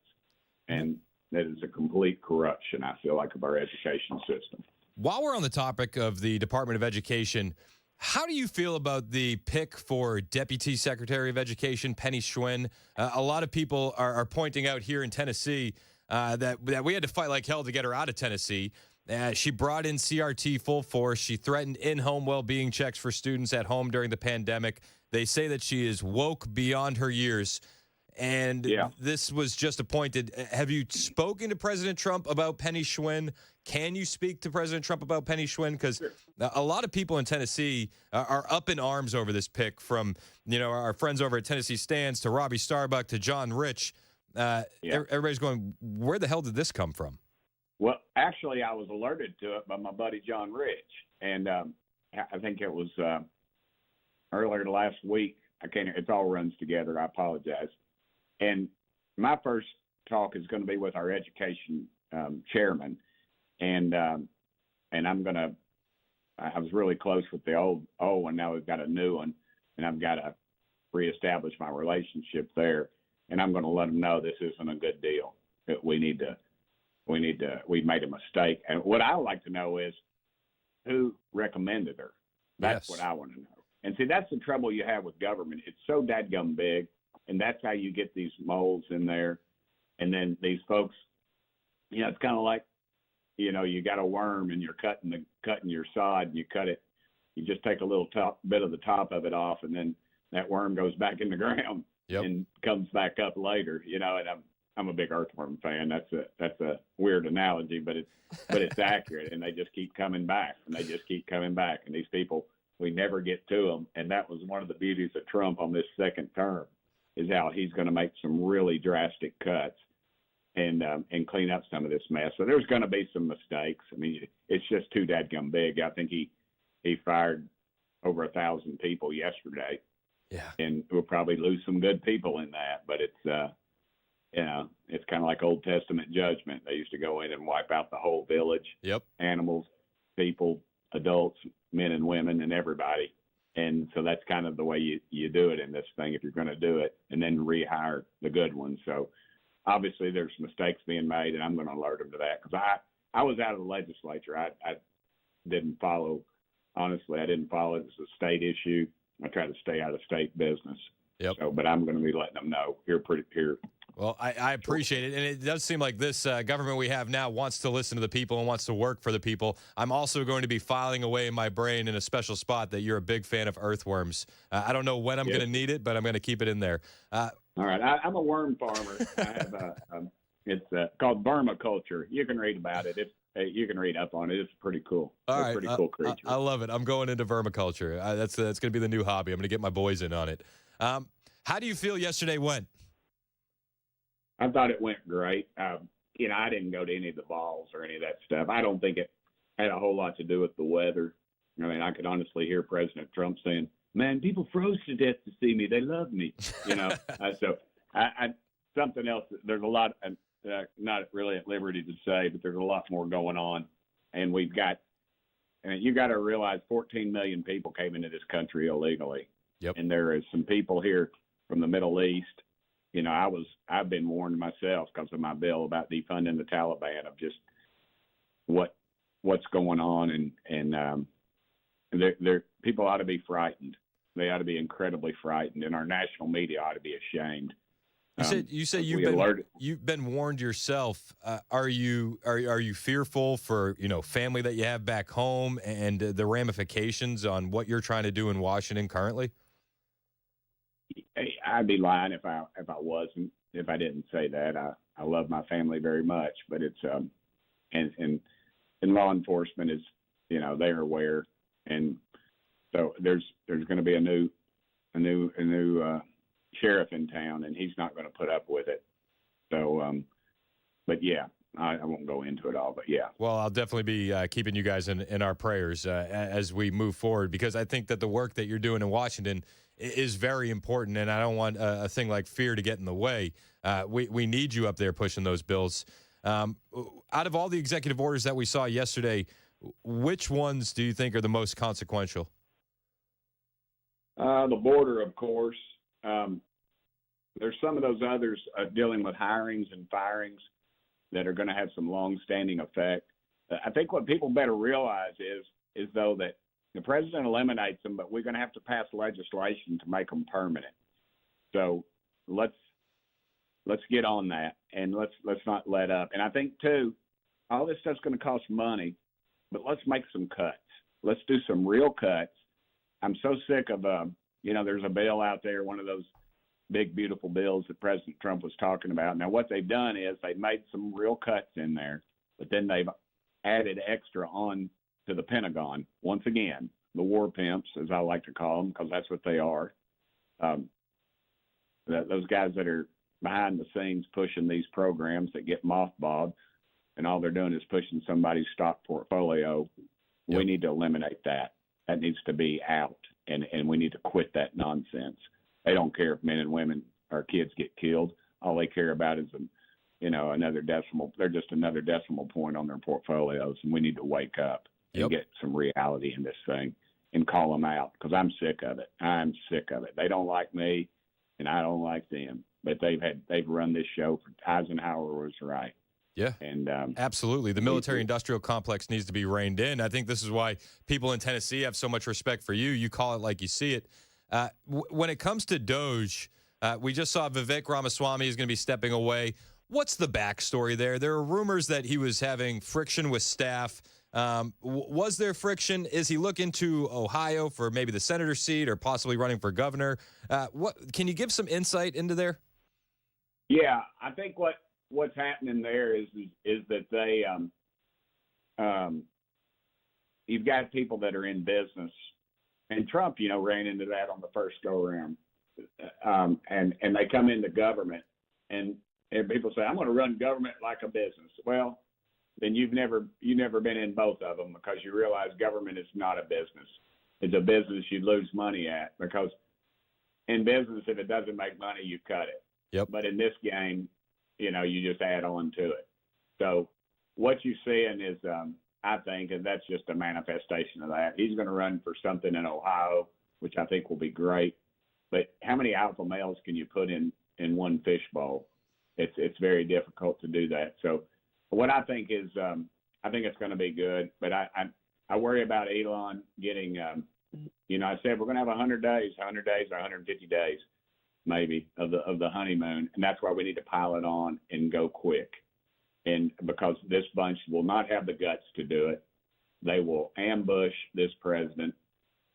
And that is a complete corruption, I feel like, of our education system. While we're on the topic of the Department of Education, how do you feel about the pick for Deputy Secretary of Education, Penny Schwinn? A lot of people are pointing out here in Tennessee that we had to fight like hell to get her out of Tennessee. She brought in CRT full force. She threatened in-home well-being checks for students at home during the pandemic. They say that she is woke beyond her years. And this was just appointed. Have you spoken to President Trump about Penny Schwinn? Can you speak to President Trump about Penny Schwinn? Because a lot of people in Tennessee are up in arms over this pick, from our friends over at Tennessee Stands to Robbie Starbuck to John Rich. Everybody's going, where the hell did this come from? Well, actually, I was alerted to it by my buddy John Rich, and I think it was earlier last week. It all runs together. I apologize. And my first talk is going to be with our education chairman, and I'm going to. I was really close with the old one. Now we've got a new one, and I've got to reestablish my relationship there. And I'm going to let them know this isn't a good deal. That we made a mistake. And what I would like to know is who recommended her. That's what I want to know. And see, that's the trouble you have with government. It's so dadgum big, and that's how you get these moles in there. And then these folks, it's kind of like, you got a worm and you're cutting your sod, and you cut it. You just take a little bit of the top of it off, and then that worm goes back in the ground and comes back up later. And I'm a big earthworm fan. That's a weird analogy, but it's accurate. And they just keep coming back, and they just keep coming back. And these people, we never get to them. And that was one of the beauties of Trump on this second term, is how he's going to make some really drastic cuts and clean up some of this mess. So there's going to be some mistakes. I mean, it's just too dadgum big. I think he fired over 1,000 people yesterday. Yeah. And we'll probably lose some good people in that, but it's kind of like Old Testament judgment. They used to go in and wipe out the whole village. Yep. Animals, people, adults, men and women, and everybody. And so that's kind of the way you do it in this thing, if you're going to do it, and then rehire the good ones. So obviously there's mistakes being made, and I'm going to alert them to that, because I was out of the legislature. I didn't follow. Honestly, I didn't follow it. It's a state issue. I try to stay out of state business. Yep. So, but I'm going to be letting them know here. Well, I appreciate it. And it does seem like this government we have now wants to listen to the people and wants to work for the people. I'm also going to be filing away in my brain in a special spot that you're a big fan of earthworms. I don't know when I'm going to need it, but I'm going to keep it in there. All right. I'm a worm farmer. I have it's called vermiculture. You can read about it. You can read up on it. It's pretty cool. All right. Pretty cool creature. I love it. I'm going into vermiculture. That's going to be the new hobby. I'm going to get my boys in on it. How do you feel yesterday went? I thought it went great. I didn't go to any of the balls or any of that stuff. I don't think it had a whole lot to do with the weather. I mean, I could honestly hear President Trump saying, "Man, people froze to death to see me. They love me." So Something else. There's a lot. Not really at liberty to say, but there's a lot more going on, and we've got. And you got to realize 14 million people came into this country illegally. Yep. And there is some people here from the Middle East. I've been warned myself because of my bill about defunding the Taliban of just what's going on, and people ought to be frightened. They ought to be incredibly frightened, and our national media ought to be ashamed. You say you've been warned yourself. Are you fearful for family that you have back home and the ramifications on what you're trying to do in Washington currently? I'd be lying if I didn't say that. I love my family very much, but it's and law enforcement is they're aware, and so there's going to be a new sheriff in town, and he's not going to put up with it. So, but yeah, I won't go into it all, but yeah. Well, I'll definitely be keeping you guys in our prayers as we move forward, because I think that the work that you're doing in Washington is very important, and I don't want a thing like fear to get in the way. We need you up there pushing those bills. Out of all the executive orders that we saw yesterday, which ones do you think are the most consequential? The border, of course. There's some of those others dealing with hirings and firings that are going to have some long-standing effect. I think what people better realize is though that the president eliminates them, but we're going to have to pass legislation to make them permanent. So let's get on that, and let's not let up. And I think too, all this stuff's going to cost money, but let's make some cuts. Let's do some real cuts. I'm so sick of there's a bill out there, one of those big, beautiful bills that President Trump was talking about. Now, what they've done is they've made some real cuts in there, but then they've added extra on to the Pentagon. Once again, the war pimps, as I like to call them, because that's what they are. Those guys that are behind the scenes pushing these programs that get mothballed, and all they're doing is pushing somebody's stock portfolio. Yep. We need to eliminate that. That needs to be out, and we need to quit that nonsense. They don't care if men and women or kids get killed. All they care about is another decimal. They're just another decimal point on their portfolios, and we need to wake up and get some reality in this thing and call them out, because I'm sick of it. I'm sick of it. They don't like me, and I don't like them. But they've run this show for Eisenhower was right. Yeah, and absolutely. The military-industrial complex needs to be reined in. I think this is why people in Tennessee have so much respect for you. You call it like you see it. When it comes to DOJ, we just saw Vivek Ramaswamy is going to be stepping away. What's the backstory there? There are rumors that he was having friction with staff. Was there friction? Is he looking to Ohio for maybe the senator seat or possibly running for governor? Can you give some insight into there? Yeah, I think what's happening there is that they you've got people that are in business, and Trump, ran into that on the first go around, and they come into government, and people say, I'm going to run government like a business. Well, then you've never been in both of them, because you realize government is not a business. It's a business you lose money at, because in business, if it doesn't make money, you cut it. Yep. But in this game, you just add on to it. So what you're seeing is, I think, and that's just a manifestation of that. He's going to run for something in Ohio, which I think will be great. But how many alpha males can you put in one fishbowl? It's very difficult to do that. So what I think is, I think it's going to be good. But I worry about Elon getting, I said we're going to have 100 days or 150 days maybe of the honeymoon, and that's why we need to pile it on and go quick. And because this bunch will not have the guts to do it, they will ambush this president,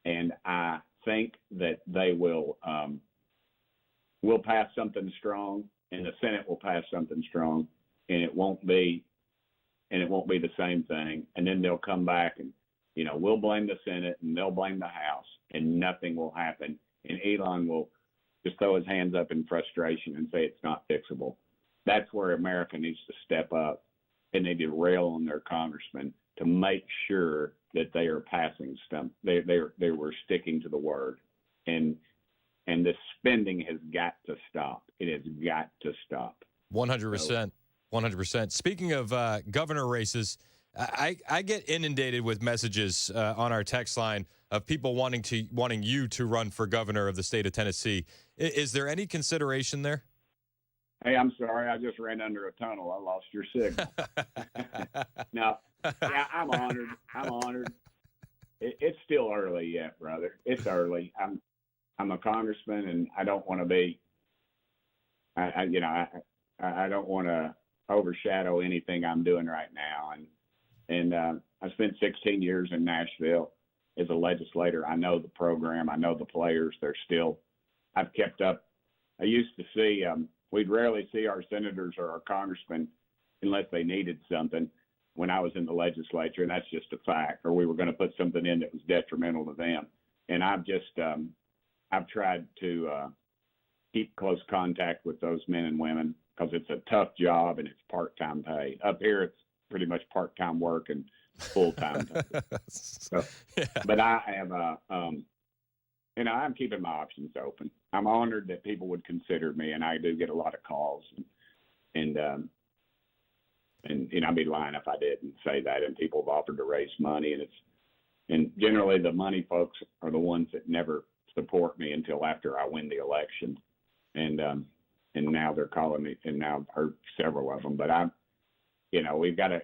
and I think that they will pass something strong, and the Senate will pass something strong, and it won't be the same thing. And then they'll come back and we'll blame the Senate and they'll blame the House, and nothing will happen. And Elon will just throw his hands up in frustration and say it's not fixable. That's where America needs to step up, and they need to rail on their congressmen to make sure that they are passing stuff. They were sticking to the word, and and the spending has got to stop. It has got to stop. 100%. 100%. Speaking of governor races, I get inundated with messages on our text line of people wanting you to run for governor of the state of Tennessee. Is there any consideration there? Hey, I'm sorry. I just ran under a tunnel. I lost your signal. No, yeah, I'm honored. I'm honored. It's still early yet, brother. It's early. I'm a congressman, and I don't want to be. I don't want to overshadow anything I'm doing right now. And I spent 16 years in Nashville as a legislator. I know the program. I know the players. I've kept up. I used to see, we'd rarely see our senators or our congressmen unless they needed something when I was in the legislature, and that's just a fact, or we were going to put something in that was detrimental to them. And I've tried to keep close contact with those men and women because it's a tough job and it's part-time pay. Up here, it's pretty much part-time work and full-time pay. So, yeah. But I have I'm keeping my options open. I'm honored that people would consider me, and I do get a lot of calls. And I'd be lying if I didn't say that. And people have offered to raise money, and generally the money folks are the ones that never support me until after I win the election. And now they're calling me, and now I've heard several of them. But we've got to.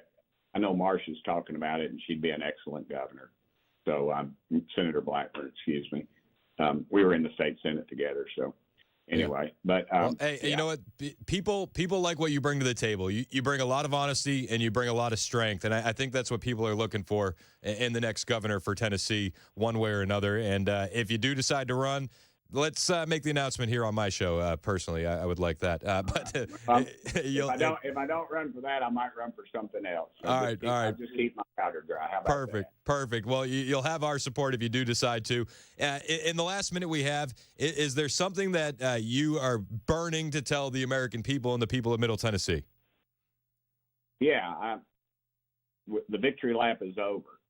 I know Marsha's talking about it, and she'd be an excellent governor. So Senator Blackburn, excuse me. We were in the state Senate together. So anyway, but hey, yeah. You know what? People like what you bring to the table. You bring a lot of honesty and you bring a lot of strength, and I think that's what people are looking for in the next governor for Tennessee, one way or another. And if you do decide to run, let's make the announcement here on my show. Personally, I would like that. But if I don't run for that, I might run for something else. So all right. I'll just keep my powder dry. How about that? Perfect. Well, you'll have our support if you do decide to. In the last minute we have, is there something that you are burning to tell the American people and the people of Middle Tennessee? Yeah, the victory lap is over.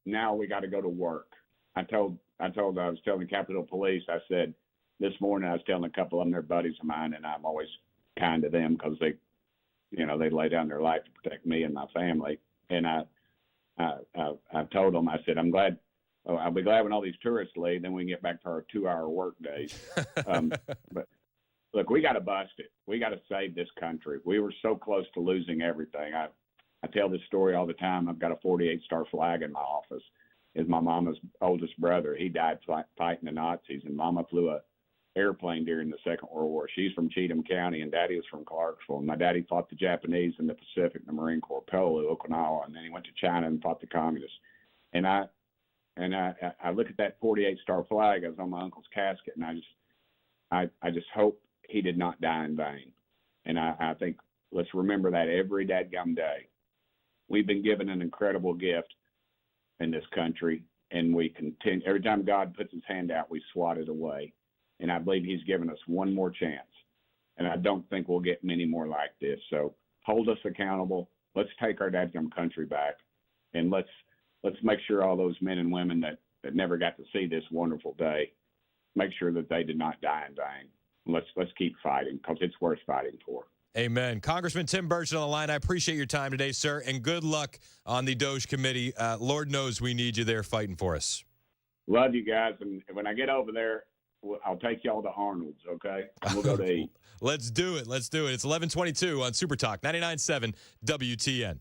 Now we got to go to work. I was telling Capitol Police, I said this morning, I was telling a couple of them, they're buddies of mine, and I'm always kind to them because they lay down their life to protect me and my family. And I told them, I said, I'll be glad when all these tourists leave, then we can get back to our 2-hour work days. But look, we got to bust it. We got to save this country. We were so close to losing everything. I tell this story all the time. I've got a 48-star flag in my office. Is my mama's oldest brother. He died fighting the Nazis, and Mama flew a airplane during the Second World War. She's from Cheatham County, and Daddy was from Clarksville. And my daddy fought the Japanese in the Pacific, the Marine Corps, Polo, Okinawa, and then he went to China and fought the communists. And I look at that 48-star flag. I was on my uncle's casket, and I just hope he did not die in vain. And I think let's remember that every dadgum day. We've been given an incredible gift in this country, and we continue. Every time God puts his hand out, we swat it away. And I believe he's given us one more chance. And I don't think we'll get many more like this. So hold us accountable. Let's take our dadgum country back. And let's make sure all those men and women that never got to see this wonderful day, make sure that they did not die in vain. Let's keep fighting because it's worth fighting for. Amen. Congressman Tim Burchett on the line. I appreciate your time today, sir, and good luck on the Doge Committee. Lord knows we need you there fighting for us. Love you guys, and when I get over there, I'll take y'all to Arnold's, okay? And we'll go to eat. Let's do it. It's 11:22 on Super Talk 99.7 WTN.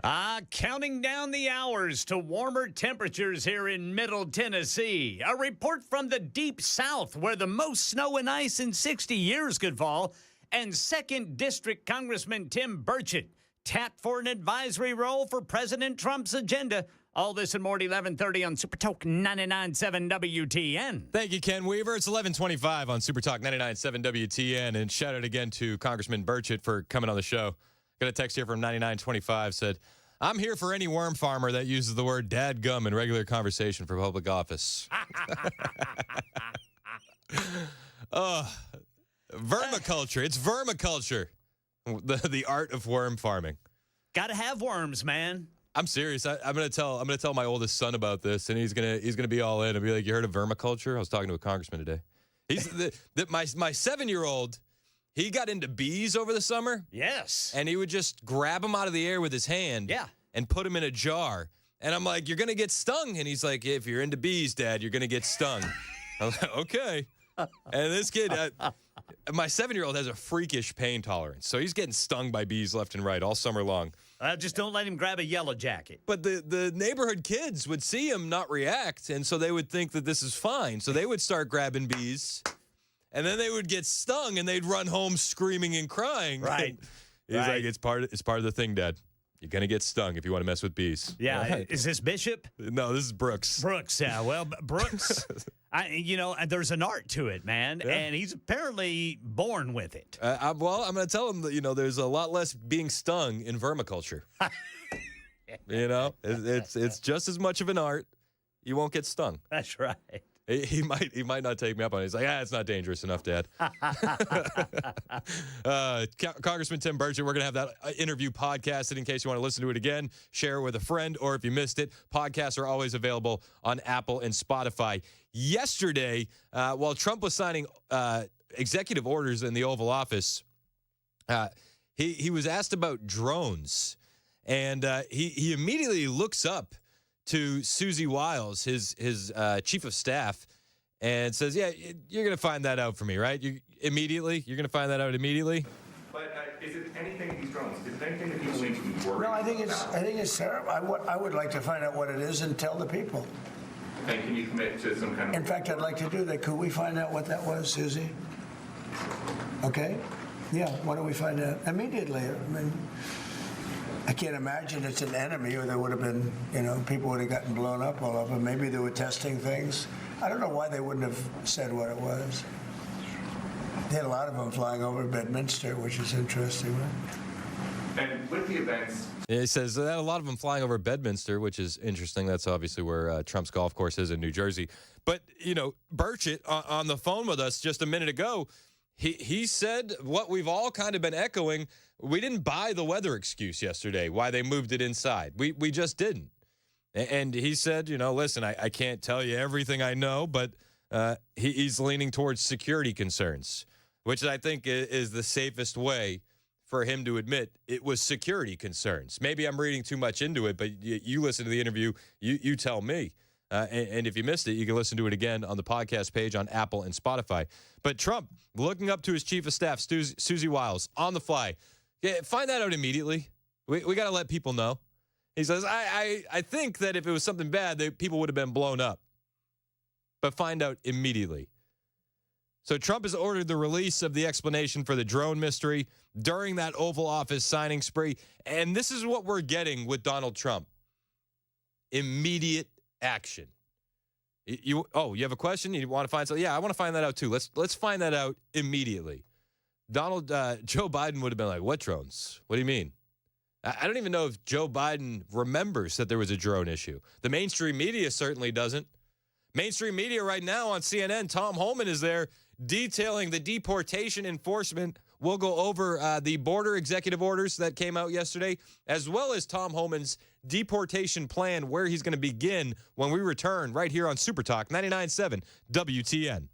Counting down the hours to warmer temperatures here in Middle Tennessee. A report from the Deep South, where the most snow and ice in 60 years could fall. And 2nd District Congressman Tim Burchett tapped for an advisory role for President Trump's agenda. All this and more at 11:30 on Super Talk 99.7 WTN. Thank you, Ken Weaver. It's 11:25 on Super Talk 99.7 WTN. And shout out again to Congressman Burchett for coming on the show. Got a text here from 9925 said, I'm here for any worm farmer that uses the word dadgum in regular conversation for public office. Vermiculture. It's vermiculture. The art of worm farming. Gotta have worms, man. I'm serious. I'm gonna tell my oldest son about this, and he's gonna be all in and be like, "You heard of vermiculture?" I was talking to a congressman today. He's my 7-year-old. He got into bees over the summer. Yes. And he would just grab them out of the air with his hand. Yeah. And put them in a jar. And I'm like, "You're gonna get stung." And he's like, "If you're into bees, Dad, you're gonna get stung." I'm like, "Okay." And this kid, my 7-year-old has a freakish pain tolerance, so he's getting stung by bees left and right all summer long. Just don't let him grab a yellow jacket. But the neighborhood kids would see him not react, and so they would think that this is fine. So they would start grabbing bees, and then they would get stung, and they'd run home screaming and crying. Right. He's like, "It's part of the thing, Dad. You're going to get stung if you want to mess with bees." Yeah. Right. Is this Bishop? No, this is Brooks. Brooks, yeah. Well, Brooks, there's an art to it, man. Yeah. And he's apparently born with it. I'm going to tell him that, there's a lot less being stung in vermiculture. It's just as much of an art. You won't get stung. That's right. He might not take me up on it. He's like, it's not dangerous enough, Dad. Congressman Tim Burchett, we're going to have that interview podcasted in case you want to listen to it again, share it with a friend, or if you missed it, podcasts are always available on Apple and Spotify. Yesterday, while Trump was signing executive orders in the Oval Office, he was asked about drones, and he immediately looks up to Susie Wiles, his chief of staff, and says, "Yeah, you're going to find that out for me, right? You're going to find that out immediately." But is it anything these drones? Is it anything that people need to be worried? No, I think it's terrible. I would like to find out what it is and tell the people. And can you commit to some kind of? In fact, I'd like to do that. Could we find out what that was, Susie? Okay. Yeah. Why don't we find out immediately? I can't imagine it's an enemy, or there would have been, people would have gotten blown up all over. Maybe they were testing things. I don't know why they wouldn't have said what it was. They had a lot of them flying over Bedminster, which is interesting, right? And with the events... He says that a lot of them flying over Bedminster, which is interesting. That's obviously where Trump's golf course is in New Jersey. But, Burchett on the phone with us just a minute ago, he said what we've all kind of been echoing. We didn't buy the weather excuse yesterday, why they moved it inside. We just didn't. And he said, listen, I can't tell you everything I know, but he's leaning towards security concerns, which I think is the safest way for him to admit it was security concerns. Maybe I'm reading too much into it, but you listen to the interview, you tell me. And if you missed it, you can listen to it again on the podcast page on Apple and Spotify. But Trump, looking up to his chief of staff, Susie Wiles, on the fly. Yeah, find that out immediately. We got to let people know. He says, I think that if it was something bad, people would have been blown up. But find out immediately. So Trump has ordered the release of the explanation for the drone mystery during that Oval Office signing spree. And this is what we're getting with Donald Trump. Immediate action. You have a question? You want to find something? Yeah, I want to find that out too. Let's find that out immediately. Joe Biden would have been like, "What drones? What do you mean?" I don't even know if Joe Biden remembers that there was a drone issue. The mainstream media certainly doesn't. Mainstream media right now on CNN, Tom Homan is there detailing the deportation enforcement. We'll go over the border executive orders that came out yesterday, as well as Tom Homan's deportation plan, where he's going to begin when we return right here on Super Talk 99.7 WTN.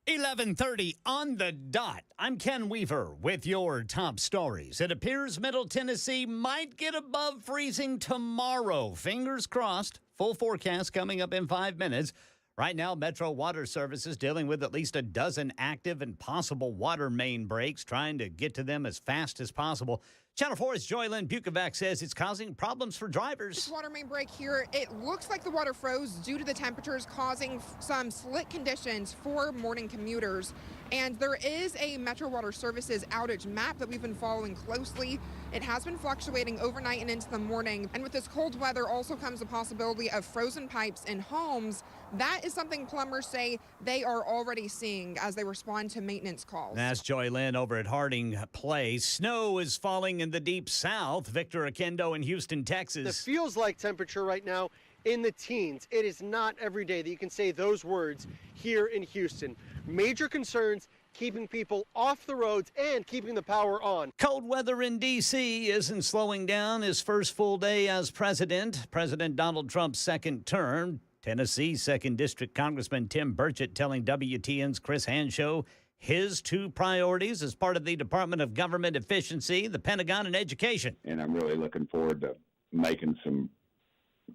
$11:30 on the dot. I'm Ken Weaver with your top stories. It appears Middle Tennessee might get above freezing tomorrow. Fingers crossed. Full forecast coming up in 5 minutes. Right now, Metro Water Services dealing with at least a dozen active and possible water main breaks, trying to get to them as fast as possible. Channel 4's Joylyn Bukovac says it's causing problems for drivers. This water main break here, it looks like the water froze due to the temperatures, causing some slick conditions for morning commuters. And there is a Metro Water Services outage map that we've been following closely. It has been fluctuating overnight and into the morning. And with this cold weather also comes the possibility of frozen pipes in homes. That is something plumbers say they are already seeing as they respond to maintenance calls. That's Joy Lynn over at Harding Place. Snow is falling in the deep south. Victor Akendo in Houston, Texas. It feels like temperature right now in the teens. It is not every day that you can say those words here in Houston. Major concerns keeping people off the roads and keeping the power on. Cold weather in D.C. isn't slowing down his first full day as president. President Donald Trump's second term. Tennessee 2nd District Congressman Tim Burchett telling WTN's Chris Hanshow his two priorities as part of the Department of Government Efficiency, the Pentagon, and Education. And I'm really looking forward to making some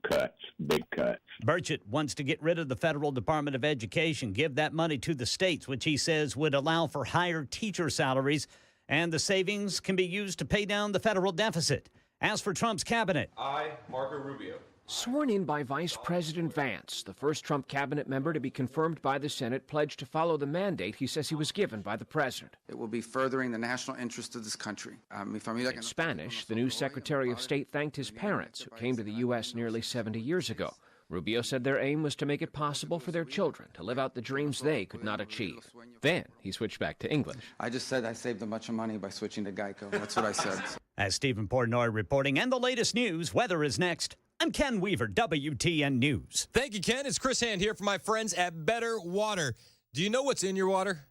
cuts, big cuts. Burchett wants to get rid of the Federal Department of Education, give that money to the states, which he says would allow for higher teacher salaries, and the savings can be used to pay down the federal deficit. As for Trump's cabinet, I, Marco Rubio. Sworn in by Vice President Vance, the first Trump cabinet member to be confirmed by the Senate pledged to follow the mandate he says he was given by the president. It will be furthering the national interest of this country. In Spanish, the new Secretary of State thanked his parents, who came to the U.S. nearly 70 years ago. Rubio said their aim was to make it possible for their children to live out the dreams they could not achieve. Then he switched back to English. I just said I saved a bunch of money by switching to Geico. That's what I said. As Stephen Portnoy reporting, and the latest news, weather is next. I'm Ken Weaver, WTN News. Thank you, Ken. It's Chris Hand here for my friends at Better Water. Do you know what's in your water?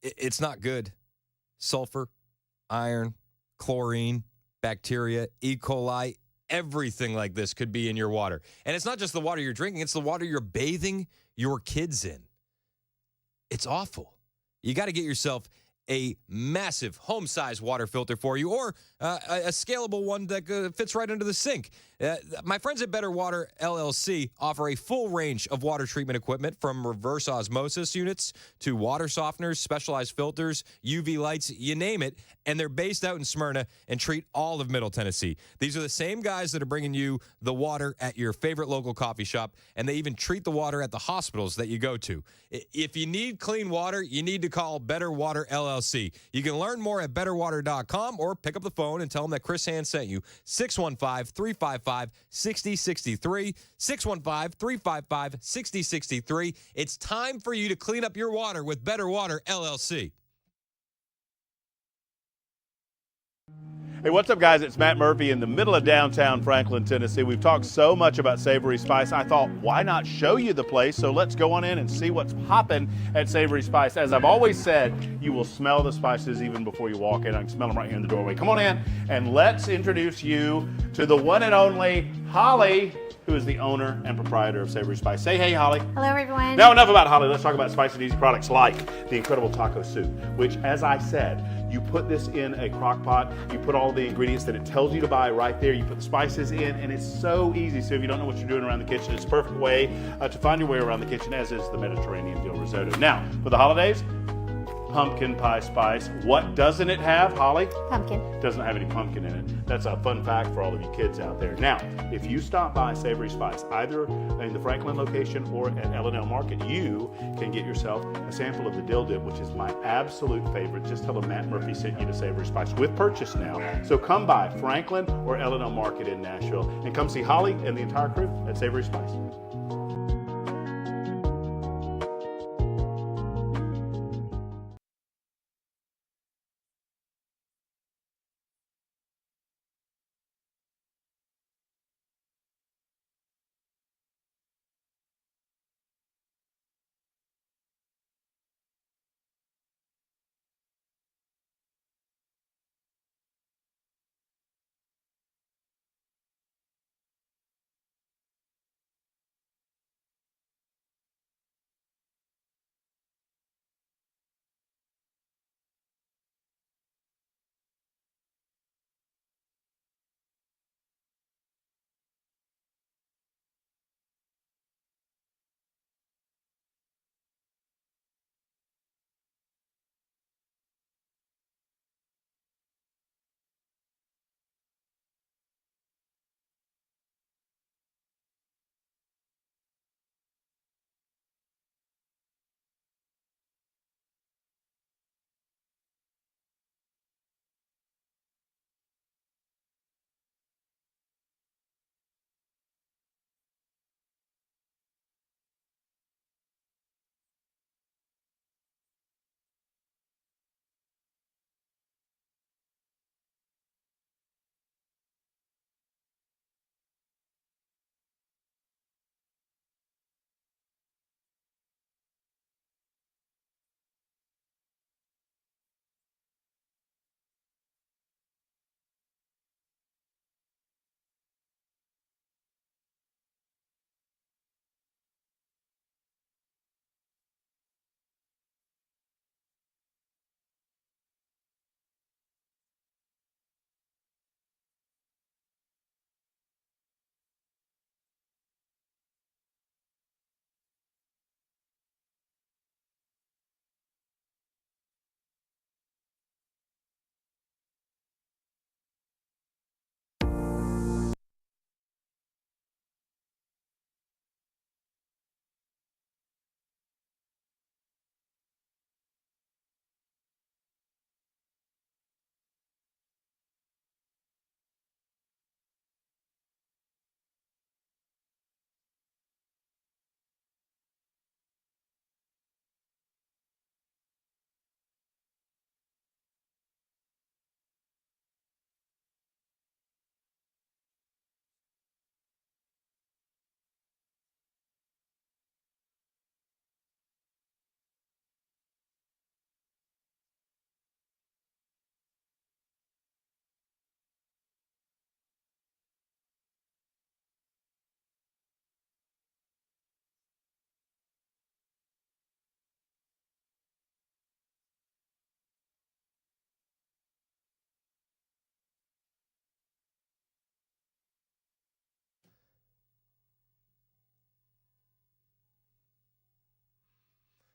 It's not good. Sulfur, iron, chlorine, bacteria, E. coli, everything like this could be in your water. And it's not just the water you're drinking, it's the water you're bathing your kids in. It's awful. You got to get yourself a massive home-size water filter for you, or a scalable one that fits right under the sink. My friends at Better Water LLC offer a full range of water treatment equipment, from reverse osmosis units to water softeners, specialized filters, UV lights, you name it, and they're based out in Smyrna and treat all of Middle Tennessee. These are the same guys that are bringing you the water at your favorite local coffee shop, and they even treat the water at the hospitals that you go to. If you need clean water, you need to call Better Water LLC. You can learn more at betterwater.com or pick up the phone and tell them that Chris Hand sent you. 615-355-6063. 615-355-6063. It's time for you to clean up your water with Better Water LLC. Hey, what's up, guys? It's Matt Murphy in the middle of downtown Franklin, Tennessee. We've talked so much about Savory Spice. I thought, why not show you the place? So let's go on in and see what's popping at Savory Spice. As I've always said, you will smell the spices even before you walk in. I can smell them right here in the doorway. Come on in, and let's introduce you to the one and only Holly, who is the owner and proprietor of Savory Spice. Say hey, Holly. Hello, everyone. Now, enough about Holly. Let's talk about spicy and easy products like the incredible taco soup, which, as I said, you put this in a crock pot, you put all the ingredients that it tells you to buy right there, you put the spices in, and it's so easy. So if you don't know what you're doing around the kitchen, it's a perfect way to find your way around the kitchen, as is the Mediterranean dill risotto. Now, for the holidays, pumpkin pie spice. What doesn't it have, Holly? Pumpkin. Doesn't have any pumpkin in it. That's a fun fact for all of you kids out there. Now, if you stop by Savory Spice, either in the Franklin location or at L&L Market, you can get yourself a sample of the dill dip, which is my absolute favorite. Just tell them Matt Murphy sent you to Savory Spice with purchase now. So come by Franklin or L&L Market in Nashville and come see Holly and the entire crew at Savory Spice.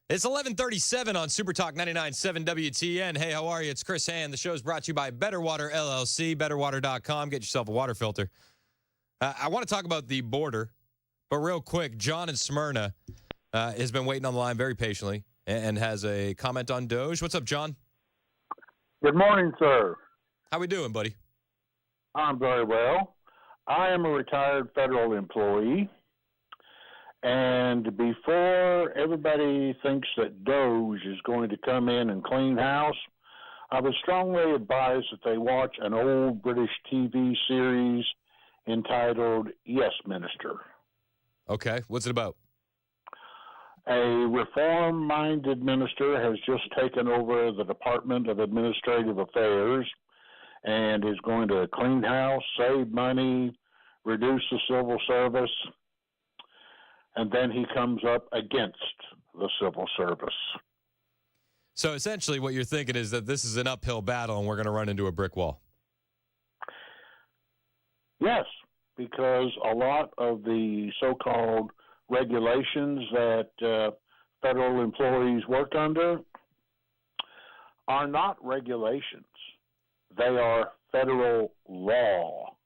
It's 11:37 on Super Talk 99.7 WTN. Hey, how are you? It's Chris Hand. The show is brought to you by Better Water LLC, betterwater.com. Get yourself a water filter. I want to talk about the border, but real quick, John in Smyrna has been waiting on the line very patiently and has a comment on Doge. What's up, John? Good morning, sir. How we doing, buddy? I'm very well. I am a retired federal employee. And before everybody thinks that Doge is going to come in and clean house, I would strongly advise that they watch an old British TV series entitled Yes, Minister. Okay, what's it about? A reform-minded minister has just taken over the Department of Administrative Affairs and is going to clean house, save money, reduce the civil service. And then he comes up against the civil service. So essentially what you're thinking is that this is an uphill battle and we're going to run into a brick wall. Yes, because a lot of the so-called regulations that federal employees work under are not regulations. They are federal law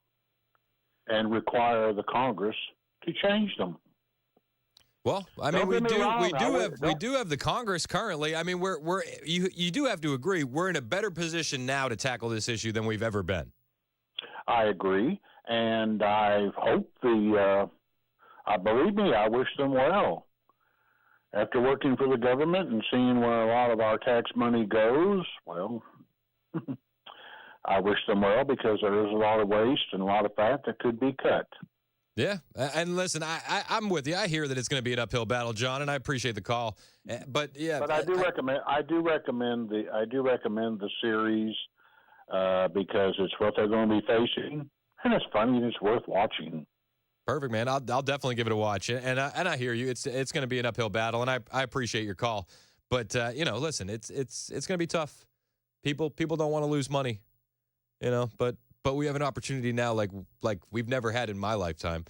and require the Congress to change them. Well, I mean, we do have the Congress currently. I mean, you do have to agree we're in a better position now to tackle this issue than we've ever been. I agree, and I hope believe me, I wish them well. After working for the government and seeing where a lot of our tax money goes, well, I wish them well because there is a lot of waste and a lot of fat that could be cut. Yeah, and listen, I'm with you. I hear that it's going to be an uphill battle, John, and I appreciate the call. But yeah, but I do recommend the series because it's what they're going to be facing, and it's funny and it's worth watching. Perfect, man. I'll definitely give it a watch, and I hear you. It's going to be an uphill battle, and I appreciate your call. But listen, it's going to be tough. People don't want to lose money, But we have an opportunity now like we've never had in my lifetime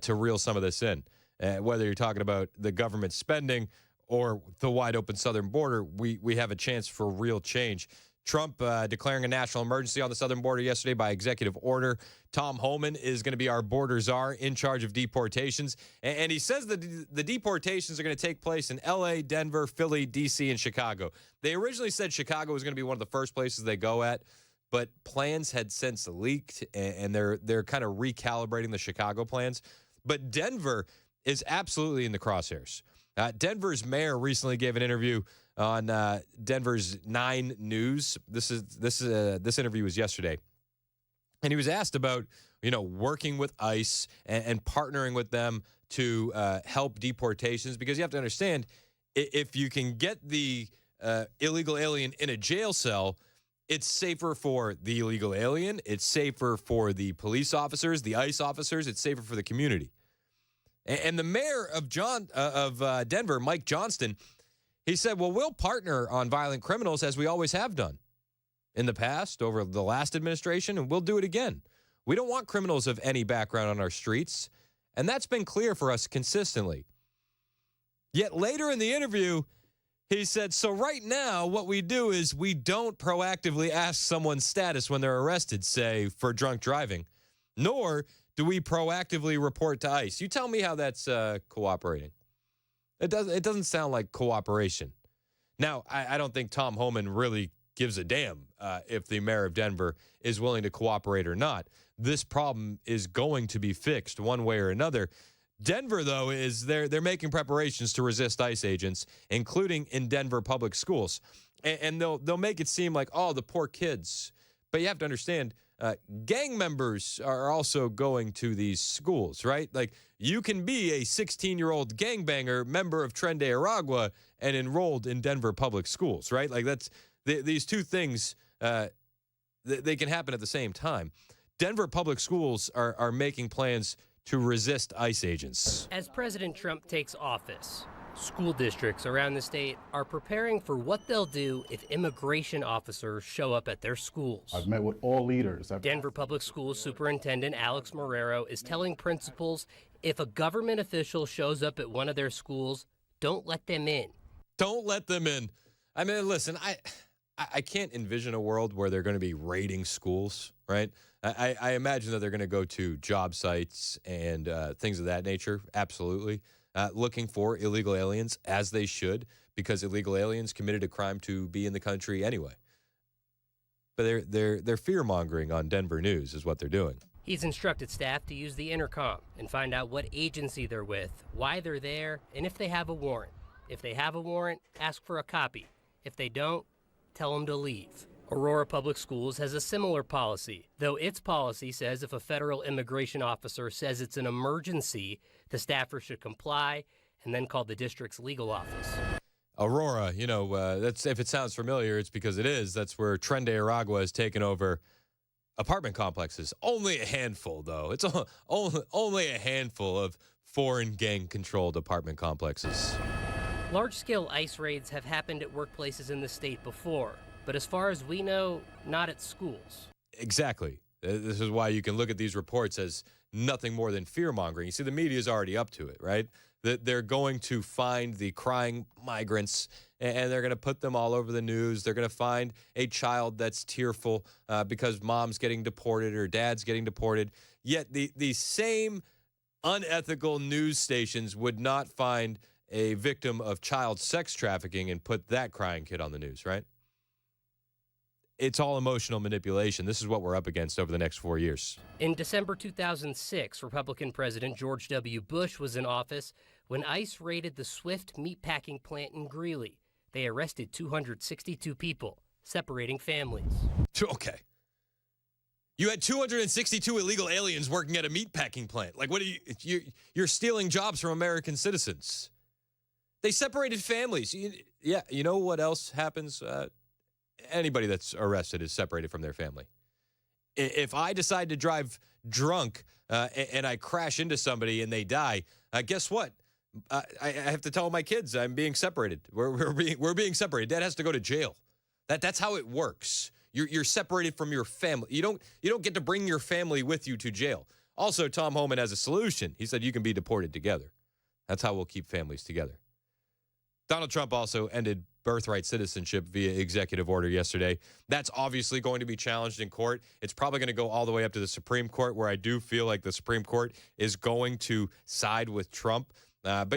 to reel some of this in. Whether you're talking about the government spending or the wide open southern border, we have a chance for real change. Trump declaring a national emergency on the southern border yesterday by executive order. Tom Homan is going to be our border czar in charge of deportations. And he says that the deportations are going to take place in L.A., Denver, Philly, D.C., and Chicago. They originally said Chicago was going to be one of the first places they go at. But plans had since leaked, and they're kind of recalibrating the Chicago plans. But Denver is absolutely in the crosshairs. Denver's mayor recently gave an interview on Denver's 9 News. This interview was yesterday, and he was asked about working with ICE and partnering with them to help deportations, because you have to understand, if you can get the illegal alien in a jail cell, it's safer for the illegal alien. It's safer for the police officers, the ICE officers. It's safer for the community. And the mayor of Denver, Mike Johnston, he said, well, we'll partner on violent criminals as we always have done in the past, over the last administration, and we'll do it again. We don't want criminals of any background on our streets, and that's been clear for us consistently. Yet later in the interview, he said, so right now what we do is we don't proactively ask someone's status when they're arrested, say, for drunk driving, nor do we proactively report to ICE. You tell me how that's cooperating. It doesn't sound like cooperation. Now, I don't think Tom Homan really gives a damn if the mayor of Denver is willing to cooperate or not. This problem is going to be fixed one way or another. Denver, though, is they're making preparations to resist ICE agents, including in Denver public schools. And they'll make it seem like, oh, the poor kids. But you have to understand, gang members are also going to these schools, right? Like, you can be a 16-year-old gangbanger member of Tren de Aragua and enrolled in Denver public schools, right? Like, that's these two things, they can happen at the same time. Denver public schools are making plans to resist ICE agents. As President Trump takes office, school districts around the state are preparing for what they'll do if immigration officers show up at their schools. I've met with all leaders. Denver Public Schools Superintendent Alex Marrero is telling principals if a government official shows up at one of their schools, don't let them in. Don't let them in. I mean, listen, I can't envision a world where they're going to be raiding schools, right? I imagine that they're going to go to job sites and things of that nature, absolutely, looking for illegal aliens, as they should, because illegal aliens committed a crime to be in the country anyway. But they're fear-mongering on Denver News is what they're doing. He's instructed staff to use the intercom and find out what agency they're with, why they're there, and if they have a warrant. If they have a warrant, ask for a copy. If they don't, tell them to leave. Aurora Public Schools has a similar policy, though its policy says if a federal immigration officer says it's an emergency, the staffer should comply and then call the district's legal office. Aurora, that's if it sounds familiar, it's because it is. That's where Tren de Aragua has taken over apartment complexes. Only a handful, though. It's only a handful of foreign gang-controlled apartment complexes. Large-scale ICE raids have happened at workplaces in the state before, but as far as we know, not at schools. Exactly. This is why you can look at these reports as nothing more than fear-mongering. You see, the media is already up to it, right? They're going to find the crying migrants, and they're going to put them all over the news. They're going to find a child that's tearful because mom's getting deported or dad's getting deported. Yet the same unethical news stations would not find a victim of child sex trafficking and put that crying kid on the news, right? It's all emotional manipulation. This is what we're up against over the next 4 years. In December 2006, Republican President George W. Bush was in office when ICE raided the Swift meatpacking plant in Greeley. They arrested 262 people, separating families. Okay. You had 262 illegal aliens working at a meatpacking plant. Like, what are you're stealing jobs from American citizens. They separated families. You know what else happens? Anybody that's arrested is separated from their family. If I decide to drive drunk and I crash into somebody and they die, guess what? I have to tell my kids I'm being separated. We're being separated. Dad has to go to jail. That's how it works. You're separated from your family. You don't get to bring your family with you to jail. Also, Tom Homan has a solution. He said you can be deported together. That's how we'll keep families together. Donald Trump also ended birthright citizenship via executive order yesterday. That's obviously going to be challenged in court. It's probably going to go all the way up to the Supreme Court, where I do feel like the Supreme Court is going to side with Trump. But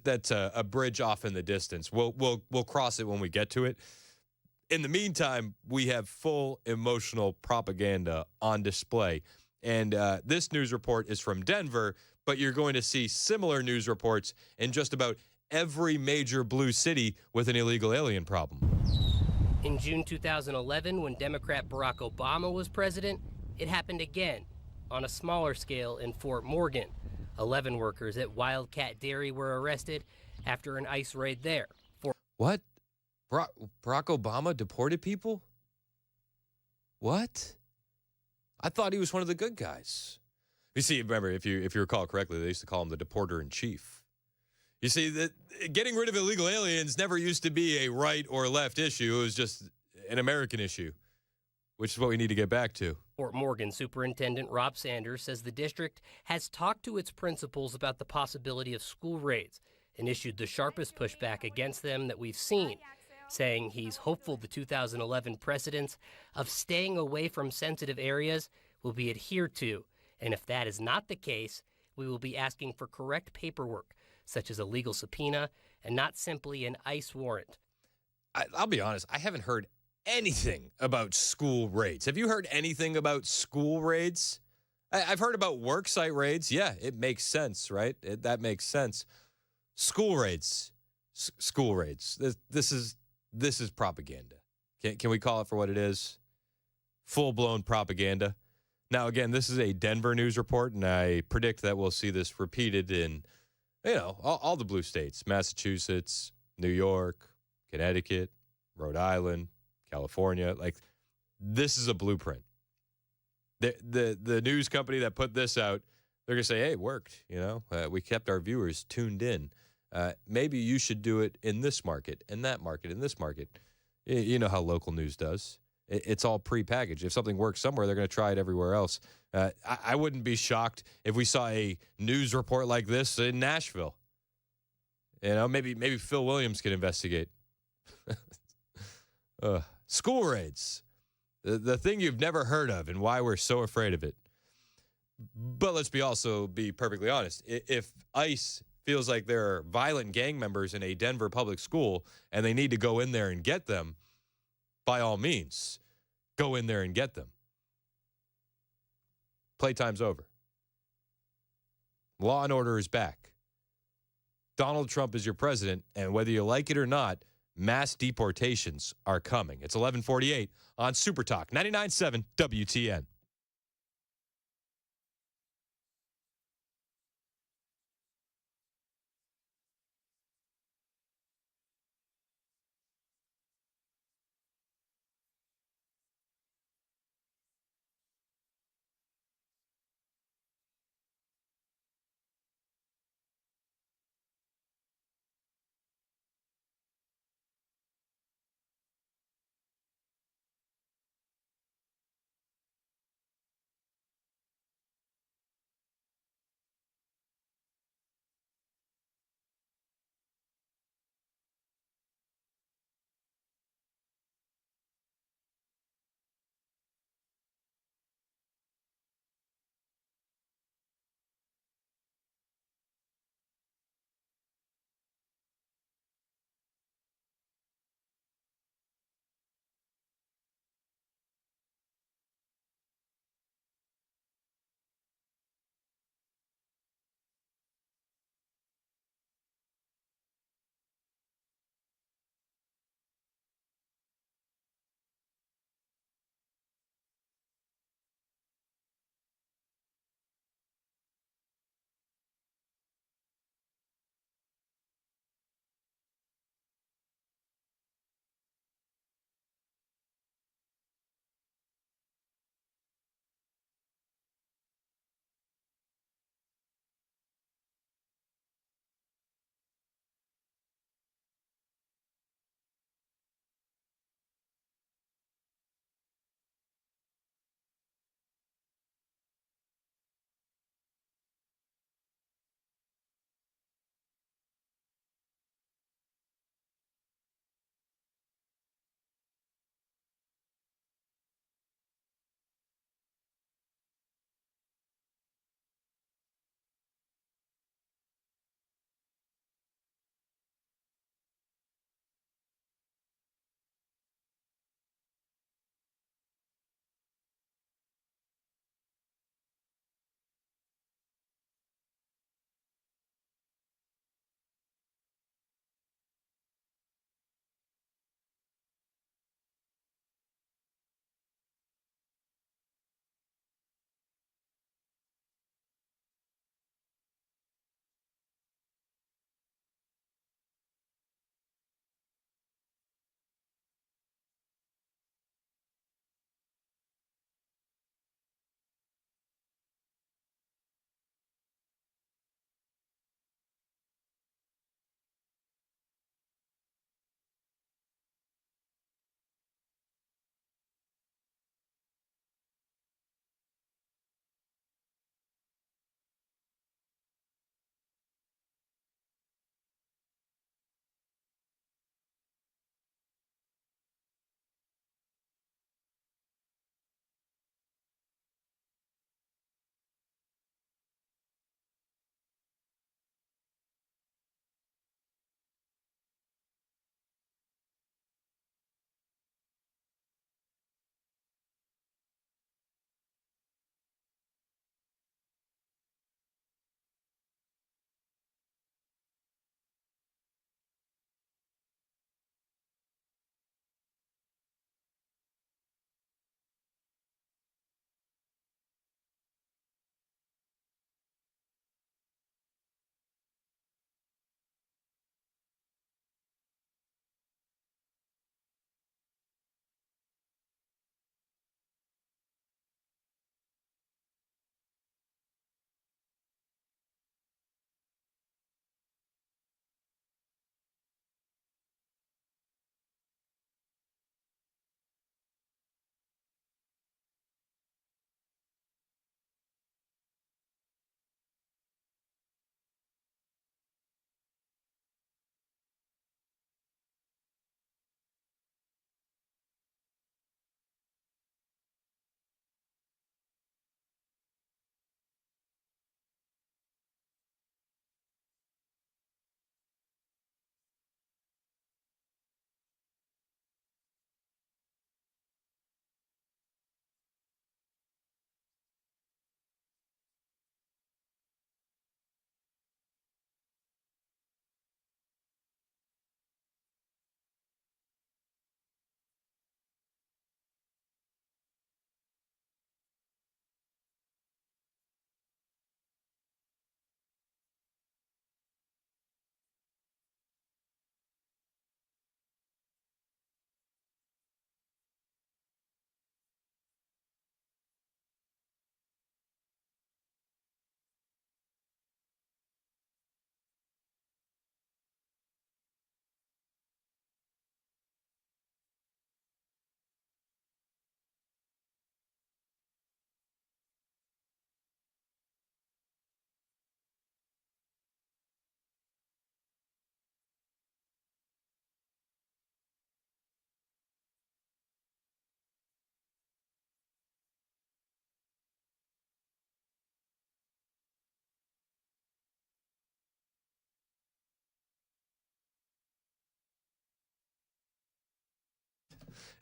that's a bridge off in the distance. We'll cross it when we get to it. In the meantime, we have full emotional propaganda on display. And this news report is from Denver, but you're going to see similar news reports in just about every major blue city with an illegal alien problem. In June 2011, when Democrat Barack Obama was president, it happened again on a smaller scale in Fort Morgan. 11 workers at Wildcat Dairy were arrested after an ICE raid there. What? Barack Obama deported people? What? I thought he was one of the good guys. You see, remember, if you recall correctly, they used to call him the deporter-in-chief. You see, that getting rid of illegal aliens never used to be a right or left issue. It was just an American issue, which is what we need to get back to. Fort Morgan Superintendent Rob Sanders says the district has talked to its principals about the possibility of school raids and issued the sharpest pushback against them that we've seen, saying he's hopeful the 2011 precedents of staying away from sensitive areas will be adhered to. And if that is not the case, we will be asking for correct paperwork, such as a legal subpoena and not simply an ICE warrant. I'll be honest, I haven't heard anything about school raids. Have you heard anything about school raids? I've heard about worksite raids. Yeah, it makes sense, right? That makes sense. School raids. School raids. This is propaganda. Can we call it for what it is? Full-blown propaganda. Now, again, this is a Denver news report, and I predict that we'll see this repeated in all the blue states: Massachusetts, New York, Connecticut, Rhode Island, California. Like, this is a blueprint. The news company that put this out, they're going to say, hey, it worked. We kept our viewers tuned in. Maybe you should do it in this market, in that market, in this market. You know how local news does. It's all prepackaged. If something works somewhere, they're going to try it everywhere else. I wouldn't be shocked if we saw a news report like this in Nashville. Maybe Phil Williams can investigate. School raids. The thing you've never heard of and why we're so afraid of it. But let's also be perfectly honest. If ICE feels like there are violent gang members in a Denver public school and they need to go in there and get them, by all means, go in there and get them. Playtime's over. Law and order is back. Donald Trump is your president, and whether you like it or not, mass deportations are coming. It's 11:48 on Super Talk 99.7 WTN.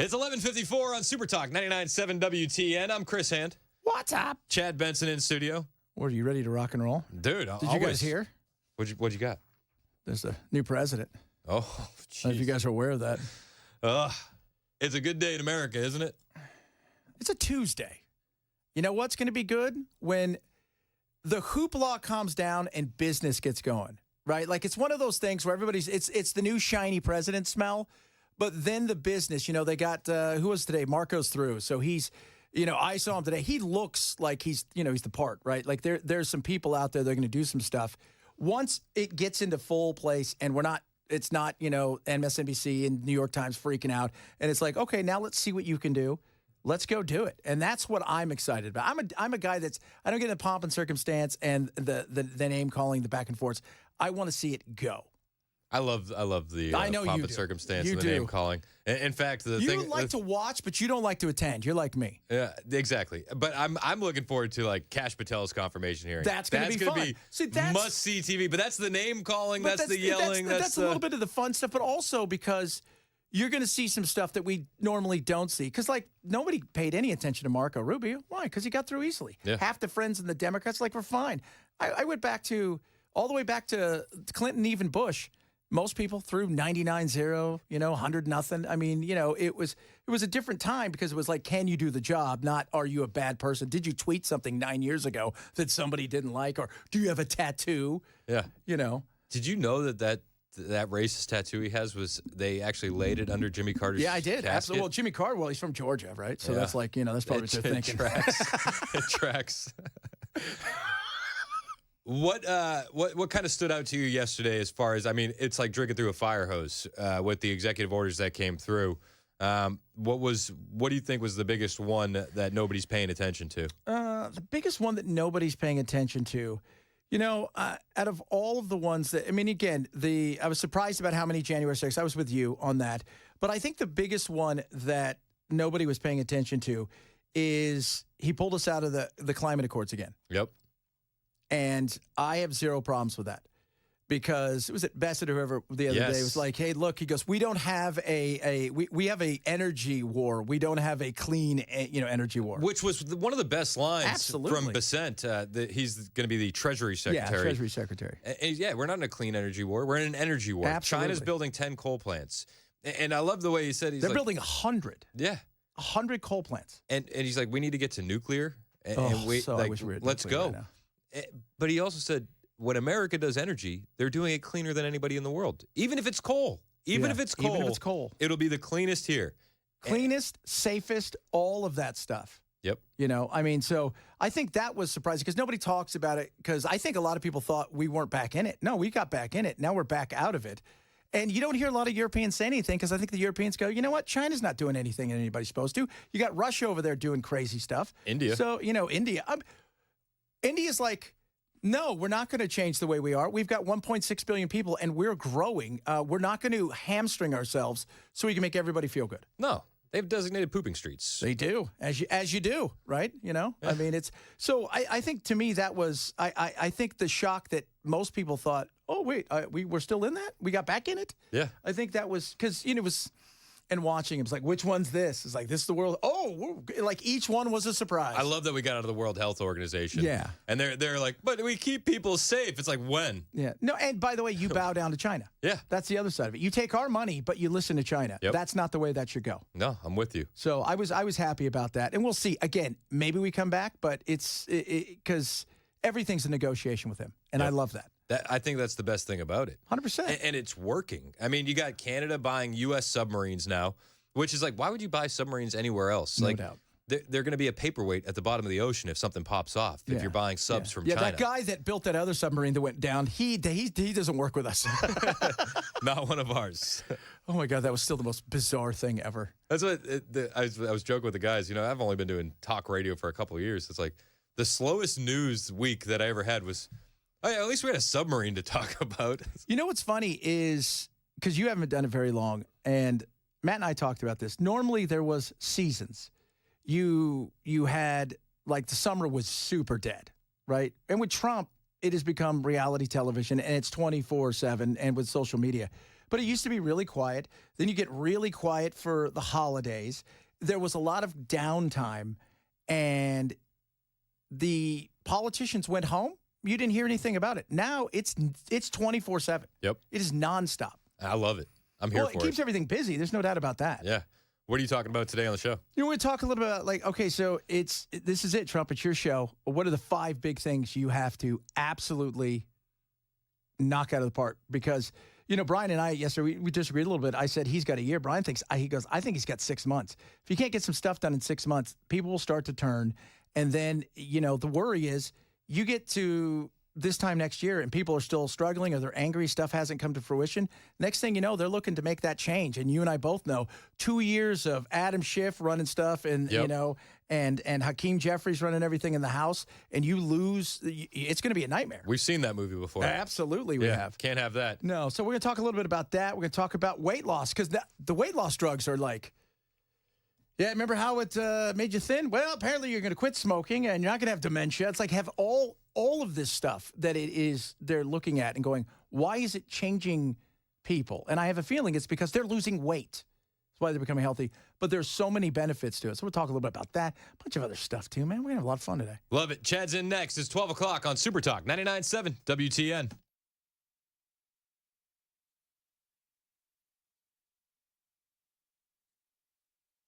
It's 11:54 on Super Talk 99.7 WTN. I'm Chris Hand. What's up? Chad Benson in studio. What, are you ready to rock and roll? Dude, Did you guys hear? What'd you got? There's a new president. Oh, I don't know if you guys are aware of that. It's a good day in America, isn't it? It's a Tuesday. You know what's going to be good? When the hoopla calms down and business gets going, right? Like, it's one of those things where everybody's, it's the new shiny president smell, but then the business, they got, who was today? Marco's through. So he's, I saw him today. He looks like he's the part, right? Like there's some people out there that are going to do some stuff. Once it gets into full place and it's not, MSNBC and New York Times freaking out. And it's like, okay, now let's see what you can do. Let's go do it. And that's what I'm excited about. I'm a guy I don't get the pomp and circumstance and the name calling, the back and forths. I want to see it go. I love the pomp and circumstance and the name calling. In fact, you like to watch, but you don't like to attend. You're like me. Yeah, exactly. But I'm looking forward to like Kash Patel's confirmation hearing. That's going to be fun. Must see TV. But that's the name calling. That's the yelling. That's a little bit of the fun stuff, but also because you're going to see some stuff that we normally don't see. Because nobody paid any attention to Marco Rubio. Why? Because he got through easily. Yeah. Half the friends in the Democrats we're fine. I went all the way back to Clinton, even Bush. Most people threw 99-0, 100-0. I mean, it was a different time because it was like, can you do the job? Not, are you a bad person? Did you tweet something 9 years ago that somebody didn't like? Or do you have a tattoo? Yeah. Did you know that racist tattoo he has they actually laid it under Jimmy Carter's Yeah, I did. casket? Absolutely. Well, Jimmy Carter, he's from Georgia, right? So that's like, that's probably what they're thinking. It tracks. What kind of stood out to you yesterday as far as, it's like drinking through a fire hose with the executive orders that came through. What do you think was the biggest one that nobody's paying attention to? The biggest one that nobody's paying attention to, out of all of the ones that, again, I was surprised about how many January 6th. I was with you on that. But I think the biggest one that nobody was paying attention to is he pulled us out of the climate accords again. Yep. And I have zero problems with that because it was at Bassett or whoever the other day was like, hey, look, he goes, we don't have we have a energy war. We don't have a clean, energy war. Which was one of the best lines Absolutely. from Bissent. He's going to be the Treasury Secretary. Yeah, Treasury Secretary. And we're not in a clean energy war. We're in an energy war. Absolutely. China's building 10 coal plants. And I love the way he said they're building 100. Yeah. 100 coal plants. And he's like, we need to get to nuclear. I wish we were at let's nuclear go. right now. But he also said, when America does energy, they're doing it cleaner than anybody in the world. Even if it's coal. Even if it's coal. It'll be the cleanest here. Cleanest, safest, all of that stuff. Yep. So I think that was surprising because nobody talks about it because I think a lot of people thought we weren't back in it. No, we got back in it. Now we're back out of it. And you don't hear a lot of Europeans say anything because I think the Europeans go, you know what? China's not doing anything that anybody's supposed to. You got Russia over there doing crazy stuff. India. So, India. India's like, no, we're not going to change the way we are. We've got 1.6 billion people, and we're growing. We're not going to hamstring ourselves so we can make everybody feel good. No, they have designated pooping streets. They do, as you do, right? It's so. I think to me that was. I think the shock that most people thought, oh wait, we were still in that. We got back in it. Yeah, I think that was because it was. And watching it was like, which one's this? It's like, this is the world. Oh, like each one was a surprise. I love that we got out of the World Health Organization. Yeah. And they're like, but we keep people safe. It's like, when? Yeah. No, and by the way, you bow down to China. Yeah. That's the other side of it. You take our money, but you listen to China. Yep. That's not the way that should go. No, I'm with you. So I was happy about that. And we'll see. Again, maybe we come back, but it's because everything's a negotiation with him. And I love that. I think that's the best thing about it. 100%. And it's working. You got Canada buying U.S. submarines now. Which is like, why would you buy submarines anywhere else? No doubt. They're going to be a paperweight at the bottom of the ocean if something pops off. If you're buying subs from China. Yeah, that guy that built that other submarine that went down, he doesn't work with us. Not one of ours. Oh my God, that was still the most bizarre thing ever. That's what I was joking with the guys. I've only been doing talk radio for a couple of years. It's like the slowest news week that I ever had was, oh yeah, at least we had a submarine to talk about. You know what's funny is because you haven't done it very long, and Matt and I talked about this. Normally there was seasons. You had, like, the summer was super dead, right? And with Trump, it has become reality television, and it's 24/7 and with social media. But it used to be really quiet. Then you get really quiet for the holidays. There was a lot of downtime, and the politicians went home. You didn't hear anything about it. Now it's 24/7. Yep. It is nonstop. I love it. I'm here for it. It keeps everything busy. There's no doubt about that. Yeah. What are you talking about today on the show? You know, we're talking a little bit about, okay, so this is it, Trump. It's your show. What are the 5 big things you have to absolutely knock out of the park? Because, Brian and I yesterday, we disagreed a little bit. I said he's got a year. Brian he goes, I think he's got 6 months. If you can't get some stuff done in 6 months, people will start to turn. And then, the worry is you get to this time next year and people are still struggling or they're angry, stuff hasn't come to fruition. Next thing you know, they're looking to make that change. And you and I both know 2 years of Adam Schiff running stuff and, and Hakeem Jeffries running everything in the House, and you lose, it's going to be a nightmare. We've seen that movie before. Absolutely we have. Can't have that. No, so we're going to talk a little bit about that. We're going to talk about weight loss because the weight loss drugs are like, yeah, remember how it made you thin? Well, apparently you're going to quit smoking and you're not going to have dementia. It's like have all of this stuff that they're looking at and going, why is it changing people? And I have a feeling it's because they're losing weight. That's why they're becoming healthy. But there's so many benefits to it. So we'll talk a little bit about that. A bunch of other stuff too, man. We're going to have a lot of fun today. Love it. Chad's in next. It's 12 o'clock on Super Talk 99.7 WTN.